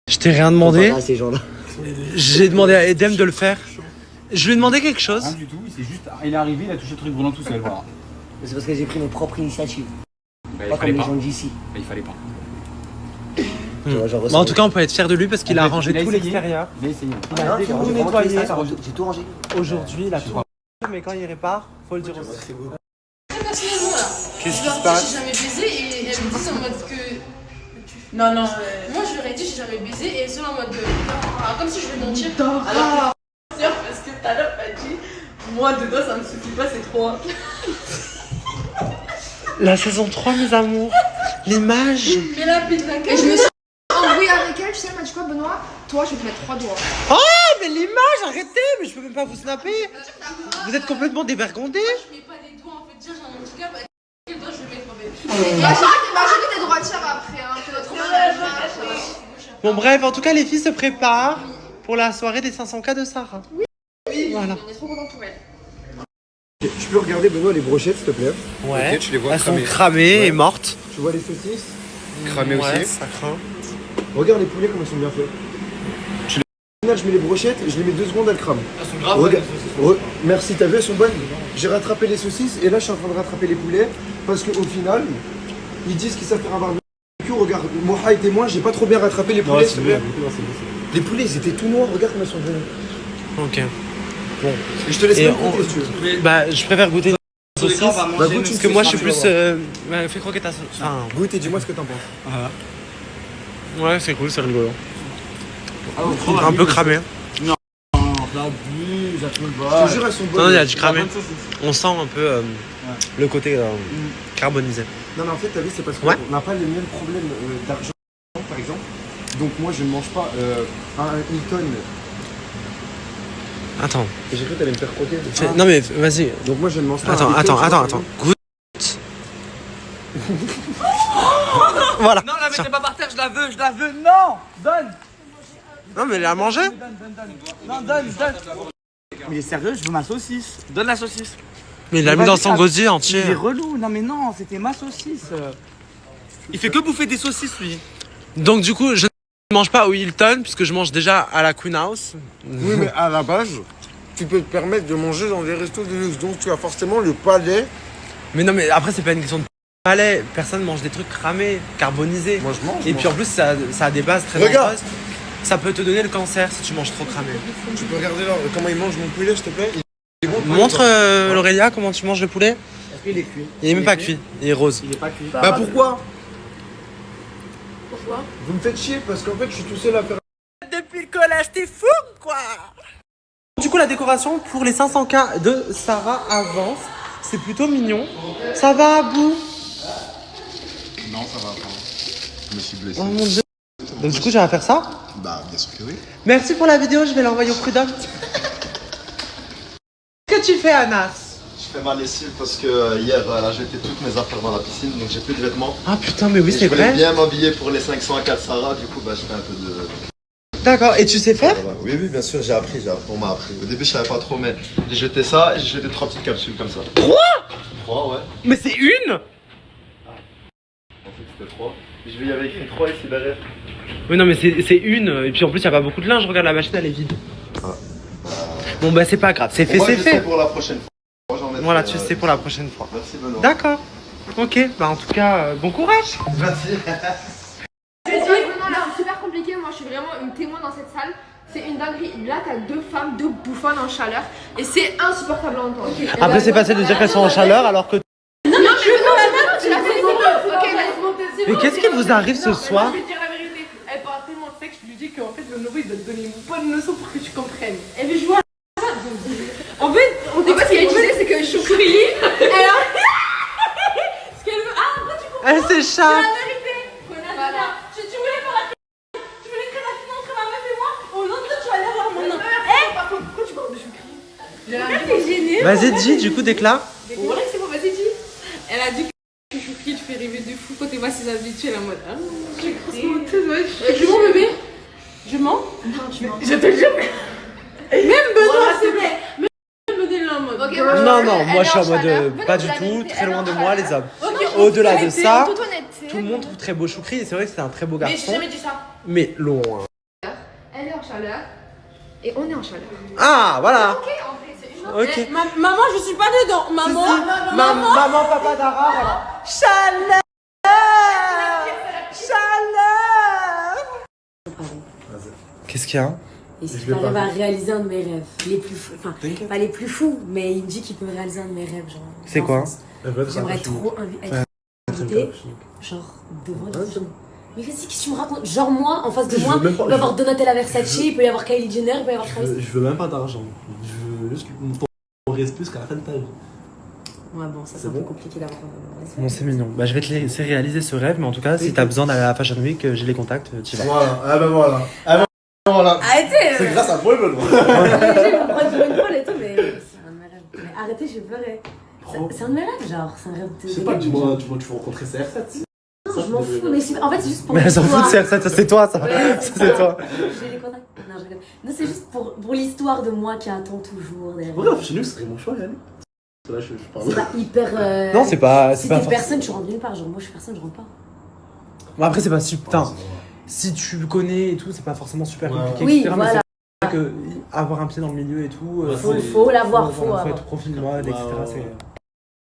Je t'ai rien demandé. À ces gens-là. J'ai demandé à Edem de le faire. Je lui ai demandé quelque chose. Rien du tout, il est arrivé, il a touché le truc brûlant tout seul, voilà. C'est parce que j'ai pris mes propres initiatives. Ben, Pas il fallait comme les pas. gens d'ici. Ben, il fallait pas. Mais en tout cas, on peut être fier de lui parce qu'il a rangé il a tout essayé. l'extérieur. Il a essayé. Il a tout nettoyé. J'ai tout rangé. Aujourd'hui, il a tout rangé. Mais quand il répare, faut le dire aussi. Personnellement là, Qu'est-ce je qui leur se dis passe? j'ai jamais baisé et elles me disent en mode que. Non, non. Moi je leur ai dit j'ai jamais baisé et elles sont en mode comme si je vais mentir. Alors parce que tout à l'heure t'as dit moi dedans ça me suffit pas, c'est trop. La saison 3, mes amours. L'image. Mais là, putain, Et je me suis embrouillée avec elle, tu sais, elle m'a dit quoi, Benoît? Toi, je vais te mettre 3 doigts. Oh, mais l'image, arrêtez. Mais je peux même pas vous snapper. Vous êtes complètement dévergondés. Je mets pas des doigts en fait, dire j'ai un handicap, quel doigt je vais mettre en fait. Imagine que t'es droitière après, hein. T'es trop malade. Bon, bref, en tout cas, les filles se préparent pour la soirée des 500K de Sarah. Oui, Voilà. on est trop contents pour elle. Tu peux regarder, Benoît, les brochettes, s'il te plaît? Ouais. Ok, tu les vois Elles sont cramées. cramées Ouais. et mortes. Tu vois les saucisses? Cramées Ouais, aussi. ça craint. Regarde les poulets, comment ils sont bien faits. Au final, je mets les brochettes, je les mets 2 secondes, elles crament. Elles sont graves. Regarde. Merci, t'as vu, elles sont bonnes. J'ai rattrapé les saucisses et là, je suis en train de rattraper les poulets parce qu'au final, ils disent qu'ils savent faire un barbecue. Regarde, Moha et moi, j'ai pas trop bien rattrapé les poulets. s'il te plaît. Les poulets, ils étaient tout noirs, regarde comment ils sont devenus. Ok. Bon, et je te laisse Et même goûter si tu veux. Bah, je préfère goûter une saucisse. on va manger Bah, une goûte, parce que saucisse, moi, je suis tu plus. vas Ouais, fais croquer ta sauce. Enfin, Goûte et dis-moi ce que t'en penses. ouais, c'est cool, c'est rigolo. Ah, Un peu cramé. Je te jure, elles sont bonnes. Non, il y a du cramé. On sent un peu le côté carbonisé. Non, mais en fait, t'as vu, c'est parce qu'on Ouais. n'a pas les mêmes problèmes d'argent, par exemple. Donc, moi, je ne mange pas un Hilton. Attends. J'ai cru que t'allais me faire croquer. Non mais vas-y. Donc moi je ne mange pas. Attends. Goûte. Voilà. Non, la mettez pas par terre, je la veux, non. Donne. Non mais il a mangé. Non, donne. Mais sérieux, je veux ma saucisse. Donne la saucisse. Mais il l'a mis dans son gosier entier. Il est relou, non mais non, c'était ma saucisse. Il fait que bouffer des saucisses lui. Donc du coup, je ne mange pas au Hilton puisque je mange déjà à la Queen House. Oui, mais à la base, tu peux te permettre de manger dans des restos de luxe, donc tu as forcément le palais. Mais non, mais après, c'est pas une question de palais. Personne mange des trucs cramés, carbonisés. Moi, je mange. Et puis en plus, ça a des bases très dangereuses. Ça peut te donner le cancer si tu manges trop cramé. Tu peux regarder là, comment il mange mon poulet, s'il te plaît. Montre Laurelia comment tu manges le poulet. Il est cuit. Il est même pas cuit, il est rose. Il est pas cuit. Bah pourquoi? Pourquoi? Vous me faites chier parce qu'en fait, je suis tout seul à faire. Depuis le collège, t'es fou quoi. Du coup, la décoration pour les 500K de Sarah avance. C'est plutôt mignon. Ça va, Abou? Non, ça va pas. Je me suis blessé. Oh mon dieu. Donc du coup, j'ai à faire ça? Bah, bien sûr que oui. Merci pour la vidéo, je vais l'envoyer au prud'homme. Qu'est-ce que tu fais, Anas? Je fais ma lessive parce que hier, elle a jeté toutes mes affaires dans la piscine, donc j'ai plus de vêtements. Ah putain, mais oui, c'est Je voulais vrai. bien m'habiller pour les 504 Sarah, du coup, bah, je fais un peu de... D'accord, et tu sais faire? Oui, bien sûr, j'ai appris, on m'a appris. Au début, je savais pas trop, mais j'ai jeté ça et j'ai jeté 3 petites capsules comme ça. 3? 3, ouais. Mais c'est une? En fait, c'était 3. Je vais y avoir écrit 3 ici derrière. Oui, non, mais c'est une. Et puis en plus, il n'y a pas beaucoup de linge. Regarde, la machine, elle est vide. Bon, bah, c'est pas grave. C'est fait, c'est fait. Pour la prochaine fois. Moi, j'en mettrai, Voilà, tu sais pour la prochaine fois. Merci, Benoît. D'accord. Ok, bah, en tout cas, bon courage. Merci. Non, là, c'est super compliqué. Moi, je suis vraiment une témoin dans cette salle. C'est une dinguerie. Là, t'as 2 femmes, 2 bouffonnes en chaleur. Et c'est insupportable à entendre. Après, c'est facile de dire qu'elles sont en chaleur alors que. Non, mais tu l'as fait. Ok, vas-y. Mais qu'est-ce qui vous arrive ce soir? Je vais te dire la vérité. Elle parle tellement sec, je lui dis qu'en fait, le nouveau, il doit te donner une bonne leçon pour que tu comprennes. Elle veut jouer à ça. En fait, ce qu'elle disait, c'est que Choukri, elle a. ce qu'elle veut. Ah, après, tu comprends. Elle s'échappe. C'est la vérité. Voilà. Tu voulais faire la fille. Tu voulais créer la fille entre ma meuf et moi. Au nom de toi, tu vas aller voir mon nom. Par contre, pourquoi tu parles de Choukri? T'es gênée. Vas-y, dis, du coup, déclare. Voilà, c'est bon, vas-y, dis. Elle a dit que Choukri, tu fais rêver de fou quand tu vois ses habitudes. Elle est en mode. Ah, j'ai grosse menteuse, ouais. Je mens, bébé. Je mens? Non, tu mens. Je te jure. Même Benoît, c'est vrai. Même Benoît, il est en mode. Non, moi je suis en mode pas du tout, très loin de moi, les hommes. Au-delà de ça, tout le monde trouve très beau Choukri et c'est vrai que c'est un très beau Mais j'ai garçon. jamais dit ça. Mais loin. Elle est en chaleur. Et on est en chaleur. Ah, voilà. Ok, en fait, c'est une autre. Ok. Maman, je suis pas dedans. Maman. Maman, papa, Dara, voilà. Chaleur. Qu'est-ce qu'il y a? Et si j'arrive à réaliser un de mes rêves, les plus fous, enfin pas les plus fous, mais il me dit qu'il peut réaliser un de mes rêves, genre. C'est quoi? J'aimerais trop être invité, genre devant les gens. Mais vas-y, qu'est-ce que tu me racontes? Genre moi, en face de moi, il peut y avoir Donatella Versace, il peut y avoir Kylie Jenner, il peut y avoir Travis. Je veux même pas d'argent. Je veux juste qu'on reste plus qu'à la fin de ta vie. Ouais, bon, ça c'est un peu compliqué d'avoir. Bon, c'est mignon. Bah, je vais te laisser réaliser ce rêve, mais en tout cas, si t'as besoin d'aller à la Fashion Week, j'ai les contacts, tu vas. Voilà, ah ben voilà. Ah ben voilà. Arrêtez! C'est grâce à moi, Benoît. Je vais me prendre une folle et tout, mais c'est un de mes rêves. Mais arrêtez, je pleurais. C'est un de mes rêves, genre, c'est un rêve de. Je sais pas, dis-moi, tu veux rencontrer CR7. Non, je m'en fous, mais en fait, c'est juste pour. Mais elle s'en fout de CR7, ça c'est toi, ça. Ouais, Ça c'est toi. J'ai les contacts. Non, je rigole. Non, c'est juste pour l'histoire de moi qui attend toujours derrière. Ouais, chez nous, ce serait mon choix, Yannick. Là, je parle. C'est pas hyper. Non, c'est pas. Si pas t'es personne, tu rentres nulle part. Genre, moi, je suis personne, je rentre pas. Bon, après, c'est pas super. Putain, si tu connais et tout, c'est pas forcément super compliqué, Oui, etc. voilà. Mais c'est vrai que avoir un pied dans le milieu et tout. Faut l'avoir, faut Faut avoir. être profil mode, etc.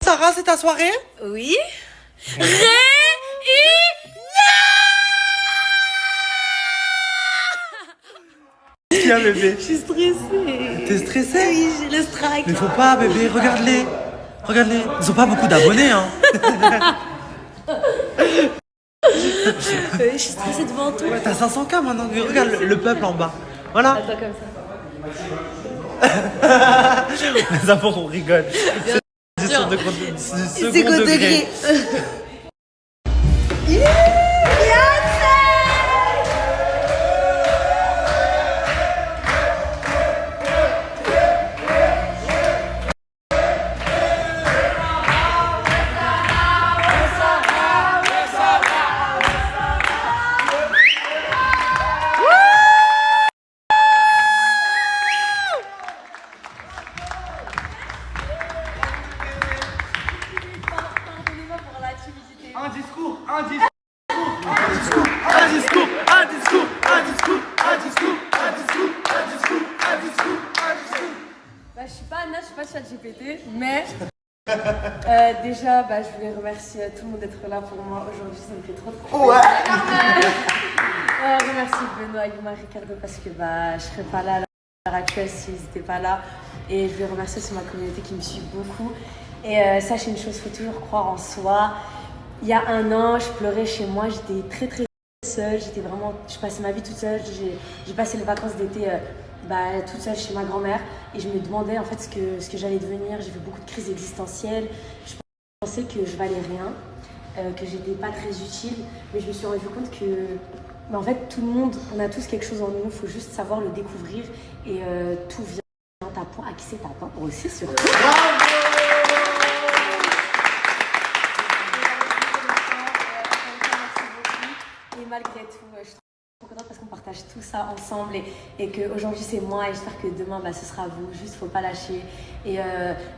Sarah, c'est ta soirée? Oui. Qu'est-ce qu'il y a, bébé? Je suis stressée. T'es stressée? Oui, j'ai le strike. Mais faut pas, bébé, regarde-les. Regarde-les. Ils ont pas beaucoup d'abonnés, hein. Je suis stressée devant toi. Ouais, t'as 500K maintenant. Regarde le peuple en bas. Voilà. Attends, comme ça. Ça pour qu'on rigole. C'est du second degré. Un discours, un discours, un discours, un discours, un discours, un discours, un discours, un discours, un discours, un discours. Bah, je suis pas Anna, je suis pas ChatGPT, mais déjà, je voulais remercier tout le monde d'être là pour moi aujourd'hui, ça me fait trop plaisir. Ouais. Je remercie Benoît, Yuma, Ricardo parce que je serais pas là à l'heure actuelle s'ils n'étaient pas là. Et je voulais remercier aussi ma communauté qui me suit beaucoup. Et sachez une chose, il faut toujours croire en soi. Il y a 1 an, je pleurais chez moi, j'étais très très seule, je passais ma vie toute seule, j'ai passé les vacances d'été toute seule chez ma grand-mère et je me demandais en fait ce que j'allais devenir. J'ai fait beaucoup de crises existentielles, je pensais que je valais rien, que j'étais pas très utile, mais je me suis rendu compte que en fait tout le monde, on a tous quelque chose en nous, il faut juste savoir le découvrir et tout vient à qui c'est t'apprendre aussi surtout. Et malgré tout, je suis trop contente parce qu'on partage tout ça ensemble et qu'aujourd'hui c'est moi et j'espère que demain ce sera vous. Juste faut pas lâcher et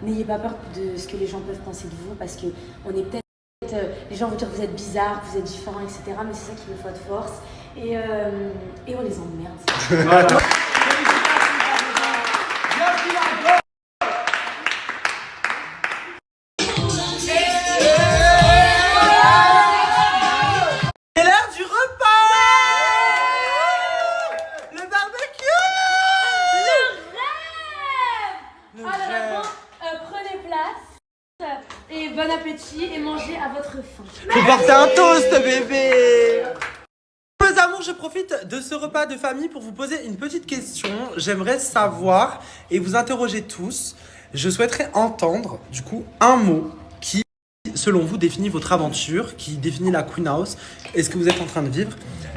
n'ayez pas peur de ce que les gens peuvent penser de vous parce que on est peut-être les gens vont dire que vous êtes bizarre, que vous êtes différent, etc. Mais c'est ça qui fait votre force et on les emmerde. Voilà. Bon appétit et mangez à votre faim. Faut porter un toast, bébé. Mes amours, je profite de ce repas de famille pour vous poser une petite question. J'aimerais savoir et vous interroger tous. Je souhaiterais entendre, du coup, un mot qui, selon vous, définit votre aventure, qui définit la Queen House et ce que vous êtes en train de vivre.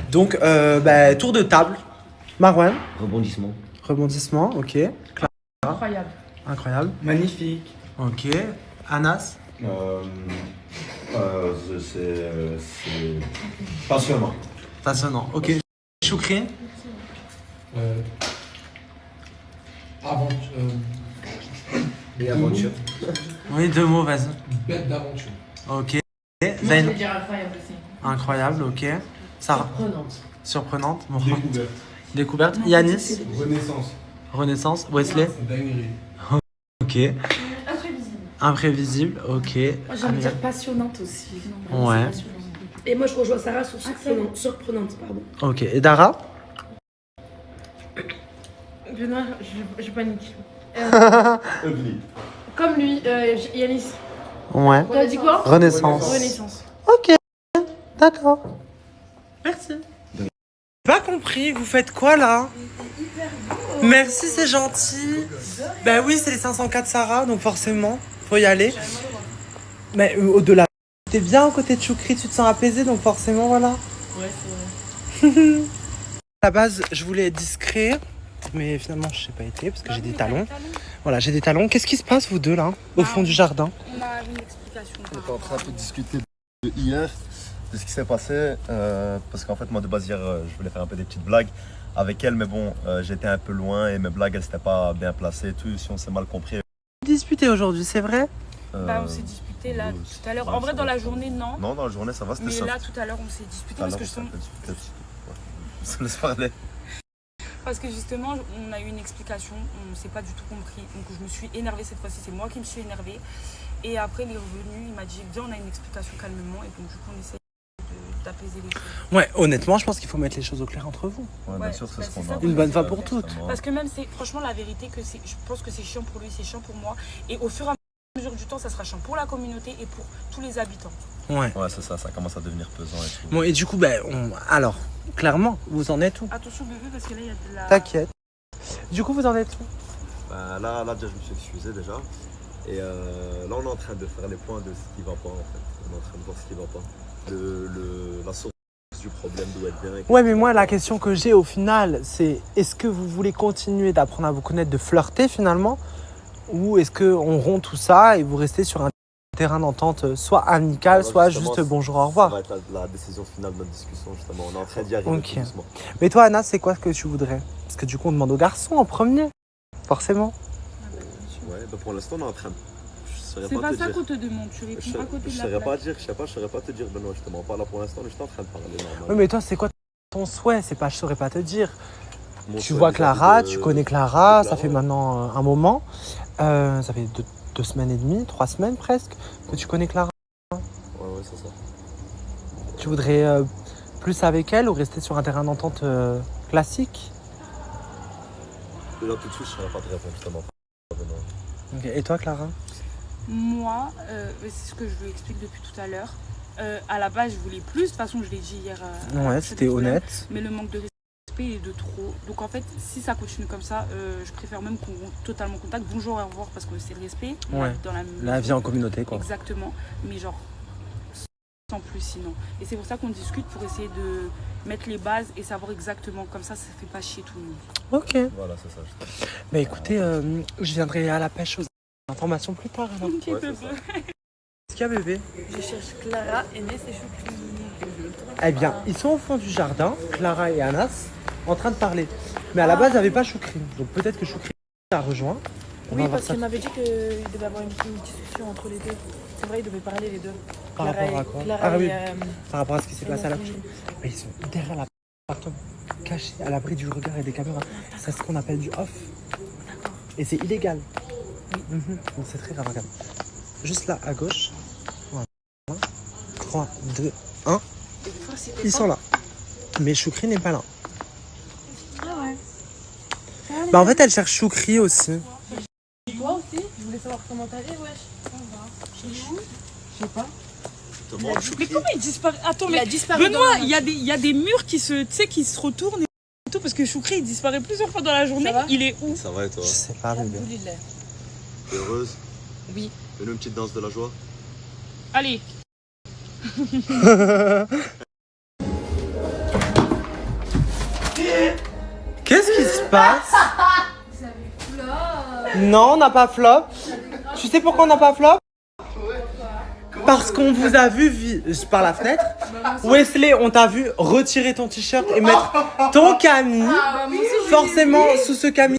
Donc, tour de table. Marwan. Rebondissement. Rebondissement, ok. Clara. Incroyable. Incroyable. Magnifique. Ok. Anas. C'est passionnant. Passionnant, ok. Choukri. Et aventure. Oui, 2 mots, vas-y. Bête d'aventure. Ok. Moi, je Zayn. vais dire incroyable aussi. Incroyable, ok. Sarah. Surprenante. Surprenante. Mon Découverte. Découverte. Yanis. Renaissance. Renaissance. Wesley. Dinguerie. Ok. Imprévisible. Imprévisible, ok. Moi, j'ai envie de dire passionnante aussi. Non, Ouais. c'est passionnant. Et moi, je rejoins Sarah sur surprenante, pardon. Ok. Et Dara. Benoît, je panique. Ugly. Comme lui, Yanis. Ouais. T'as dit quoi? Renaissance. Renaissance. Ok. D'accord. Merci. Pas compris, vous faites quoi là? Merci, c'est gentil. Ben oui, c'est les 504 Sarah, donc forcément, faut y aller. Mais au-delà, t'es bien aux côtés de Choukri, tu te sens apaisé, donc forcément, voilà. Ouais, c'est vrai. À la base, je voulais être discret, mais finalement, je n'ai pas été parce que j'ai des talons. Voilà, j'ai des talons. Qu'est-ce qui se passe, vous deux, là, au fond du jardin? On a une explication. On était en train de discuter de hier, de ce qui s'est passé, parce qu'en fait, moi, de base, hier, je voulais faire un peu des petites blagues avec elle, mais bon, j'étais un peu loin et mes blagues, elles s'étaient pas bien placées et tout, si on s'est mal compris. Disputé aujourd'hui, c'est vrai? On s'est disputé là tout à l'heure. En vrai, dans la journée, non. Non, dans la journée, ça va, c'était Mais ça. là, tout à l'heure, on s'est disputé parce que Je laisse parler. Parce que justement, on a eu une explication, on ne s'est pas du tout compris. Donc je me suis énervée cette fois-ci, c'est moi qui me suis énervée. Et après, il est revenu, il m'a dit viens, on a une explication calmement. Et donc du coup, on essaie d'apaiser les choses. Ouais, honnêtement, je pense qu'il faut mettre les choses au clair entre vous. Ouais, bien sûr, c'est ce qu'on a. Une bonne fois pour toutes. Parce que même, c'est franchement la vérité que je pense que c'est chiant pour lui, c'est chiant pour moi. Et au fur et à mesure du temps, ça sera chiant pour la communauté et pour tous les habitants. Ouais. Ouais, c'est ça, ça commence à devenir pesant et tout. Bon, et du coup, alors, clairement, vous en êtes où? Attention bébé, parce que là, il y a de la... T'inquiète. Du coup, vous en êtes où? Là, déjà, je me suis excusé déjà. Et là, on est en train de faire les points de ce qui va pas, en fait. On est en train de voir ce qui va pas. La source du problème doit être bien. Ouais, mais moi, la question que j'ai au final, c'est est-ce que vous voulez continuer d'apprendre à vous connaître, de flirter finalement? Ou est-ce qu'on rompt tout ça et vous restez sur un terrain d'entente soit amical, soit juste bonjour, au revoir? Ça va être la décision finale de notre discussion, justement. On est en train d'y arriver tout doucement. Mais toi, Anna, c'est quoi ce que tu voudrais? Parce que du coup, on demande aux garçons en premier, forcément. Ouais, pour l'instant, on est en train de... saurais C'est pas pas te ça dire. qu'on te demande, tu réponds à côté Je de la saurais pas plaque. dire, je saurais pas te dire, Benoît, justement. Pas là pour l'instant, mais j'étais en train de parler normalement. Oui, mais toi, c'est quoi ton souhait? C'est pas, je saurais pas te dire. Mon Tu souhait vois vis-à-vis Clara, de- tu connais de Clara, ça Clara. fait maintenant un moment. Ça fait 2 semaines et demie, 3 semaines presque, que tu connais Clara. Ouais, c'est ça. Tu voudrais plus avec elle ou rester sur un terrain d'entente classique? Là, tout de suite, je saurais pas te répondre, justement. Benoît. Ok. Et toi, Clara? Moi, c'est ce que je vous explique depuis tout à l'heure. À la base, je voulais plus. De toute façon, je l'ai dit hier. Ouais, c'était honnête. Mais le manque de respect est de trop. Donc en fait, si ça continue comme ça, je préfère même qu'on rompe totalement contact. Bonjour, au revoir, parce que c'est le respect. Ouais. Dans La vie en communauté, quoi. Exactement. Mais genre, sans plus sinon. Et c'est pour ça qu'on discute pour essayer de mettre les bases et savoir exactement. Comme ça fait pas chier tout le monde. Ok. Voilà, c'est ça. Bah écoutez, je viendrai à la pêche aux informations plus tard alors. Ok, bébé. Qu'est-ce qu'il y a, bébé? Je cherche Clara, Enes et Choukri. Eh bien, ils sont au fond du jardin, Clara et Anas, en train de parler. Mais à la base, il n'y avait pas Choukri. Donc peut-être que Choukri a rejoint. On va Oui, voir parce ça. qu'il m'avait dit qu'il devait avoir une discussion entre les deux. C'est vrai, ils devaient parler les deux. Par rapport à quoi? Clara oui, et, par rapport à ce qui s'est passé à la Enes, couche. Mais ils sont derrière l'appartement, cachés, à l'abri du regard et des caméras. C'est ce qu'on appelle du off. Et c'est illégal. Donc c'est très grave, regarde. Juste là, à gauche. Voilà. 3, 2, 1. Ils sont là. Mais Choukri n'est pas là. Ah ouais. Bah en fait, elle cherche Choukri aussi. Toi aussi, je voulais savoir comment t'allais, wesh. Ça va. Je sais pas. Mais comment il disparaît? Attends, Il mais a disparu Benoît, dans la- il y a des murs qui se retournent et tout parce que Choukri il disparaît plusieurs fois dans la journée. Il est où? Ça va et toi? Je sais pas, bébé. T'es heureuse? Oui. Fais-nous une petite danse de la joie. Allez. Qu'est-ce qui se passe? Non, on n'a pas flop. Tu sais pourquoi on n'a pas flop? Parce qu'on vous a vu par la fenêtre. Wesley, on t'a vu retirer ton t-shirt et mettre ton camis. Forcément, sous ce camis,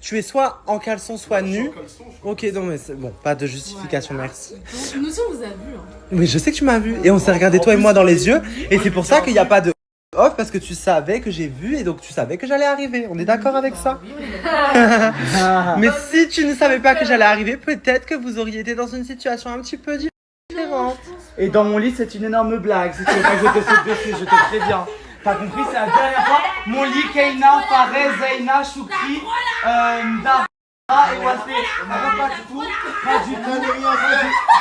tu es soit en caleçon, soit nu. Ok, non mais c'est bon, pas de justification, merci. Nous aussi, on vous a vu. Hein. Mais je sais que tu m'as vu et on s'est regardé toi et moi dans les yeux et c'est pour ça qu'il n'y a pas de off parce que tu savais que j'ai vu et donc tu savais que j'allais arriver. On est d'accord avec ça? Mais si tu ne savais pas que j'allais arriver, peut-être que vous auriez été dans une situation un petit peu différente. Et dans mon lit, c'est une énorme blague. Si tu veux pas que je te saute dessus, je te préviens. T'as compris, c'est la dernière fois. Mon lit, Keina, Fares, Zaina, Choukri, Dara et Wesley. Pas du tout. Pas du tout.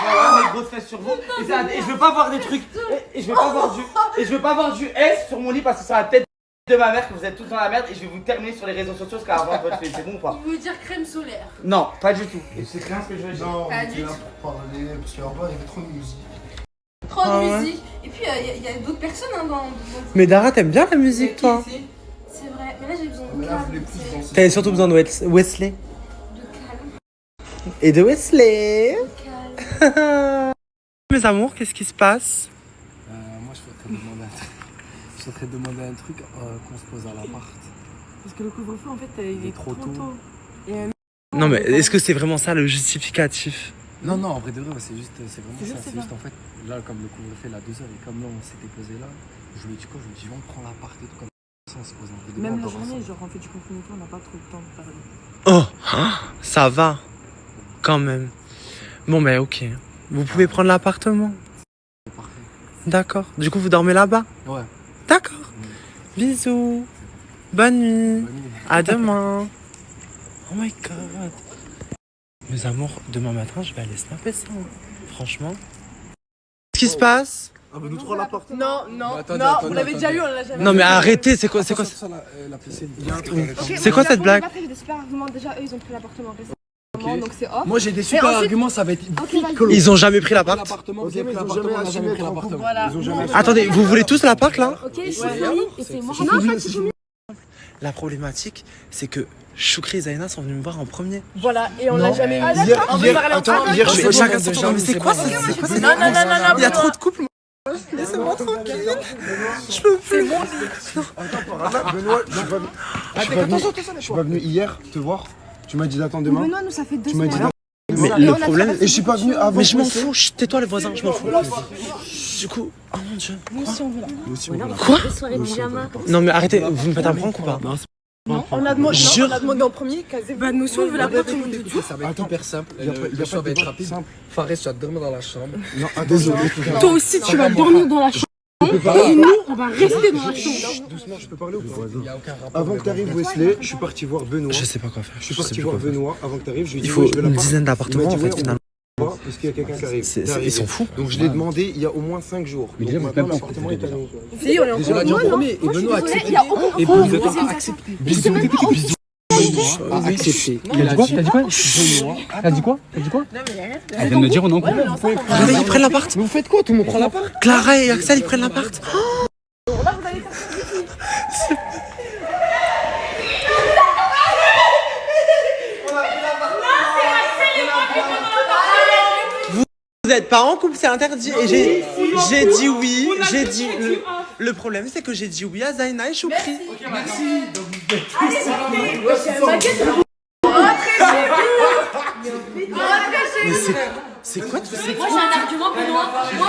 Voilà, mes grosses fesses sur vous. Et je veux pas voir des trucs. Et je veux pas voir du S sur mon lit parce que c'est la tête de ma mère que vous êtes tous dans la merde. Et je vais vous terminer sur les réseaux sociaux parce qu'avant votre fait. C'est bon ou pas? Il veut dire crème solaire. Non, pas du tout. Et c'est rien ce que je veux dire. Non, on était là pour parler, parce qu'en bas, il y avait trop de musique. Trop de Ah ouais. musique. Et puis il y a d'autres personnes hein, dans. Mais Dara, t'aimes bien la musique toi? C'est vrai, mais là j'ai besoin Mais de là, calme. vous voulez plus danser. T'avais surtout besoin de Wesley. De calme. Et de Wesley. De calme. Mes amours, qu'est-ce qui se passe? Moi, je souhaiterais demander un truc qu'on se pose à l'appart. Parce que le couvre-feu, en fait, il est trop tôt. Non mais est-ce que c'est vraiment ça le justificatif? Non, non, en vrai de vrai, c'est vraiment C'est ça. juste C'est ça. juste en fait, là, comme le couvre-feu, là, 2h, et comme là, on s'était posé là, je lui ai dit quoi? Je lui ai dit, viens, on prend l'appart et tout, comme ça, on se pose un peu de Même la journée, genre, en fait, du confinement, on n'a pas trop de temps de parler. Oh, ça va, quand même. Bon mais ok, vous pouvez prendre l'appartement. C'est parfait. D'accord. Du coup vous dormez là-bas? Ouais. D'accord. Bisous. Bonne nuit. À demain. Oh my god. Mes amours, demain matin je vais aller snapper ça. Franchement. Qu'est-ce qui se passe? Ah, bah nous trois l'appart. Non, non, Attendez, non, attendez, on l'avait déjà eu, on l'a jamais Non mais eu. arrêtez, c'est quoi? La piscine. C'est quoi cette blague? J'ai des super arguments. Déjà, eux, ils ont pris l'appartement récemment, donc c'est off. Moi, j'ai des super ensuite- arguments, ça va être Ok, vite vas-y. que l'autre. Ils ont jamais pris l'appart? L'appartement, Ok, vous avez mais pris ils ont l'appartement, jamais on n'a jamais assumé pris être en l'appartement. Voilà. Ils ont jamais Attendez, vous voulez tous l'appart là? Ok, je suis finie et c'est moi. Non, en fait, c'est mieux. La problématique c'est que Choukri et Zaina sont venus me voir en premier. Voilà, et on l'a jamais eu. Hier, On hier, va parler attends, ensemble. hier, Mais je sais chacun pas, son déjà, tour. Mais c'est quoi bon. ça? C'est quoi cette Non, non, non, non, non, Il y a non. trop de couples. Laissez-moi tranquille. Je peux plus. Benoît, je suis pas venu hier te voir. Tu m'as dit d'attendre demain. Benoît, nous, ça fait 2 Tu m'as dit semaines. Mais le problème. Et je suis pas venu avant. Mais je m'en fous, tais-toi les voisins, je m'en fous. Du coup, oh mon dieu. Nous aussi on veut là. Quoi? Soirée pyjama. Non mais arrêtez, vous me faites un prank ou pas? Non, on a demandé, Jure. on a demandé en premier. Bah, nous aussi, on veut la prendre tout le monde de Ça va être hyper simple. Le soir va être rapide. Fares, tu vas dormir dans la chambre. Non, désolé. Toi aussi, tu vas dormir dans la chambre. Et nous, on va rester dans la chambre. Doucement, je peux parler ou pas? Il y a aucun rapport. Avant que t'arrives, Wesley, je suis parti voir Benoît. Je sais pas quoi faire. Je suis parti voir Benoît avant que t'arrives. Je lui ai dit, Il faut ouais, je vais une l'appart. dizaine Il m'a d'appartements dit, en fait ouais, finalement. Parce qu'il y a quelqu'un qui arrive. Ils sont fous. Donc je l'ai demandé il y a au moins 5 jours. Mais Donc déjà, vous maintenant êtes même l'appartement est à nous. Si, on est Déjà, on a dit en premier. Et Benoît a accepté. Et Benoît a accepté. Bisous. Benoît a accepté. T'as dit quoi? T'as dit quoi? T'as dit quoi? T'as dit quoi? Elle vient de me dire ou non? Regardez, ils prennent l'appart. Mais vous faites quoi? Tout le monde prend l'appart? Clara et Axel, ils prennent l'appart. Vous n'êtes pas en couple, c'est interdit. Et j'ai dit oui. J'ai dit. Le problème, c'est que j'ai dit oui à Zaina et Choukri. Merci. Mais c'est quoi tout ça? Moi j'ai un argument, Benoît. Moi,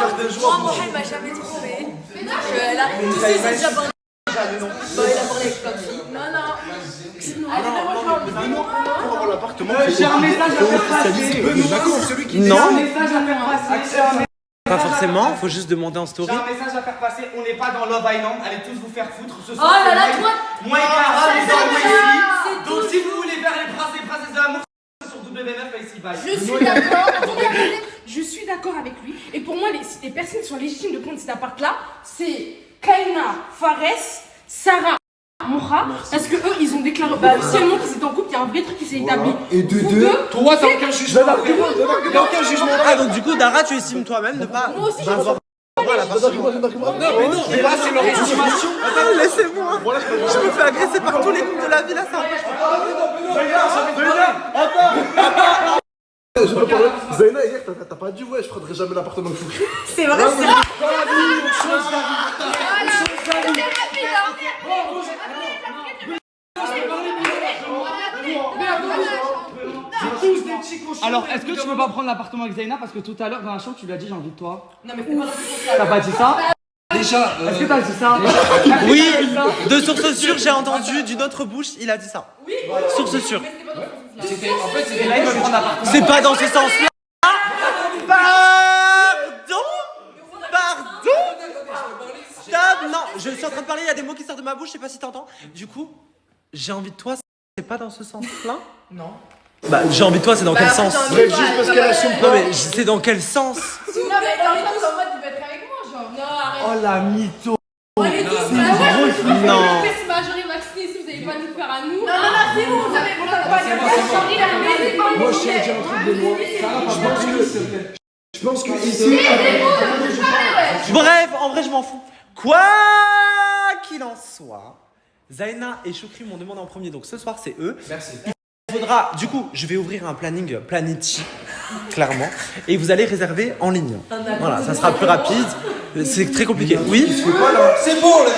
Mohamed m'a jamais trompé. Là, tu sais, c'est déjà parlé. Bah, il a parlé avec ta fille. Non. Pour avoir l'appartement, J'ai un message à faire passer. D'accord, celui qui Non, J'ai un message à faire passer. pas forcément. Faut juste demander en story. J'ai un message à faire passer. On n'est pas dans Love Island. Allez tous vous faire foutre ce Oh soir. là là, toi. Moi et Clara, c'est nous sommes ça, ici. c'est Donc tout. si vous voulez faire les princesses de l'amour sur W9, ici, bye. Je suis d'accord. Attendez. Je suis d'accord avec lui. Et pour moi, les personnes qui sont légitimes de prendre cet appart-là, c'est Kaina, Fares, Sarah, Moura. Parce que eux, ils ont déclaré officiellement qu'ils étaient en couple. Il y a un vrai truc qui s'est établi. Et de Vous deux, Toi, t'as aucun jugement. il n'y a aucun jugement. Ah, donc du coup, Dara, tu estimes toi-même ne pas avoir. Mais là, c'est leur estimation. Attends, laissez-moi. Je me fais agresser par tous les coups de la vie là, ça. Zaina, hier, t'as pas dit ouais, je prendrai jamais l'appartement de Foukri. C'est vrai, c'est vrai. Alors, est-ce que tu veux pas prendre l'appartement avec Zaina parce que tout à l'heure dans la chambre tu lui as dit j'ai envie de toi. Non, mais c'est pas ça. T'as pas dit ça? Déjà, Est-ce que t'as dit ça? Oui, de source sûre, j'ai entendu d'une autre bouche, il a dit ça. Source sûre. en fait, c'était Là, il veut prendre l'appartement. C'est pas dans ce sens-là. Pardon. Stop. Non, je suis en train de parler, il y a des mots qui sortent de ma bouche, je sais pas si t'entends. Du coup, j'ai envie de toi, c'est pas dans ce sens-là? Non. Bah, j'ai envie de toi, c'est dans quel sens? Juste parce qu'elle assume Non mais c'est dans quel sens? Non, mais dans le sens en mode, il veut être avec moi, genre. Non, arrête. Oh la mytho. On est tous Non. Majorité vaccinée, si vous allez pas nous faire à nous. Non, c'est bon, vous avez pas Moi, je tiens à dire un truc de moi. Je pense que ici. Bref, en vrai, je m'en fous. Quoi qu'il en soit, Zaina et Choukri m'ont demandé en premier, donc ce soir, c'est eux. Merci. Il faudra, du coup, je vais ouvrir un planning Planety, clairement, et vous allez réserver en ligne. Voilà, ça sera plus rapide. C'est très compliqué. Oui. C'est bon, là.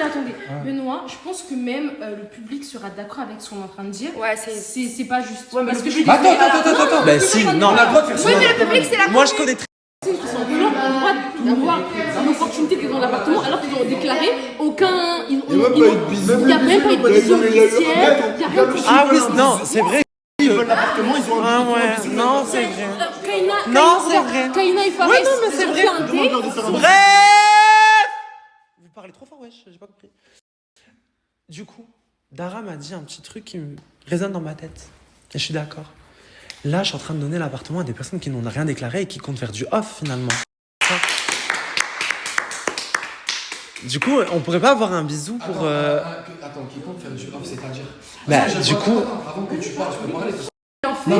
Attendez. Benoît, je pense que même le public sera d'accord avec ce qu'on est en train de dire. Ouais, c'est pas juste. Parce que Attends. Bah si, non. On a le droit de faire ça. Oui, mais le public, c'est la Moi, je connais très. Qui sont violents ont le droit d'avoir l'opportunité d'être dans l'appartement alors qu'ils ont déclaré aucun. Il n'y a même pas eu de bisou officiel. Il y a rien de Ah oui, non, c'est vrai. Ils veulent l'appartement, ils ont Ah ouais, non, c'est vrai. Kaina, Non, c'est vrai. Kaina et Fares. Ouais, non, mais c'est vrai. Bref. Vous parlez trop fort, wesh, j'ai pas compris. Du coup, Dara m'a dit un petit truc qui me résonne dans ma tête. Et je suis d'accord. Là, je suis en train de donner l'appartement à des personnes qui n'ont rien déclaré et qui comptent faire du off, finalement. Du coup, on pourrait pas avoir un bisou pour... Attends, qui compte faire du off, c'est-à-dire... Bah, du coup... Avant que tu parles, je peux parler. Mais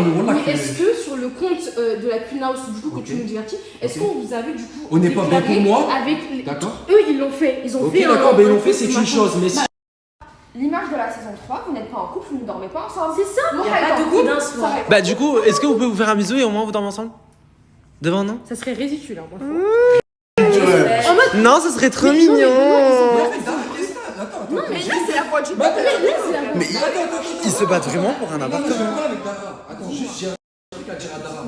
est-ce que sur le compte de la Queen House, du coup, que tu nous divertis, est-ce qu'on vous avait du coup. On n'est pas bien pour moi. D'accord. Eux, ils l'ont fait. Ils ont fait. Ok, d'accord, mais ils l'ont fait, c'est une chose. Mais si. L'image de la saison 3, vous n'êtes pas en couple, vous ne dormez pas ensemble. C'est ça. Il n'y a pas de coup d'un soir. Bah, du coup, est-ce que vous pouvez vous faire un bisou et au moins vous dormez ensemble? Devant, non? Ça serait ridicule, hein, moi. Non, ça serait trop mignon. Non, mais là, c'est la fois du Mais ils se battent vraiment pour un appartement. Attends, juste, truc à dire à Dara.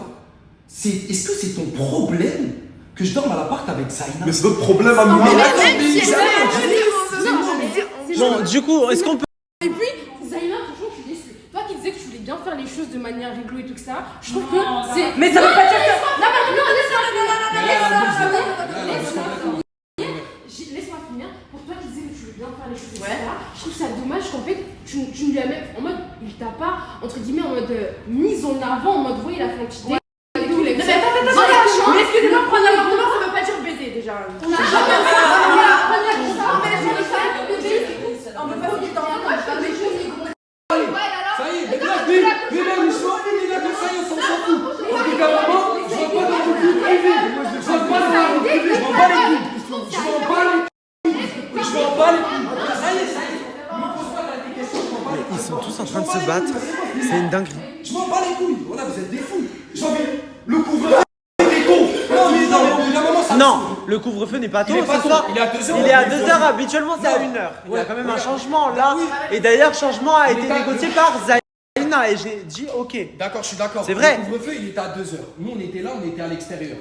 Est-ce que c'est ton problème que je dorme à l'appart avec Zaina? Mais c'est notre problème à nous. Bon, du coup, est-ce qu'on peut. Et puis, Zaina, franchement, je suis déçue. Toi qui disais que tu voulais bien faire les choses de manière réglo et tout ça, je trouve que c'est. Mais ça veut pas dire que. Laisse-moi finir. Pour toi qui disais que tu voulais bien faire les choses, etc., je trouve ça dommage qu'en fait, tu lui as même en mode, il t'a pas, entre guillemets, en mode mise en avant, en mode, oui, il a fait un petit dé. Mais excusez-moi, prendre l'appartement, ça veut pas dire baiser déjà. On peut pas vous dire dans la ça y est, mais là, je m'en fous, les gars, ça y est, on s'en fout. Parce que carrément, je vois pas dans le but privé. Je vois pas dans le but privé, je m'en bats les couilles. Je m'en bats les couilles. Je m'en bats les couilles. Ça y est. Me pose pas des questions, je m'en bats les couilles. Ils sont tous en train de se battre. C'est une dinguerie. Je m'en bats les couilles. Voilà, vous êtes des fous. J'ai envie. Le couvre-feu, c'est con. Non, le couvre-feu n'est pas tôt. Il est pas ce tôt, soir. il est à 2 heures. Il est à 2 heures, habituellement c'est à 1 heure. Il y a quand même un changement là. Et d'ailleurs, changement a été négocié par Zaina et j'ai dit ok. D'accord, je suis d'accord. C'est vrai. Le couvre-feu, il était à 2 heures. Nous, on était là, on était à l'extérieur.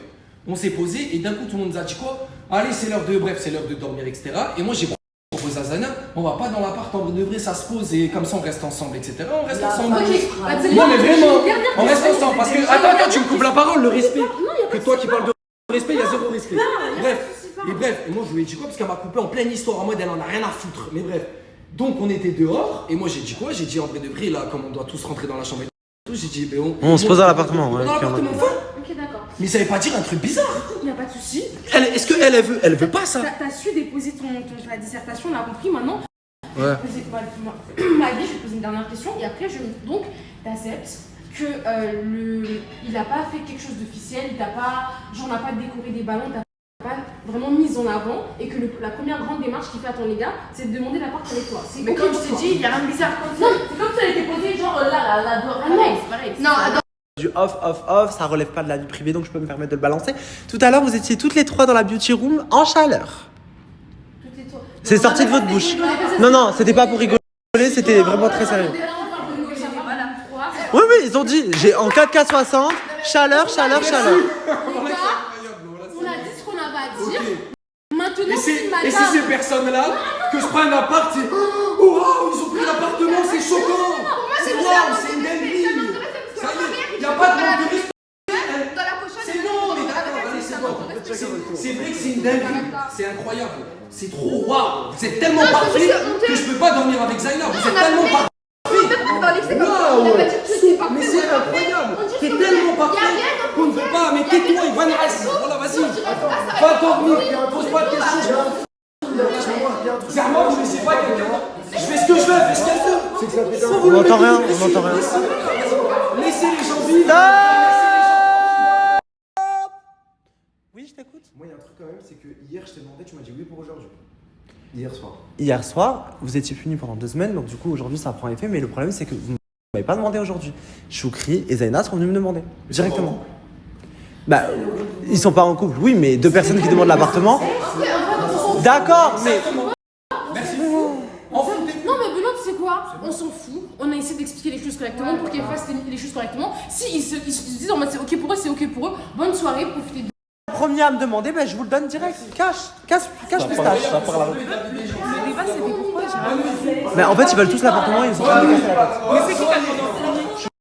On s'est posé et d'un coup, tout le monde nous a dit quoi? Allez, c'est l'heure de dormir, etc. Et moi, j'ai proposé à Zaina, on va pas dans l'appart, en vrai, ça se pose et comme ça, on reste ensemble, etc. On reste ensemble. Non, mais vraiment, on reste ensemble parce que. Attends, tu me coupes la parole, le respect. Que toi qui parles de respect, il y a zéro respect. Bref, et moi je lui ai dit quoi? Parce qu'elle m'a coupé en pleine histoire en mode elle en a rien à foutre. Mais bref. Donc on était dehors et moi j'ai dit quoi? J'ai dit en vrai de vrai, là, comme on doit tous rentrer dans la chambre et tout, j'ai dit, on se pose à l'appartement. Ouais, dans l'appartement, ok, d'accord. mais ça veut pas dire un truc bizarre. Il n'y a pas de souci. Est-ce qu'elle veut pas ça? T'as su déposer ta dissertation, on a compris maintenant. Ouais. Ma vie, je vais te poser une dernière question et après, donc, t'acceptes que il a pas fait quelque chose d'officiel, il t'a pas, genre, n'a pas décoré des ballons, t'as pas vraiment mise en avant et que la première grande démarche qu'il fait à ton égard, c'est de demander l'appart avec toi. Mais comme je t'ai dit, il y a rien de bizarre comme ça. C'est comme ça, elle était posée, genre là, c'est pareil. Non, attends. Du off, ça relève pas de la vie privée donc je peux me permettre de le balancer. Tout à l'heure, vous étiez toutes les trois dans la beauty room en chaleur. C'est sorti de votre bouche. Non, c'était pas pour rigoler, c'était vraiment très sérieux. Oui, ils ont dit, j'ai en 4K60, chaleur. On a dit ce qu'on avait à dire. Maintenant, et si ces personnes-là, que je prends un appart, c'est oh wow, ils ont pris l'appartement, c'est choquant. C'est waouh, c'est une dinguerie. Ça y est, il n'y a pas de manque de respect. C'est non, mais d'accord, allez, c'est bon. C'est vrai que c'est une dinguerie. C'est incroyable. C'est trop waouh. Vous êtes tellement parfait que je peux pas dormir avec Zaina. Vous êtes tellement parfait. Waouh. Mais c'est incroyable. T'es tellement parfait qu'on ne veut pas. Mais tais-toi, Ivan. Voilà, vas-y. Va dormir. Pose pas de questions. Zerma, vous laissez pas quelqu'un. Je fais ce que je veux, fais ce qu'elle veut. On n'entend rien. Laissez les gens vivre. Oui, je t'écoute. Moi, il y a un truc quand même, c'est que hier, je t'ai demandé, tu m'as dit oui pour aujourd'hui. Hier soir. Hier soir, vous étiez punis pendant 2 semaines, donc du coup aujourd'hui ça prend effet, mais le problème c'est que vous ne m'avez pas demandé aujourd'hui. Choukri et Zaina sont venus me demander, directement. Bah, ils sont pas en couple, oui, mais 2 personnes qui demandent l'appartement. D'accord, mais... Merci. Non, mais Benoît, tu sais quoi? On s'en fout. On a essayé d'expliquer les choses correctement pour qu'ils fassent les choses correctement. Si ils se disent en mode c'est ok pour eux, c'est ok pour eux. Bonne soirée, profitez de. Premier à me demander, ben je vous le donne direct. Cache pistache. Le débat, c'était pourquoi? Mais en fait, ils veulent tous l'appartement et ils sont en train de me casser la tête. Mais c'est qui qui a demandé?